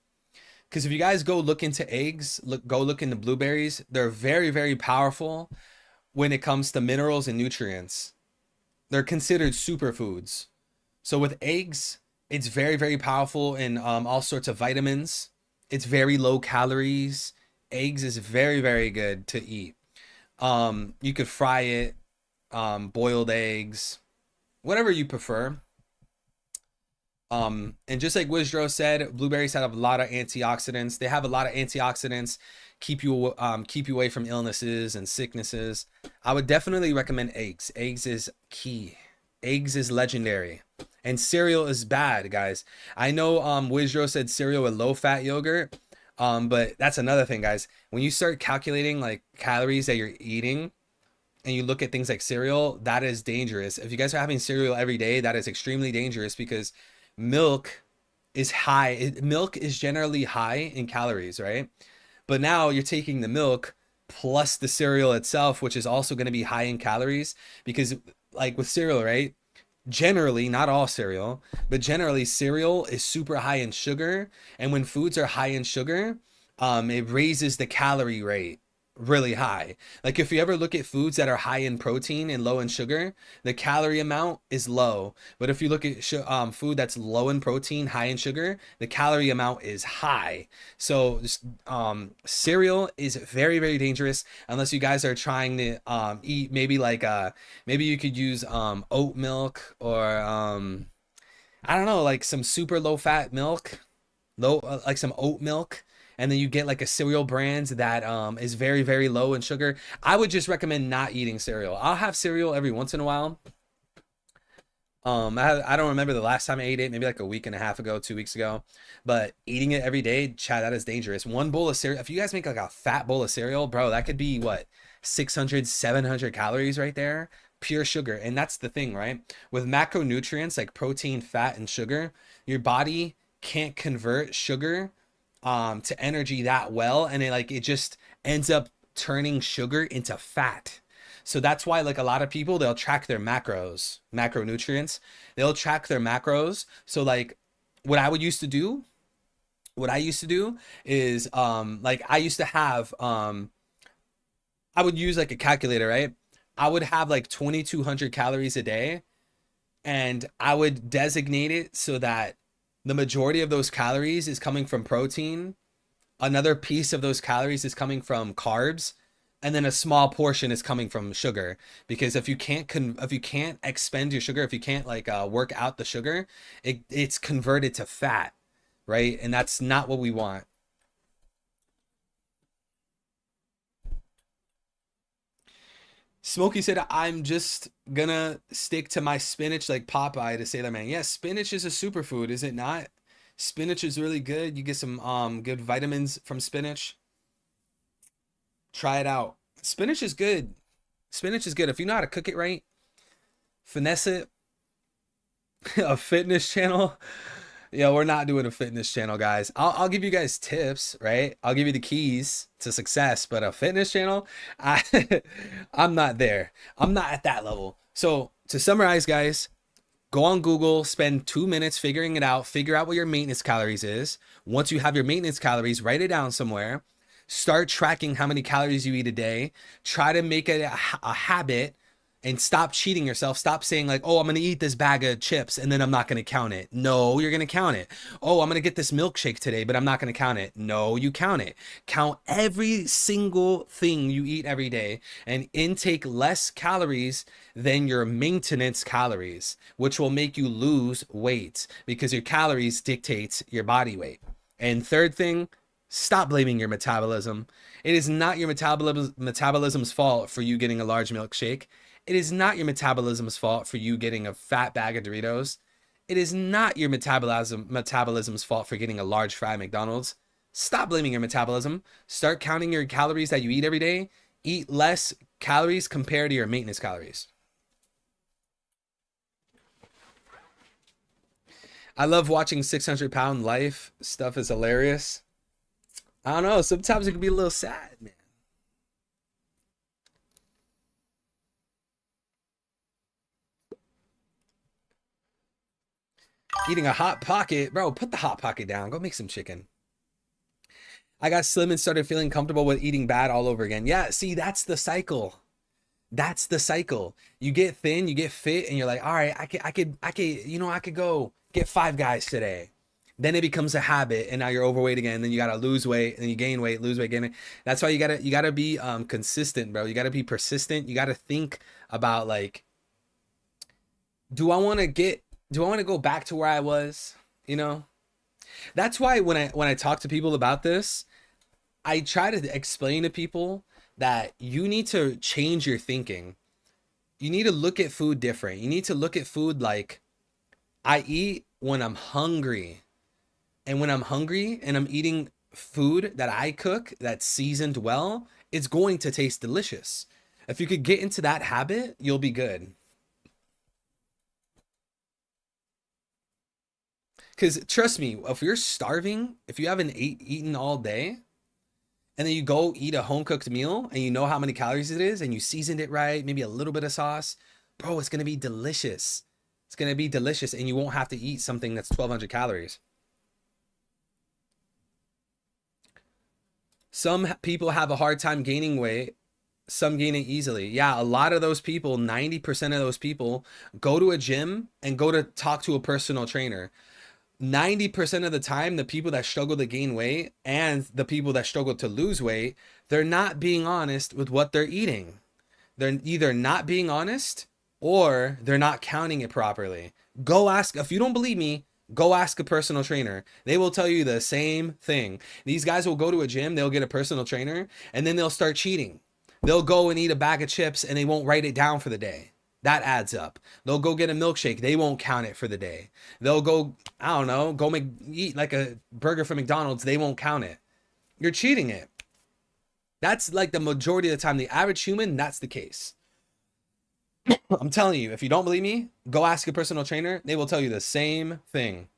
Because if you guys go look into eggs, go look into blueberries, they're very, very powerful when it comes to minerals and nutrients. They're considered superfoods. So with eggs, it's very, very powerful in all sorts of vitamins. It's very low calories. Eggs is very, very good to eat. You could fry it, boiled eggs, whatever you prefer. And just like Wizdro said, blueberries have a lot of antioxidants. They have a lot of antioxidants, keep you away from illnesses and sicknesses. I would definitely recommend eggs. Eggs is key. Eggs is legendary. And cereal is bad, guys. I know Wizdro said cereal with low fat yogurt. But that's another thing, guys. When you start calculating like calories that you're eating and you look at things like cereal, that is dangerous. If you guys are having cereal every day, that is extremely dangerous because milk is high. Milk is generally high in calories, right? But now you're taking the milk plus the cereal itself, which is also going to be high in calories because like with cereal, right? Generally, not all cereal, but generally cereal is super high in sugar. And when foods are high in sugar, it raises the calorie rate really high. Like if you ever look at foods that are high in protein and low in sugar, the calorie amount is low. But if you look at food that's low in protein, high in sugar, the calorie amount is high. So cereal is very, very dangerous unless you guys are trying to eat maybe like maybe you could use oat milk or I don't know, like some super low fat milk, like some oat milk, and then you get like a cereal brand that is very, very low in sugar. I would just recommend not eating cereal. I'll have cereal every once in a while. I don't remember the last time I ate it, maybe like a week and a half ago, 2 weeks ago. But eating it every day, Chad, that is dangerous. One bowl of cereal, if you guys make like a fat bowl of cereal, bro, that could be what, 600, 700 calories right there. Pure sugar. And that's the thing, right? With macronutrients like protein, fat, and sugar, your body can't convert sugar to energy that well, and it just ends up turning sugar into fat. So that's why like a lot of people, they'll track their macronutrients, they'll track their macros. So like what I used to do is like I used to have I would use like a calculator, right? I would have like 2200 calories a day, and I would designate it so that the majority of those calories is coming from protein. Another piece of those calories is coming from carbs, and then a small portion is coming from sugar. Because if you can't expend your sugar, if you can't like work out the sugar, it's converted to fat, right? And that's not what we want. Smokey said, I'm just gonna stick to my spinach like Popeye to Sailor Man. Yes, spinach is a superfood, is it not? Spinach is really good. You get some good vitamins from spinach. Try it out. Spinach is good. Spinach is good. If you know how to cook it right, finesse it. A fitness channel. Yeah, we're not doing a fitness channel, guys. I'll give you guys tips, right? I'll give you the keys to success, but a fitness channel, I'm not there. I'm not at that level. So to summarize, guys, go on Google, spend 2 minutes figuring it out, figure out what your maintenance calories is. Once you have your maintenance calories, write it down somewhere. Start tracking how many calories you eat a day. Try to make it a habit. And stop cheating yourself. Stop saying like, oh, I'm going to eat this bag of chips and then I'm not going to count it. No, you're going to count it. Oh, I'm going to get this milkshake today, but I'm not going to count it. No, you count it. Count every single thing you eat every day and intake less calories than your maintenance calories, which will make you lose weight because your calories dictate your body weight. And third thing, stop blaming your metabolism. It is not your metabolism's fault for you getting a large milkshake. It is not your metabolism's fault for you getting a fat bag of Doritos. It is not your metabolism's fault for getting a large fry at McDonald's. Stop blaming your metabolism. Start counting your calories that you eat every day. Eat less calories compared to your maintenance calories. I love watching 600 Pound Life. Stuff is hilarious. I don't know. Sometimes it can be a little sad, man. Eating a hot pocket. Bro, put the hot pocket down. Go make some chicken. I got slim and started feeling comfortable with eating bad all over again. Yeah, see, that's the cycle. That's the cycle. You get thin, you get fit, and you're like, all right, I could go get Five Guys today. Then it becomes a habit, and now you're overweight again. Then you gotta lose weight, and then you gain weight, lose weight, gain weight. That's why you gotta be consistent, bro. You gotta be persistent. You gotta think about like, do I want to go back to where I was? You know, that's why when I talk to people about this, I try to explain to people that you need to change your thinking. You need to look at food different. You need to look at food like, I eat when I'm hungry. And when I'm hungry and I'm eating food that I cook that's seasoned well, it's going to taste delicious. If you could get into that habit, you'll be good. Because trust me, if you're starving, if you haven't eaten all day, and then you go eat a home cooked meal and you know how many calories it is and you seasoned it right, maybe a little bit of sauce, bro, it's going to be delicious. It's going to be delicious, and you won't have to eat something that's 1,200 calories. Some people have a hard time gaining weight. Some gain it easily. Yeah, a lot of those people, 90% of those people, go to a gym and go to talk to a personal trainer. 90% of the time, the people that struggle to gain weight and the people that struggle to lose weight, they're not being honest with what they're eating. They're either not being honest or they're not counting it properly. Go ask, if you don't believe me, go ask a personal trainer. They will tell you the same thing. These guys will go to a gym, they'll get a personal trainer, and then they'll start cheating. They'll go and eat a bag of chips and they won't write it down for the day. That adds up. They'll go get a milkshake. They won't count it for the day. They'll go, I don't know, eat like a burger from McDonald's. They won't count it. You're cheating it. That's like the majority of the time. The average human, that's the case. I'm telling you, if you don't believe me, go ask a personal trainer. They will tell you the same thing.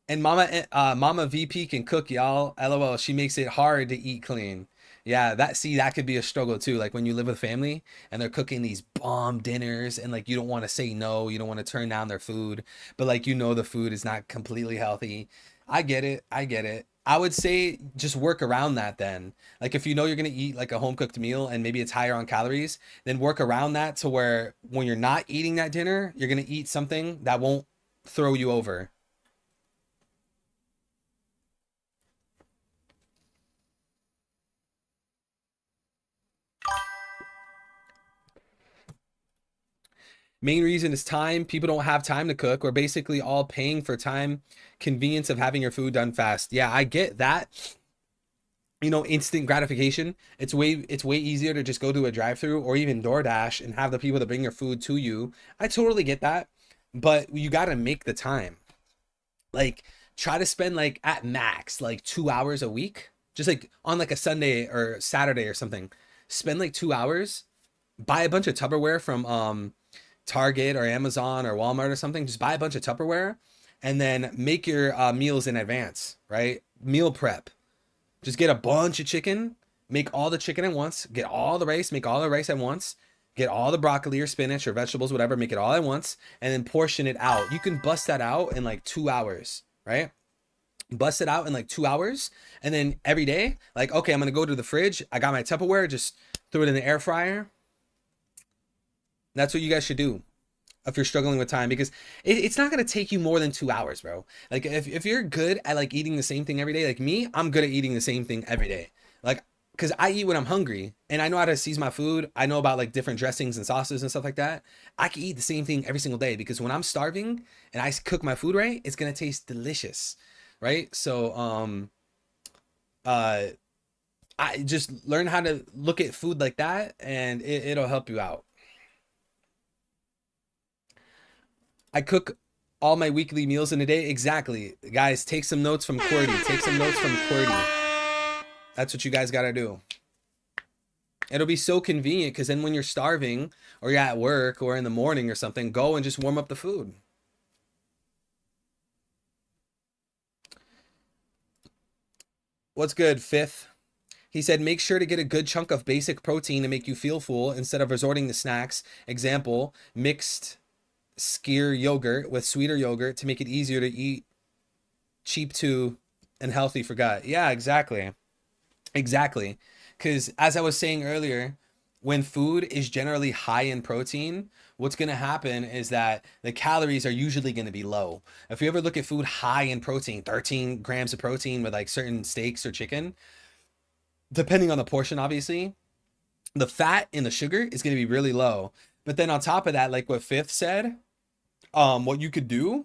And Mama VP can cook, y'all. LOL. She makes it hard to eat clean. Yeah, that could be a struggle too. Like when you live with family and they're cooking these bomb dinners and like you don't want to say no, you don't want to turn down their food, but like you know the food is not completely healthy. I get it. I get it. I would say just work around that then. Like if you know you're going to eat like a home cooked meal and maybe it's higher on calories, then work around that to where when you're not eating that dinner, you're going to eat something that won't throw you over. Main reason is time. People don't have time to cook. We're basically all paying for time, convenience of having your food done fast. Yeah, I get that. You know, instant gratification. It's way easier to just go to a drive-through or even DoorDash and have the people that bring your food to you. I totally get that, but you got to make the time. Like try to spend like at max like 2 hours a week, just like on like a Sunday or Saturday or something. Spend like 2 hours, buy a bunch of Tupperware from Target or Amazon or Walmart or something. Just buy a bunch of Tupperware and then make your meals in advance, right? Meal prep. Just get a bunch of chicken, make all the chicken at once, get all the rice, make all the rice at once, get all the broccoli or spinach or vegetables, whatever, make it all at once, and then portion it out. You can bust that out in like 2 hours, right? Bust it out in like 2 hours. And then every day, like, okay, I'm going to go to the fridge. I got my Tupperware, just throw it in the air fryer. That's what you guys should do if you're struggling with time, because it's not going to take you more than 2 hours, bro. Like if you're good at like eating the same thing every day, like me, I'm good at eating the same thing every day. Like, cause I eat when I'm hungry and I know how to season my food. I know about like different dressings and sauces and stuff like that. I can eat the same thing every single day because when I'm starving and I cook my food right, it's going to taste delicious. Right. So, I just learn how to look at food like that and it'll help you out. I cook all my weekly meals in a day. Exactly. Guys, take some notes from Cordy. Take some notes from Cordy. That's what you guys got to do. It'll be so convenient because then when you're starving or you're at work or in the morning or something, go and just warm up the food. What's good, Fifth? He said, make sure to get a good chunk of basic protein to make you feel full instead of resorting to snacks. Example, mixed skyr yogurt with sweeter yogurt to make it easier to eat, cheap too, and healthy for gut. Yeah, exactly. Exactly. Because as I was saying earlier, when food is generally high in protein, what's going to happen is that the calories are usually going to be low. If you ever look at food high in protein, 13 grams of protein with like certain steaks or chicken, depending on the portion, obviously, the fat and the sugar is going to be really low. But then on top of that, like what Fifth said, what you could do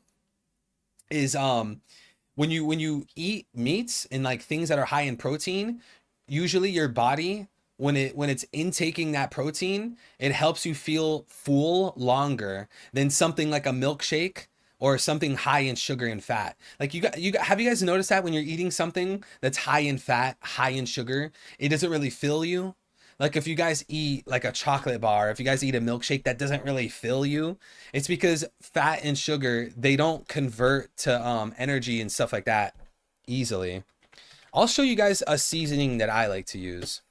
is when you eat meats and like things that are high in protein, usually your body when it's intaking that protein, it helps you feel full longer than something like a milkshake or something high in sugar and fat. Like have you guys noticed that when you're eating something that's high in fat, high in sugar, it doesn't really fill you? Like if you guys eat like a chocolate bar, if you guys eat a milkshake, that doesn't really fill you. It's because fat and sugar, they don't convert to energy and stuff like that easily. I'll show you guys a seasoning that I like to use.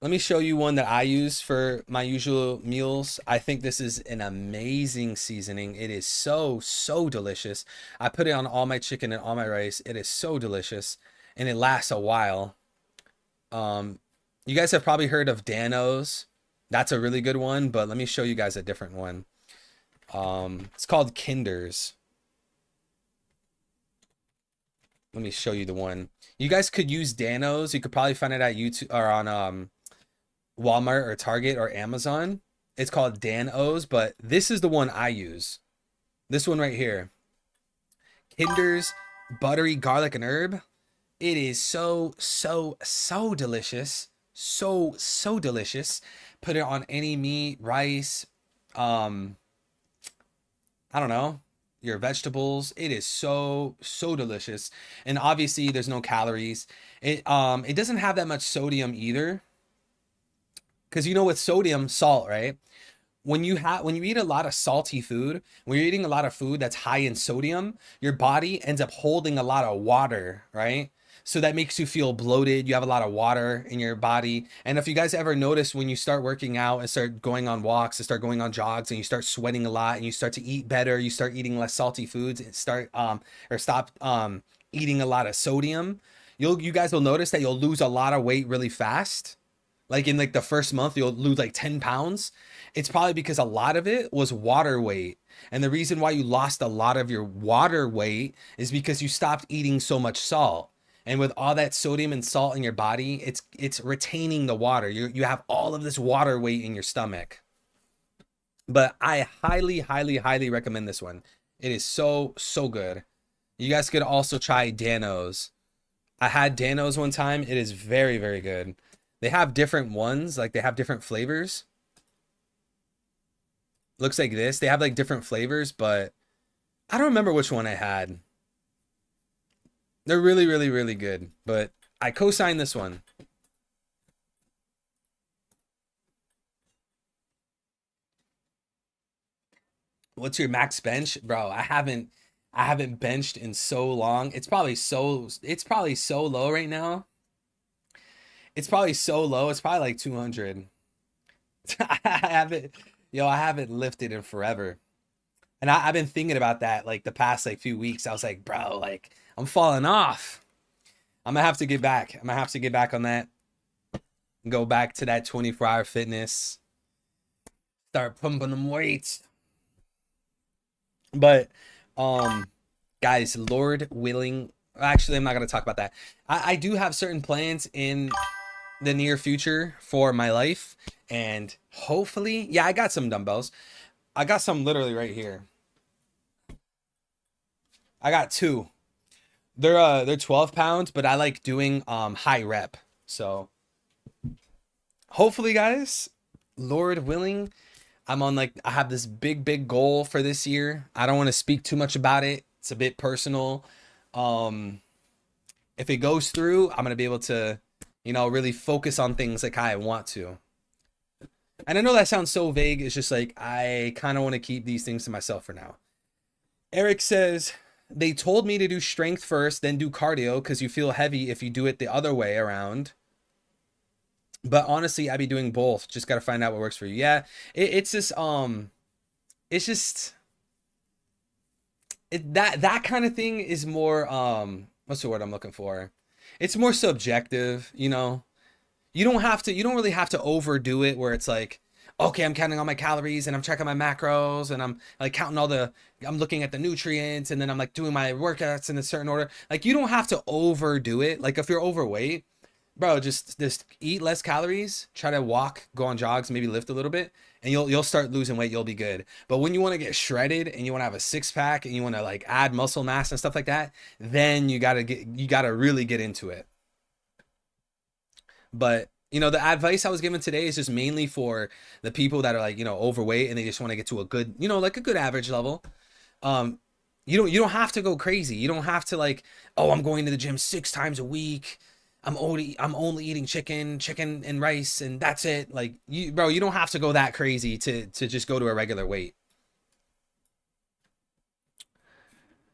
Let me show you one that I use for my usual meals. I think this is an amazing seasoning. It is so delicious. I put it on all my chicken and all my rice. It is so delicious and it lasts a while. You guys have probably heard of Dano's. That's a really good one, but let me show you guys a different one. It's called Kinder's. Let me show you the one. You guys could use Dano's. You could probably find it at YouTube or on Walmart or Target or Amazon. It's called Dano's, but this is the one I use. This one right here. Kinder's buttery garlic and herb. It is so delicious. So delicious. Put it on any meat, rice, I don't know, your vegetables. It is so delicious. And obviously there's no calories. It doesn't have that much sodium either. Because you know with sodium, salt, right? When you eat a lot of salty food, when you're eating a lot of food that's high in sodium, your body ends up holding a lot of water, right? So that makes you feel bloated. You have a lot of water in your body. And if you guys ever notice when you start working out and start going on walks and start going on jogs and you start sweating a lot and you start to eat better, you start eating less salty foods and start or stop eating a lot of sodium, you guys will notice that you'll lose a lot of weight really fast. Like in like the first month, you'll lose like 10 pounds. It's probably because a lot of it was water weight. And the reason why you lost a lot of your water weight is because you stopped eating so much salt. And with all that sodium and salt in your body, it's retaining the water. You have all of this water weight in your stomach. But I highly recommend this one. It is so good. You guys could also try Dano's. I had Dano's one time. It is very good. They have different ones, like they have different flavors. Looks like this. They have like different flavors, but I don't remember which one I had. They're really good, but I co-signed this one. What's your max bench? Bro, I haven't benched in so long. It's probably so low right now. It's probably so low. It's probably like 200. I haven't lifted in forever. And I've been thinking about that like the past like few weeks. I was like, bro, like I'm falling off. I'm gonna have to get back. I'm gonna have to get back on that. Go back to that 24-hour fitness. Start pumping them weights. But guys, Lord willing, actually I'm not gonna talk about that. I do have certain plans in the near future for my life, and hopefully, yeah, I got some dumbbells. I got some literally right here. I got two. They're 12 pounds, but I like doing high rep. So hopefully, guys, Lord willing, I'm on like I have this big goal for this year. I don't want to speak too much about it. It's a bit personal. If it goes through, I'm gonna be able to, really focus on things like how I want to. And I know that sounds so vague. It's just like I kind of want to keep these things to myself for now. Eric says, They told me to do strength first, then do cardio because you feel heavy if you do it the other way around. But honestly, I'd be doing both. Just got to find out what works for you. Yeah, it's just it's just that kind of thing is more what's the word I'm looking for? It's more subjective, you know. You don't really have to overdo it where it's like, okay, I'm counting all my calories and I'm checking my macros and I'm like counting I'm looking at the nutrients and then I'm like doing my workouts in a certain order. Like you don't have to overdo it. Like if you're overweight, bro, just eat less calories, try to walk, go on jogs, maybe lift a little bit, and you'll start losing weight, you'll be good. But when you want to get shredded and you want to have a six pack and you want to like add muscle mass and stuff like that, then you got to really get into it. But you know, the advice I was given today is just mainly for the people that are like, you know, overweight and they just want to get to a good, you know, like a good average level. Um, you don't have to go crazy. You don't have to like, oh, I'm going to the gym 6 times a week. I'm only eating chicken and rice and that's it. Like you, bro, you don't have to go that crazy to just go to a regular weight.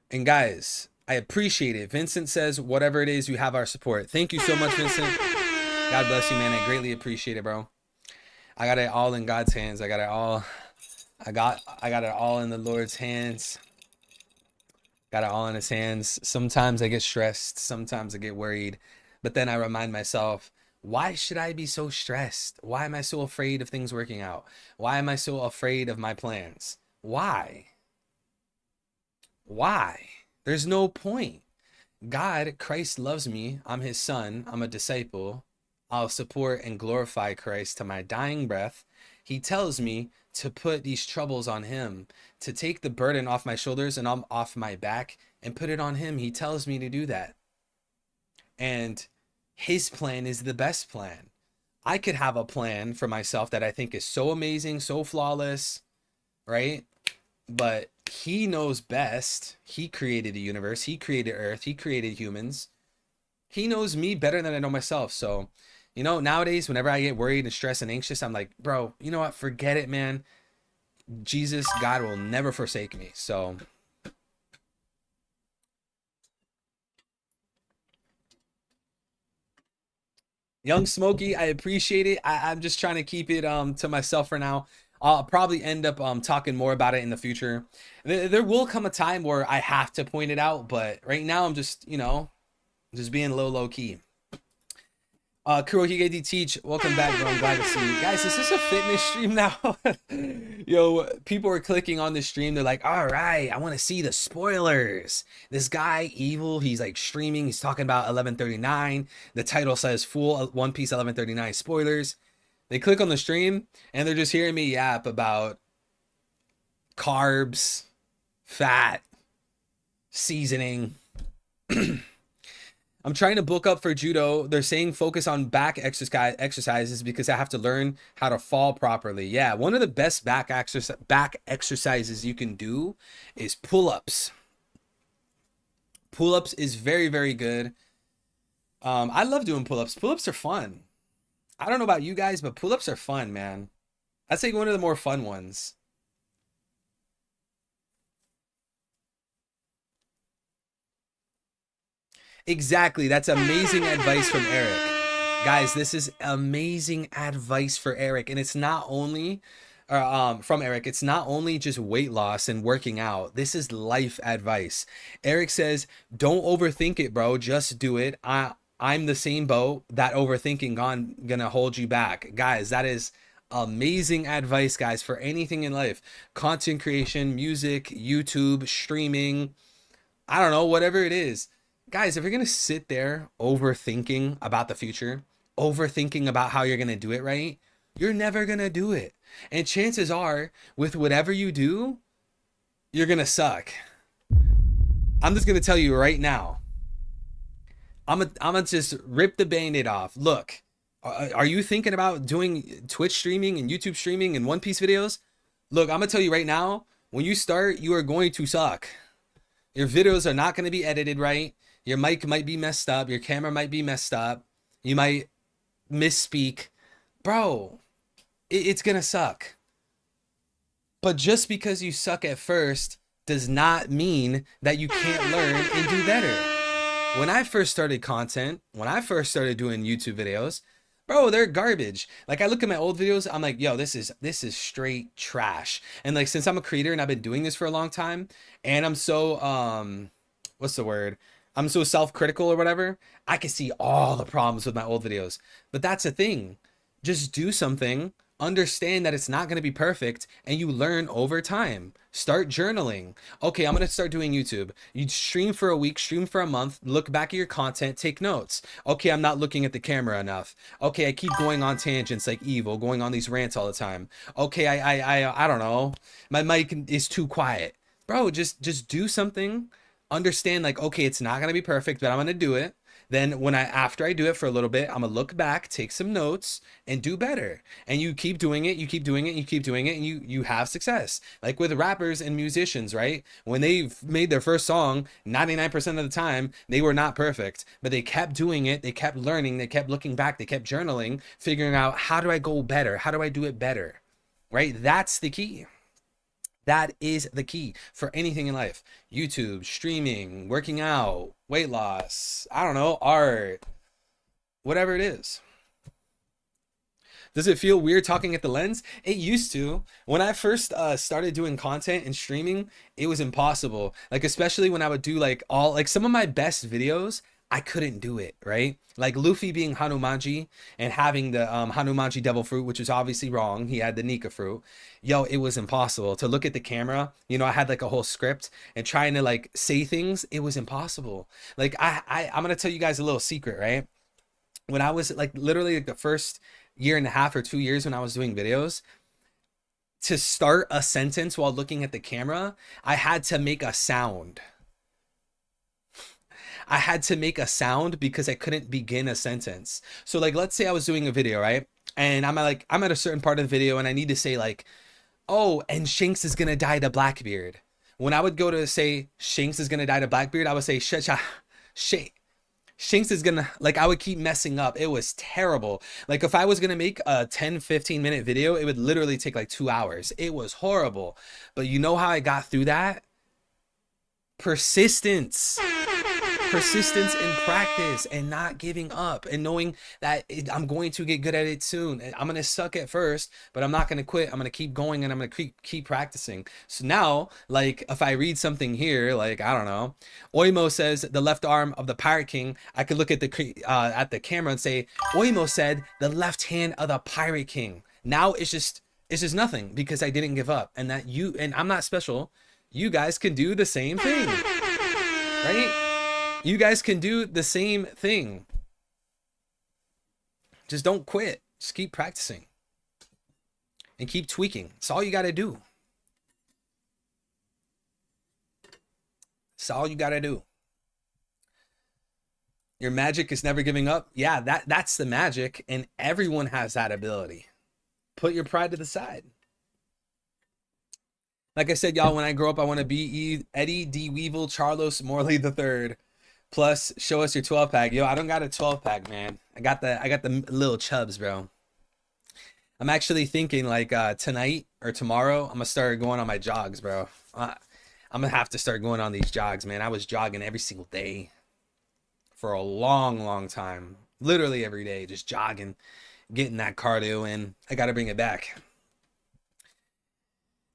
And guys, I appreciate it. Vincent says, whatever it is, you have our support. Thank you so much, Vincent. God bless you, man. I greatly appreciate it, bro. I got it all in God's hands. I got it all in the Lord's hands. Got it all in his hands. Sometimes I get stressed. Sometimes I get worried. But then I remind myself, why should I be so stressed? Why am I so afraid of things working out? Why am I so afraid of my plans? Why? There's no point. Christ loves me. I'm his son. I'm a disciple. I'll support and glorify Christ to my dying breath. He tells me to put these troubles on him, to take the burden off my shoulders and off my back and put it on him. He tells me to do that. And his plan is the best plan. I could have a plan for myself that I think is so amazing, so flawless, right? But he knows best. He created the universe. He created Earth. He created humans. He knows me better than I know myself. So, you know, nowadays, whenever I get worried and stressed and anxious, I'm like, bro, you know what? Forget it, man. Jesus, God will never forsake me. So, Young Smokey, I appreciate it. I'm just trying to keep it to myself for now. I'll probably end up talking more about it in the future. There will come a time where I have to point it out, but right now I'm just, you know, just being low key. Kurohige Teach, welcome back, bro. I'm glad to see you. Guys, is this a fitness stream now? Yo, people are clicking on this stream. They're like, all right, I want to see the spoilers. This guy, Evil, he's like streaming. He's talking about 1139. The title says full One Piece 1139 spoilers. They click on the stream and they're just hearing me yap about carbs, fat, seasoning. I'm trying to book up for judo. They're saying focus on back exercises because I have to learn how to fall properly. Yeah, one of the best back exercises you can do is pull-ups. Pull-ups is very, very good. I love doing pull-ups. Pull-ups are fun. I don't know about you guys, but pull-ups are fun, man. That's like one of the more fun ones. Exactly. That's amazing advice from Eric. Guys, this is amazing advice for Eric. And it's not only from Eric, it's not only just weight loss and working out. This is life advice. Eric says, don't overthink it, bro. Just do it. I'm the same boat. That overthinking gonna hold you back. Guys, that is amazing advice, guys, for anything in life. Content creation, music, YouTube, streaming, I don't know, whatever it is. Guys, if you're going to sit there overthinking about the future, overthinking about how you're going to do it right, you're never going to do it. And chances are, with whatever you do, you're going to suck. I'm just going to tell you right now. I'm gonna just rip the Band-Aid off. Look, are you thinking about doing Twitch streaming and YouTube streaming and One Piece videos? Look, I'm going to tell you right now, when you start, you are going to suck. Your videos are not going to be edited right. Your mic might be messed up. Your camera might be messed up. You might misspeak. Bro, it's going to suck. But just because you suck at first does not mean that you can't learn and do better. When I first started content, when I first started doing YouTube videos, bro, they're garbage. Like, I look at my old videos, I'm like, yo, this is straight trash. And like, since I'm a creator and I've been doing this for a long time, and I'm so what's the word? I'm so self-critical or whatever, I can see all the problems with my old videos. But that's the thing. Just do something, understand that it's not going to be perfect, and you learn over time. Start journaling. Okay, I'm going to start doing YouTube. You stream for a week, stream for a month, look back at your content, take notes. Okay, I'm not looking at the camera enough. Okay, I keep going on tangents like evil, going on these rants all the time. Okay, I don't know. My mic is too quiet. Bro, just do something. Understand, like, okay, it's not going to be perfect, but I'm going to do it. Then after I do it for a little bit, I'm gonna look back, take some notes, and do better. And you keep doing it, you keep doing it, you keep doing it, and you have success. Like with rappers and musicians, right? When they've made their first song, 99% of the time, they were not perfect. But they kept doing it, they kept learning, they kept looking back, they kept journaling, figuring out, how do I go better? How do I do it better? Right? That's the key. That is the key for anything in life. YouTube, streaming, working out, weight loss, I don't know, art, whatever it is. Does it feel weird talking at the lens? It used to. When I first started doing content and streaming, it was impossible. Like, especially when I would do like some of my best videos, I couldn't do it, right? Like Luffy being Hanumanji and having the Hanumanji devil fruit, which was obviously wrong. He had the Nika fruit. Yo, it was impossible to look at the camera. You know, I had like a whole script and trying to like say things. It was impossible. Like I'm going to tell you guys a little secret, right? When I was like literally like the first year and a half or 2 years when I was doing videos, to start a sentence while looking at the camera, I had to make a sound. I had to make a sound because I couldn't begin a sentence. So like, let's say I was doing a video, right? And I'm at a certain part of the video and I need to say like, oh, and Shanks is gonna die to Blackbeard. When I would go to say Shanks is gonna die to Blackbeard, I would say Shanks is gonna, like, I would keep messing up. It was terrible. Like if I was gonna make a 10-15 minute video, it would literally take like 2 hours. It was horrible. But you know how I got through that? Persistence and practice and not giving up and knowing that I'm going to get good at it soon. I'm going to suck at first, but I'm not going to quit. I'm going to keep going and I'm going to keep practicing. So now, like if I read something here, like, I don't know, Oimo says the left arm of the Pirate King, I could look at the camera and say, Oimo said the left hand of the Pirate King. Now it's just nothing because I didn't give up, and that and I'm not special. You guys can do the same thing, right? You guys can do the same thing. Just don't quit. Just keep practicing and keep tweaking. That's all you got to do. That's all you got to do. Your magic is never giving up. Yeah, that's the magic, and everyone has that ability. Put your pride to the side. Like I said, y'all, when I grow up, I want to be Eddie D. Weevil Charlos Morley III. Plus, show us your 12-pack. Yo, I don't got a 12-pack, man. I got the little chubs, bro. I'm actually thinking like tonight or tomorrow, I'm gonna start going on my jogs, bro. I'm gonna have to start going on these jogs, man. I was jogging every single day for a long time. Literally every day, just jogging, getting that cardio in. I gotta bring it back.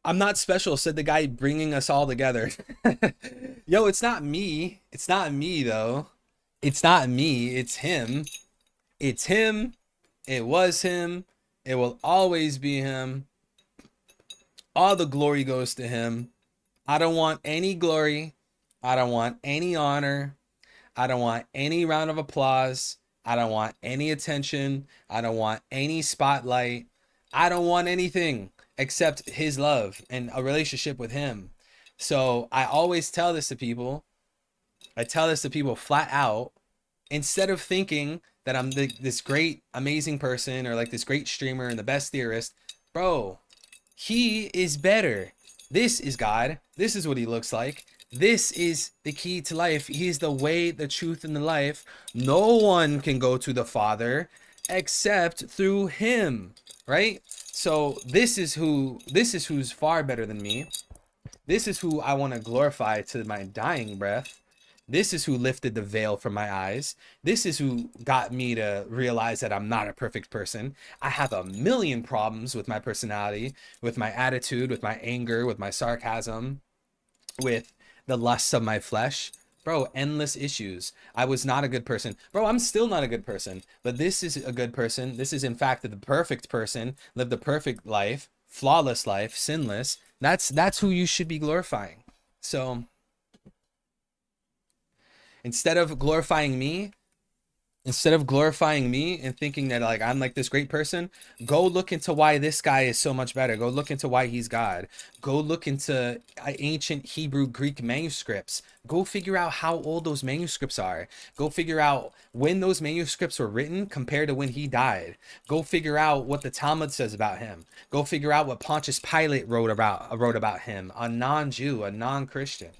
I'm not special, said the guy bringing us all together. Yo, it's not me. It's not me, though. It's not me. It's him. It's him. It was him. It will always be him. All the glory goes to him. I don't want any glory. I don't want any honor. I don't want any round of applause. I don't want any attention. I don't want any spotlight. I don't want anything except his love and a relationship with him. So I always tell this to people. I tell this to people flat out. Instead of thinking that I'm this great, amazing person or like this great streamer and the best theorist, bro, he is better. This is God. This is what he looks like. This is the key to life. He is the way, the truth, and the life. No one can go to the Father except through him, right? So this is who's far better than me. This is who I want to glorify to my dying breath. This is who lifted the veil from my eyes. This is who got me to realize that I'm not a perfect person. I have a million problems with my personality, with my attitude, with my anger, with my sarcasm, with the lusts of my flesh. Bro, endless issues. I was not a good person. Bro, I'm still not a good person. But this is a good person. This is, in fact, the perfect person. Lived a perfect life, flawless life, sinless. That's who you should be glorifying. So instead of glorifying me, and thinking that like I'm like this great person, go look into why this guy is so much better. Go look into why he's God. Go look into ancient Hebrew Greek manuscripts. Go figure out how old those manuscripts are. Go figure out when those manuscripts were written compared to when he died. Go figure out what the Talmud says about him. Go figure out what Pontius Pilate wrote about him, a non-Jew, a non-Christian.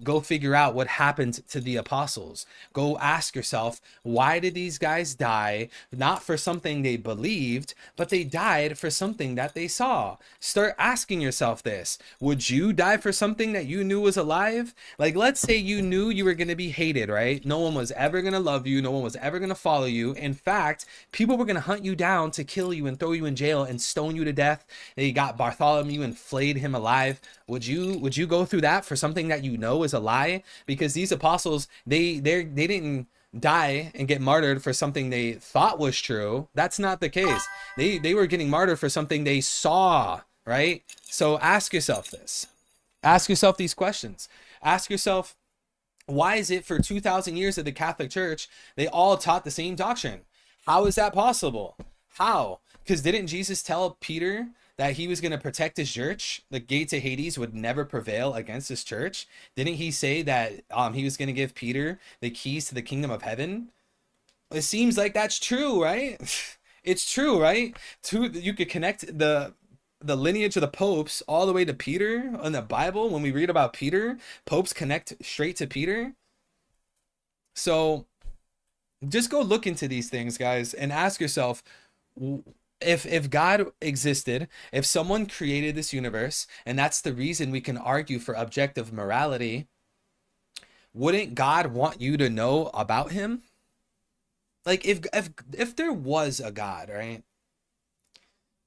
Go figure out what happened to the apostles. Go ask yourself, why did these guys die? Not for something they believed, but they died for something that they saw. Start asking yourself this. Would you die for something that you knew was alive? Like, let's say you knew you were going to be hated, right? No one was ever going to love you. No one was ever going to follow you. In fact, people were going to hunt you down to kill you and throw you in jail and stone you to death. They got Bartholomew and flayed him alive. Would you go through that for something that you know is a lie? Because these apostles, they didn't die and get martyred for something they thought was true. That's not the case. They were getting martyred for something they saw, right? So ask yourself this. Ask yourself these questions. Ask yourself, why is it for 2,000 years of the Catholic Church, they all taught the same doctrine? How is that possible? How? Because didn't Jesus tell Peter that he was going to protect his church? The gates of Hades would never prevail against his church. Didn't he say that he was going to give Peter the keys to the kingdom of heaven? It seems like that's true, right? It's true, right? You could connect the lineage of the popes all the way to Peter in the Bible. When we read about Peter, popes connect straight to Peter. So just go look into these things, guys, and ask yourself, if God existed, if someone created this universe, and that's the reason we can argue for objective morality, wouldn't God want you to know about him? Like, if there was a God, right?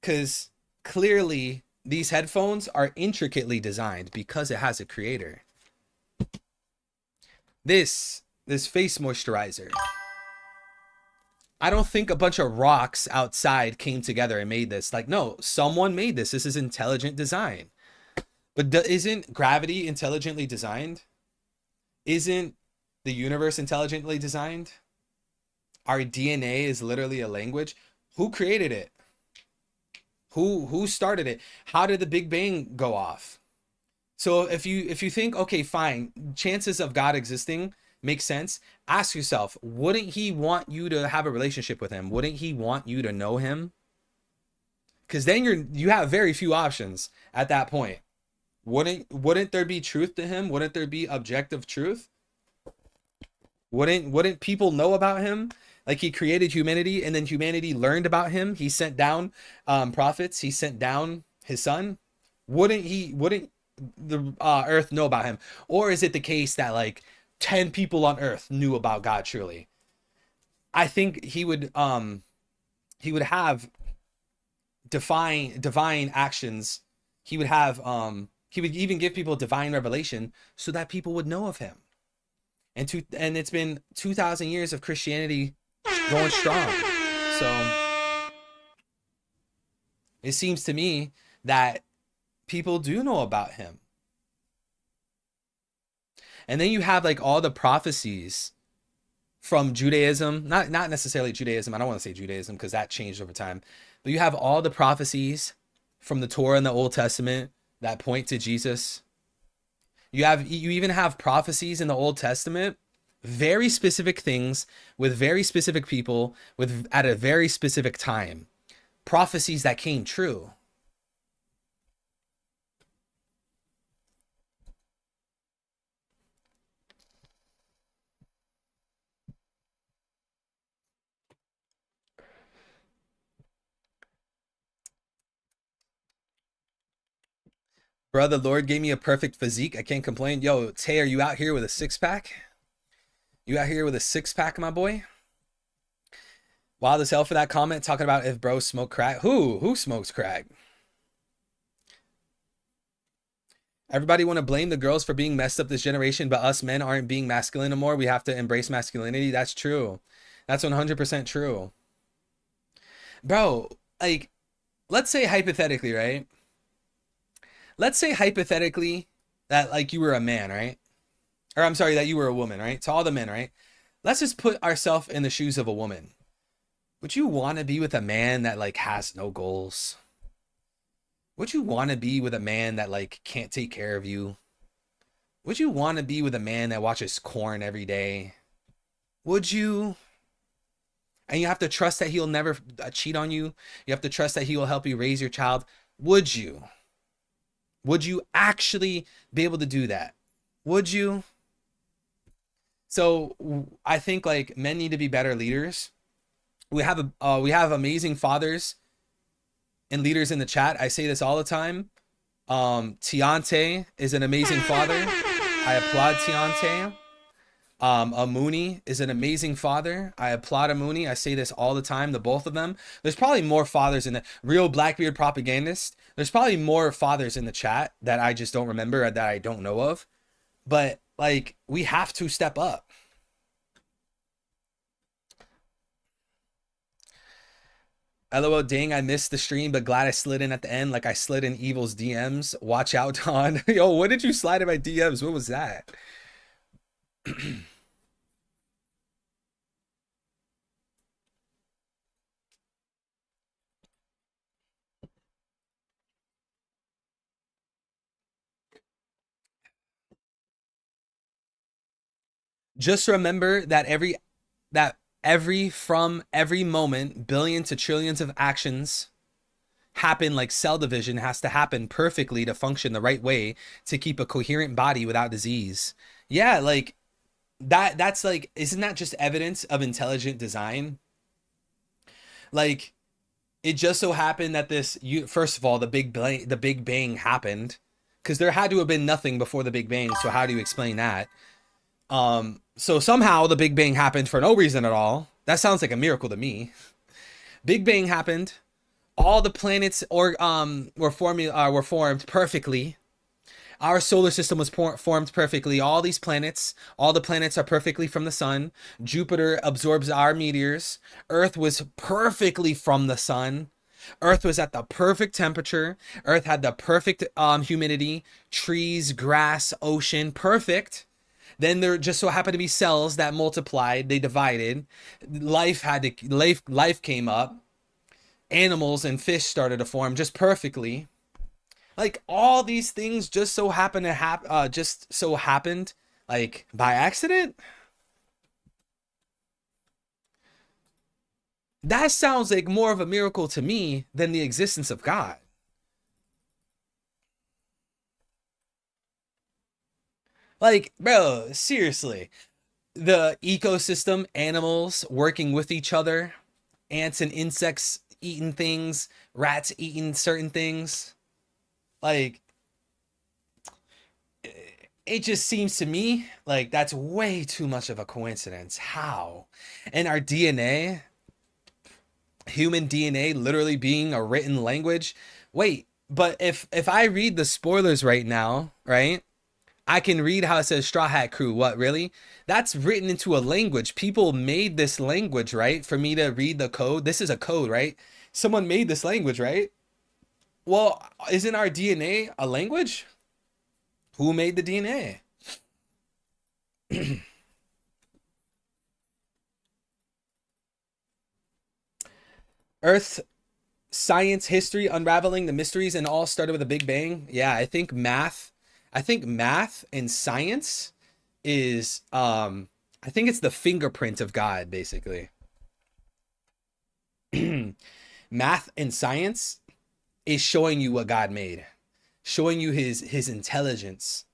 Because clearly these headphones are intricately designed because it has a creator. This face moisturizer, I don't think a bunch of rocks outside came together and made this. Like, no, someone made this. This is intelligent design. But isn't gravity intelligently designed? Isn't the universe intelligently designed? Our DNA is literally a language. Who created it? Who started it? How did the Big Bang go off? So if you think, okay, fine, chances of God existing make sense, ask yourself, wouldn't he want you to have a relationship with him? Wouldn't he want you to know him? Because then you have very few options at that point. Wouldn't there be truth to him? Wouldn't there be objective truth? Wouldn't people know about him? Like, he created humanity, and then humanity learned about him. He sent down prophets. He sent down his son. Wouldn't the earth know about him? Or is it the case that like 10 people on earth knew about God truly? I think he would have divine actions. He would even give people divine revelation so that people would know of him. And it's been 2,000 years of Christianity going strong. So it seems to me that people do know about him. And then you have like all the prophecies from Judaism, not necessarily Judaism. I don't want to say Judaism because that changed over time. But you have all the prophecies from the Torah and the Old Testament that point to Jesus. You even have prophecies in the Old Testament, very specific things with very specific people at a very specific time. Prophecies that came true. Bro, the Lord gave me a perfect physique. I can't complain. Yo, Tay, are you out here with a six-pack? You out here with a six-pack, my boy? Wild as hell for that comment talking about if bro smoke crack. Who smokes crack? Everybody want to blame the girls for being messed up this generation, but us men aren't being masculine anymore. We have to embrace masculinity. That's true. That's 100% true. Bro, like, let's say hypothetically, right? Let's say hypothetically that like you were a man, right? Or I'm sorry, that you were a woman, right? To all the men, right? Let's just put ourselves in the shoes of a woman. Would you want to be with a man that like has no goals? Would you want to be with a man that like can't take care of you? Would you want to be with a man that watches corn every day? Would you? And you have to trust that he'll never cheat on you. You have to trust that he will help you raise your child. Would you? Would you actually be able to do that? Would you? So I think like men need to be better leaders. We have amazing fathers and leaders in the chat. I say this all the time. Tiante is an amazing father. I applaud Tiante. Amuni is an amazing father. I applaud Amuni. I say this all the time, the both of them. There's probably more fathers in the real Blackbeard propagandist. There's probably more fathers in the chat that I just don't remember or that I don't know of. But like, we have to step up. LOL, dang, I missed the stream, but glad I slid in at the end like I slid in Evil's DMs. Watch out, Don. Yo, what did you slide in my DMs? What was that? Just remember that from every moment, billion to trillions of actions happen like cell division has to happen perfectly to function the right way to keep a coherent body without disease. Yeah, like that's like, isn't that just evidence of intelligent design? Like, it just so happened that first of all, the Big Bang happened because there had to have been nothing before the Big Bang. So how do you explain that? So somehow the Big Bang happened for no reason at all. That sounds like a miracle to me. Big Bang happened. All the planets were formed perfectly. Our solar system was formed perfectly. All the planets are perfectly from the sun. Jupiter absorbs our meteors. Earth was perfectly from the sun. Earth was at the perfect temperature. Earth had the perfect humidity. Trees, grass, ocean, perfect. Then there just so happened to be cells that multiplied, they divided. Life came up. Animals and fish started to form just perfectly. Like, all these things just so happened like by accident. That sounds like more of a miracle to me than the existence of God. Like, bro, seriously, the ecosystem, animals working with each other, ants and insects eating things, rats eating certain things. Like, it just seems to me like that's way too much of a coincidence. How? And our DNA, human DNA literally being a written language. Wait, but if I read the spoilers right now, right? I can read how it says Straw Hat Crew. What, really? That's written into a language. People made this language, right? For me to read the code. This is a code, right? Someone made this language, right? Well, isn't our DNA a language? Who made the DNA? Earth, science, history, unraveling the mysteries, and all started with a Big Bang. Yeah, I think math and science is I think it's the fingerprint of God, basically. Math and science is showing you what God made, showing you his intelligence.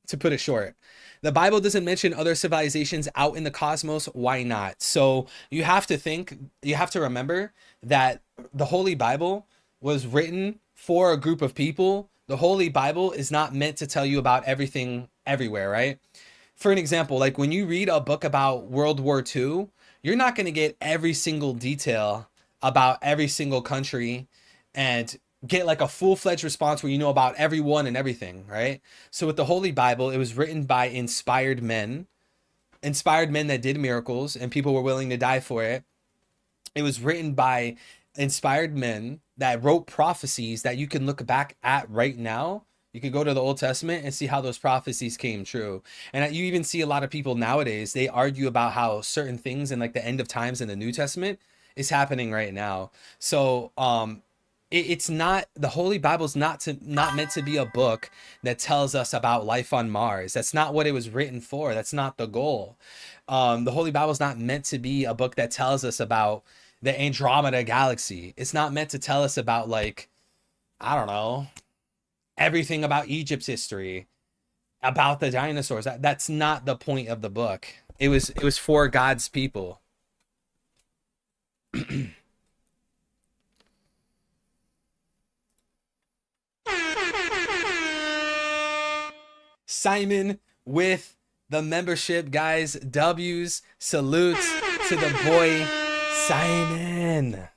To put it short, the Bible doesn't mention other civilizations out in the cosmos. Why not? So you have to remember that the Holy Bible was written for a group of people The Holy Bible is not meant to tell you about everything everywhere, right? For an example, like when you read a book about World War II, you're not going to get every single detail about every single country and get like a full-fledged response where you know about everyone and everything, right? So with the Holy Bible, it was written by inspired men that did miracles and people were willing to die for it. It was written by inspired men that wrote prophecies that you can look back at right now. You could go to the Old Testament and see how those prophecies came true. And you even see a lot of people nowadays, they argue about how certain things in like the end of times in the New Testament is happening right now. So it's not, the Holy Bible's not meant to be a book that tells us about life on Mars. That's not what it was written for. That's not the goal. The Holy Bible's not meant to be a book that tells us about the Andromeda galaxy. It's not meant to tell us about, like, I don't know, everything about Egypt's history, about the dinosaurs. That's not the point of the book. It was for God's people. Simon with the membership, guys. W's, salutes to the boy Simon.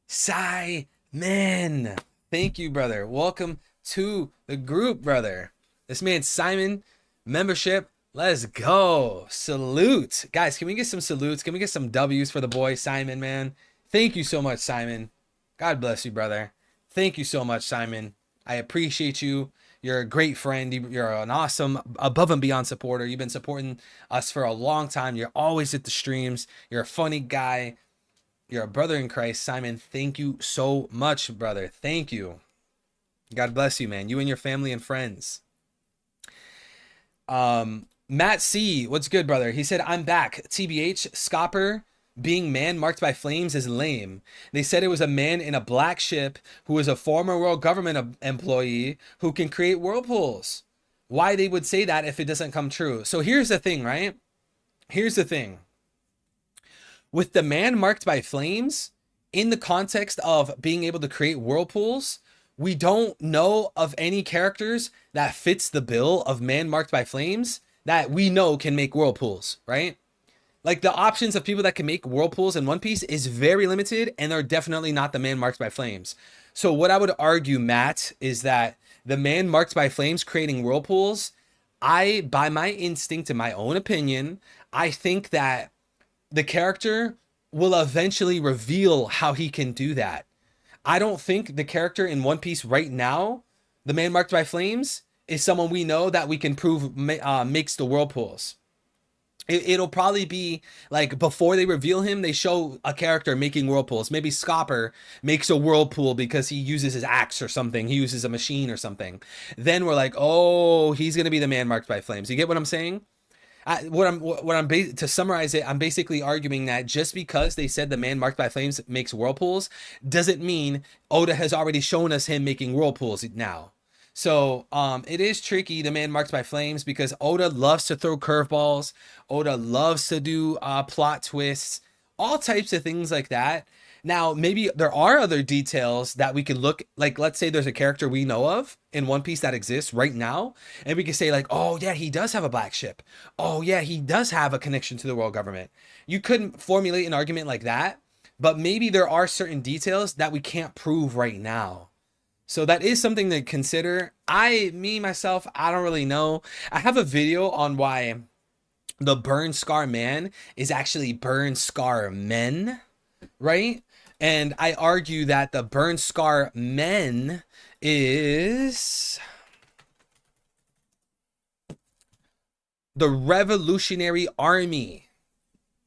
Simon. Thank you, brother. Welcome to the group, brother. This man Simon, membership. Let's go. Salute. Guys, can we get some salutes? Can we get some W's for the boy Simon, man? Thank you so much, Simon. God bless you, brother. Thank you so much, Simon. I appreciate you. You're a great friend. You're an awesome, above and beyond supporter. You've been supporting us for a long time. You're always at the streams. You're a funny guy. You're a brother in Christ. Simon, thank you so much, brother. Thank you. God bless you, man. You and your family and friends. Matt C, what's good, brother? He said, I'm back. TBH, Scopper being man marked by flames is lame. They said it was a man in a black ship who was a former world government employee who can create whirlpools. Why they would say that if it doesn't come true? So here's the thing, right? Here's the thing. With the man marked by flames, in the context of being able to create whirlpools, we don't know of any characters that fits the bill of man marked by flames that we know can make whirlpools, right? Like the options of people that can make whirlpools in One Piece is very limited, and they're definitely not the man marked by flames. So what I would argue, Matt, is that the man marked by flames creating whirlpools, by my instinct and my own opinion, I think that the character will eventually reveal how he can do that. I don't think the character in One Piece right now, the man marked by flames, is someone we know that we can prove makes the whirlpools. It'll probably be like before they reveal him, they show a character making whirlpools. Maybe Scopper makes a whirlpool because he uses his axe or something. He uses a machine or something. Then we're like, oh, he's going to be the man marked by flames. You get what I'm saying? To summarize it, I'm basically arguing that just because they said the man marked by flames makes whirlpools doesn't mean Oda has already shown us him making whirlpools now. So it is tricky, the man marked by flames, because Oda loves to throw curveballs. Oda loves to do plot twists, all types of things like that. Now, maybe there are other details that we could look, like let's say there's a character we know of in One Piece that exists right now, and we could say like, oh yeah, he does have a black ship. Oh yeah, he does have a connection to the world government. You couldn't formulate an argument like that, but maybe there are certain details that we can't prove right now. So that is something to consider. Myself, I don't really know. I have a video on why the Burn Scar Man is actually Burn Scar Men, right? And I argue that the Burn Scar Men is the Revolutionary Army.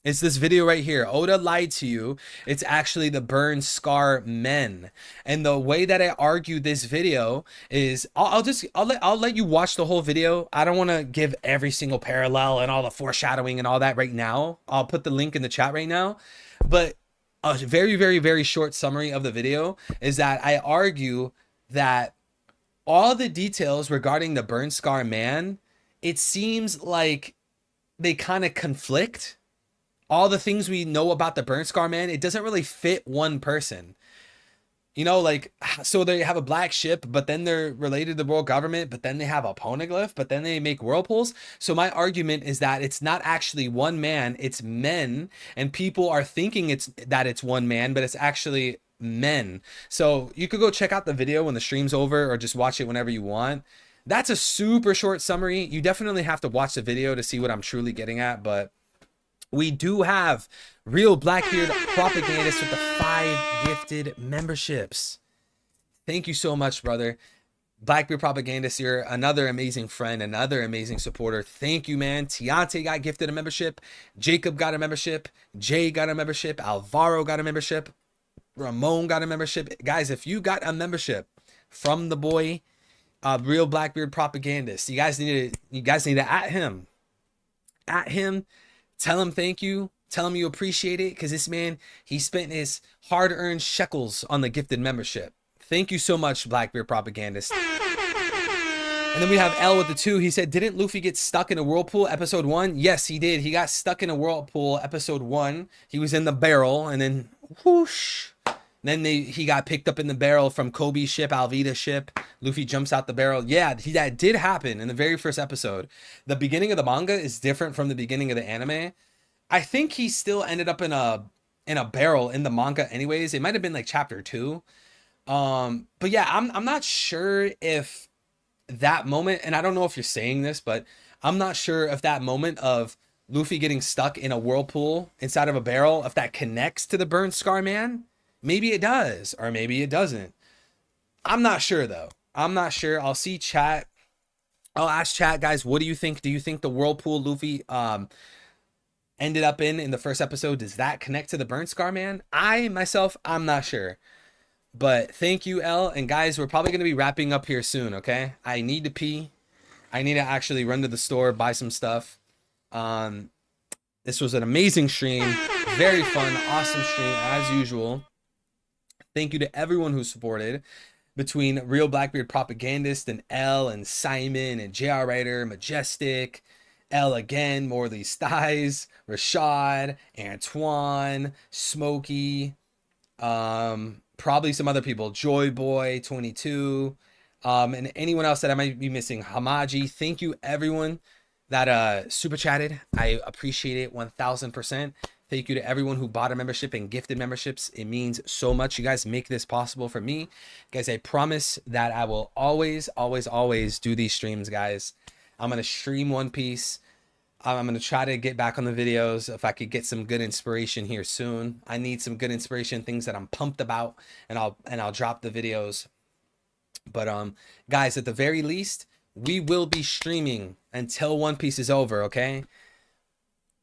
It's this video right here. Oda lied to you. It's actually the Burn Scar Men. And the way that I argue this video is I'll let you watch the whole video. I don't want to give every single parallel and all the foreshadowing and all that right now. I'll put the link in the chat right now. But a very, very, very short summary of the video is that I argue that all the details regarding the Burn Scar Man, it seems like they kind of conflict. All the things we know about the Burn Scar Man, it doesn't really fit one person. You know, like, so they have a black ship, but then they're related to the world government, but then they have a poneglyph, but then they make whirlpools. So my argument is that it's not actually one man, it's men, and people are thinking it's one man, but it's actually men. So you could go check out the video when the stream's over, or just watch it whenever you want. That's a super short summary. You definitely have to watch the video to see what I'm truly getting at, but we do have Real Blackbeard Propagandist with the 5 gifted memberships. Thank you so much, brother. Blackbeard Propagandist, you're another amazing friend, another amazing supporter. Thank you, man. Tiante got gifted a membership. Jacob got a membership. Jay got a membership. Alvaro got a membership. Ramon got a membership. Guys, if you got a membership from the boy, Real Blackbeard Propagandist, you guys need to at him. At him. Tell him thank you. Tell him you appreciate it, because this man, he spent his hard-earned shekels on the gifted membership. Thank you so much, Blackbeard Propagandist. And then we have L with the 2. He said, didn't Luffy get stuck in a whirlpool episode 1? Yes, he did. He got stuck in a whirlpool episode 1. He was in the barrel, and then whoosh. Then he got picked up in the barrel from Kobe's ship, Alvida's ship. Luffy jumps out the barrel. Yeah, that did happen in the very first episode. The beginning of the manga is different from the beginning of the anime. I think he still ended up in a barrel in the manga anyways. It might have been like chapter 2. But yeah, I'm not sure if that moment, and I don't know if you're saying this, but I'm not sure if that moment of Luffy getting stuck in a whirlpool inside of a barrel, if that connects to the Burnt Scar Man. Maybe it does, or maybe it doesn't. I'm not sure, though. I'm not sure. I'll see chat. I'll ask chat, guys, what do you think? Do you think the whirlpool Luffy ended up in the first episode, does that connect to the Burnt Scar Man? I'm not sure. But thank you, L. And guys, we're probably going to be wrapping up here soon, okay? I need to pee. I need to actually run to the store, buy some stuff. This was an amazing stream. Very fun, awesome stream, as usual. Thank you to everyone who supported, between Real Blackbeard Propagandist and L and Simon and JR Writer, Majestic, L again, Morley Styes, Rashad, Antoine, Smokey, probably some other people, Joy Boy 22, and anyone else that I might be missing. Hamaji, thank you everyone that super chatted. I appreciate it 1000%. Thank you to everyone who bought a membership and gifted memberships. It means so much. You guys make this possible for me. Guys, I promise that I will always, always, always do these streams, guys. I'm going to stream One Piece. I'm going to try to get back on the videos if I could get some good inspiration here soon. I need some good inspiration, things that I'm pumped about, and I'll drop the videos. But guys, at the very least, we will be streaming until One Piece is over, okay?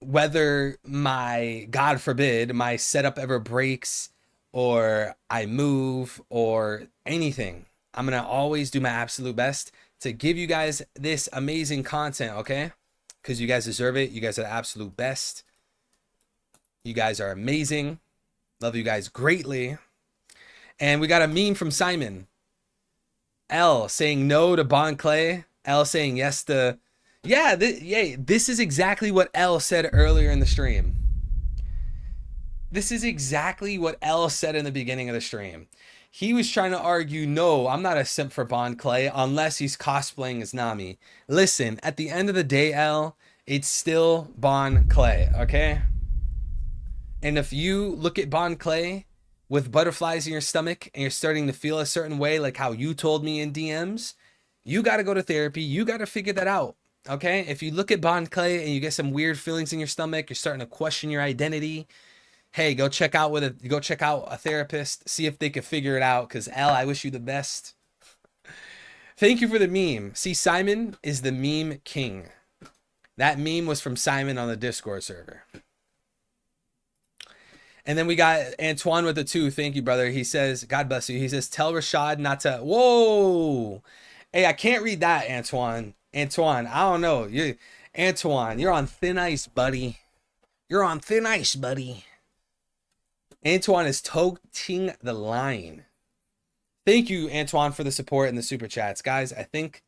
Whether God forbid, my setup ever breaks or I move or anything, I'm going to always do my absolute best to give you guys this amazing content, okay? Because you guys deserve it. You guys are the absolute best. You guys are amazing. Love you guys greatly. And we got a meme from Simon. L saying no to Bon Clay. L saying yes to... Yeah, this is exactly what L said earlier in the stream. This is exactly what L said in the beginning of the stream. He was trying to argue, no, I'm not a simp for Bon Clay unless he's cosplaying as Nami. Listen, at the end of the day, L, it's still Bon Clay, okay? And if you look at Bon Clay with butterflies in your stomach and you're starting to feel a certain way, like how you told me in DMs, you got to go to therapy. You got to figure that out. Okay, if you look at Bon Clay and you get some weird feelings in your stomach, you're starting to question your identity. Hey, go check out a therapist, see if they can figure it out. Cause L, I wish you the best. Thank you for the meme. See, Simon is the meme king. That meme was from Simon on the Discord server. And then we got Antoine with the 2. Thank you, brother. He says, God bless you. He says, tell Rashad not to. Whoa. Hey, I can't read that, Antoine. Antoine, I don't know. Antoine, you're on thin ice, buddy. You're on thin ice, buddy. Antoine is toting the line. Thank you, Antoine, for the support and the super chats, guys. I think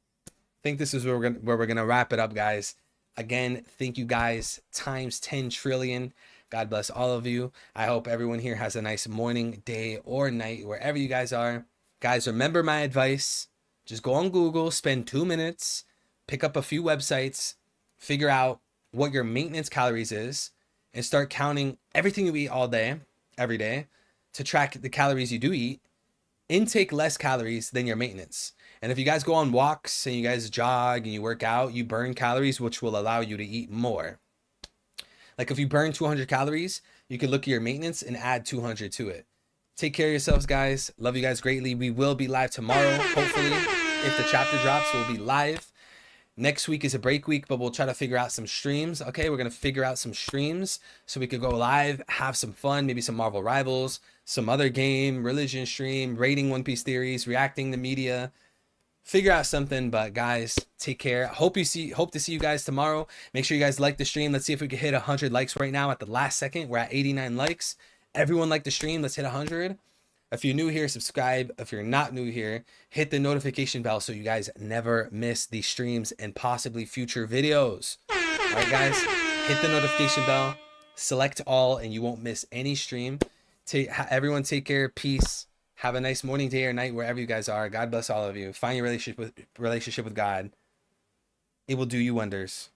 this is where we're gonna wrap it up, guys. Again, thank you guys times 10 trillion. God bless all of you. I hope everyone here has a nice morning, day, or night, wherever you guys are. Guys, remember my advice. Just go on Google, spend 2 minutes, pick up a few websites, figure out what your maintenance calories is, and start counting everything you eat all day, every day, to track the calories you do eat. Intake less calories than your maintenance. And if you guys go on walks and you guys jog and you work out, you burn calories, which will allow you to eat more. Like if you burn 200 calories, you can look at your maintenance and add 200 to it. Take care of yourselves, guys. Love you guys greatly. We will be live tomorrow. Hopefully, if the chapter drops, we'll be live. Next week is a break week, but we'll try to figure out some streams. Okay, we're going to figure out some streams so we could go live, have some fun, maybe some Marvel Rivals, some other game, religion stream, rating One Piece theories, reacting to media. Figure out something, but guys, take care. Hope to see you guys tomorrow. Make sure you guys like the stream. Let's see if we can hit 100 likes right now at the last second. We're at 89 likes. Everyone like the stream. Let's hit 100. If you're new here, subscribe. If you're not new here, hit the notification bell so you guys never miss these streams and possibly future videos. All right, guys, hit the notification bell, select all, and you won't miss any stream. Everyone take care. Peace. Have a nice morning, day, or night, wherever you guys are. God bless all of you. Find your relationship with God. It will do you wonders.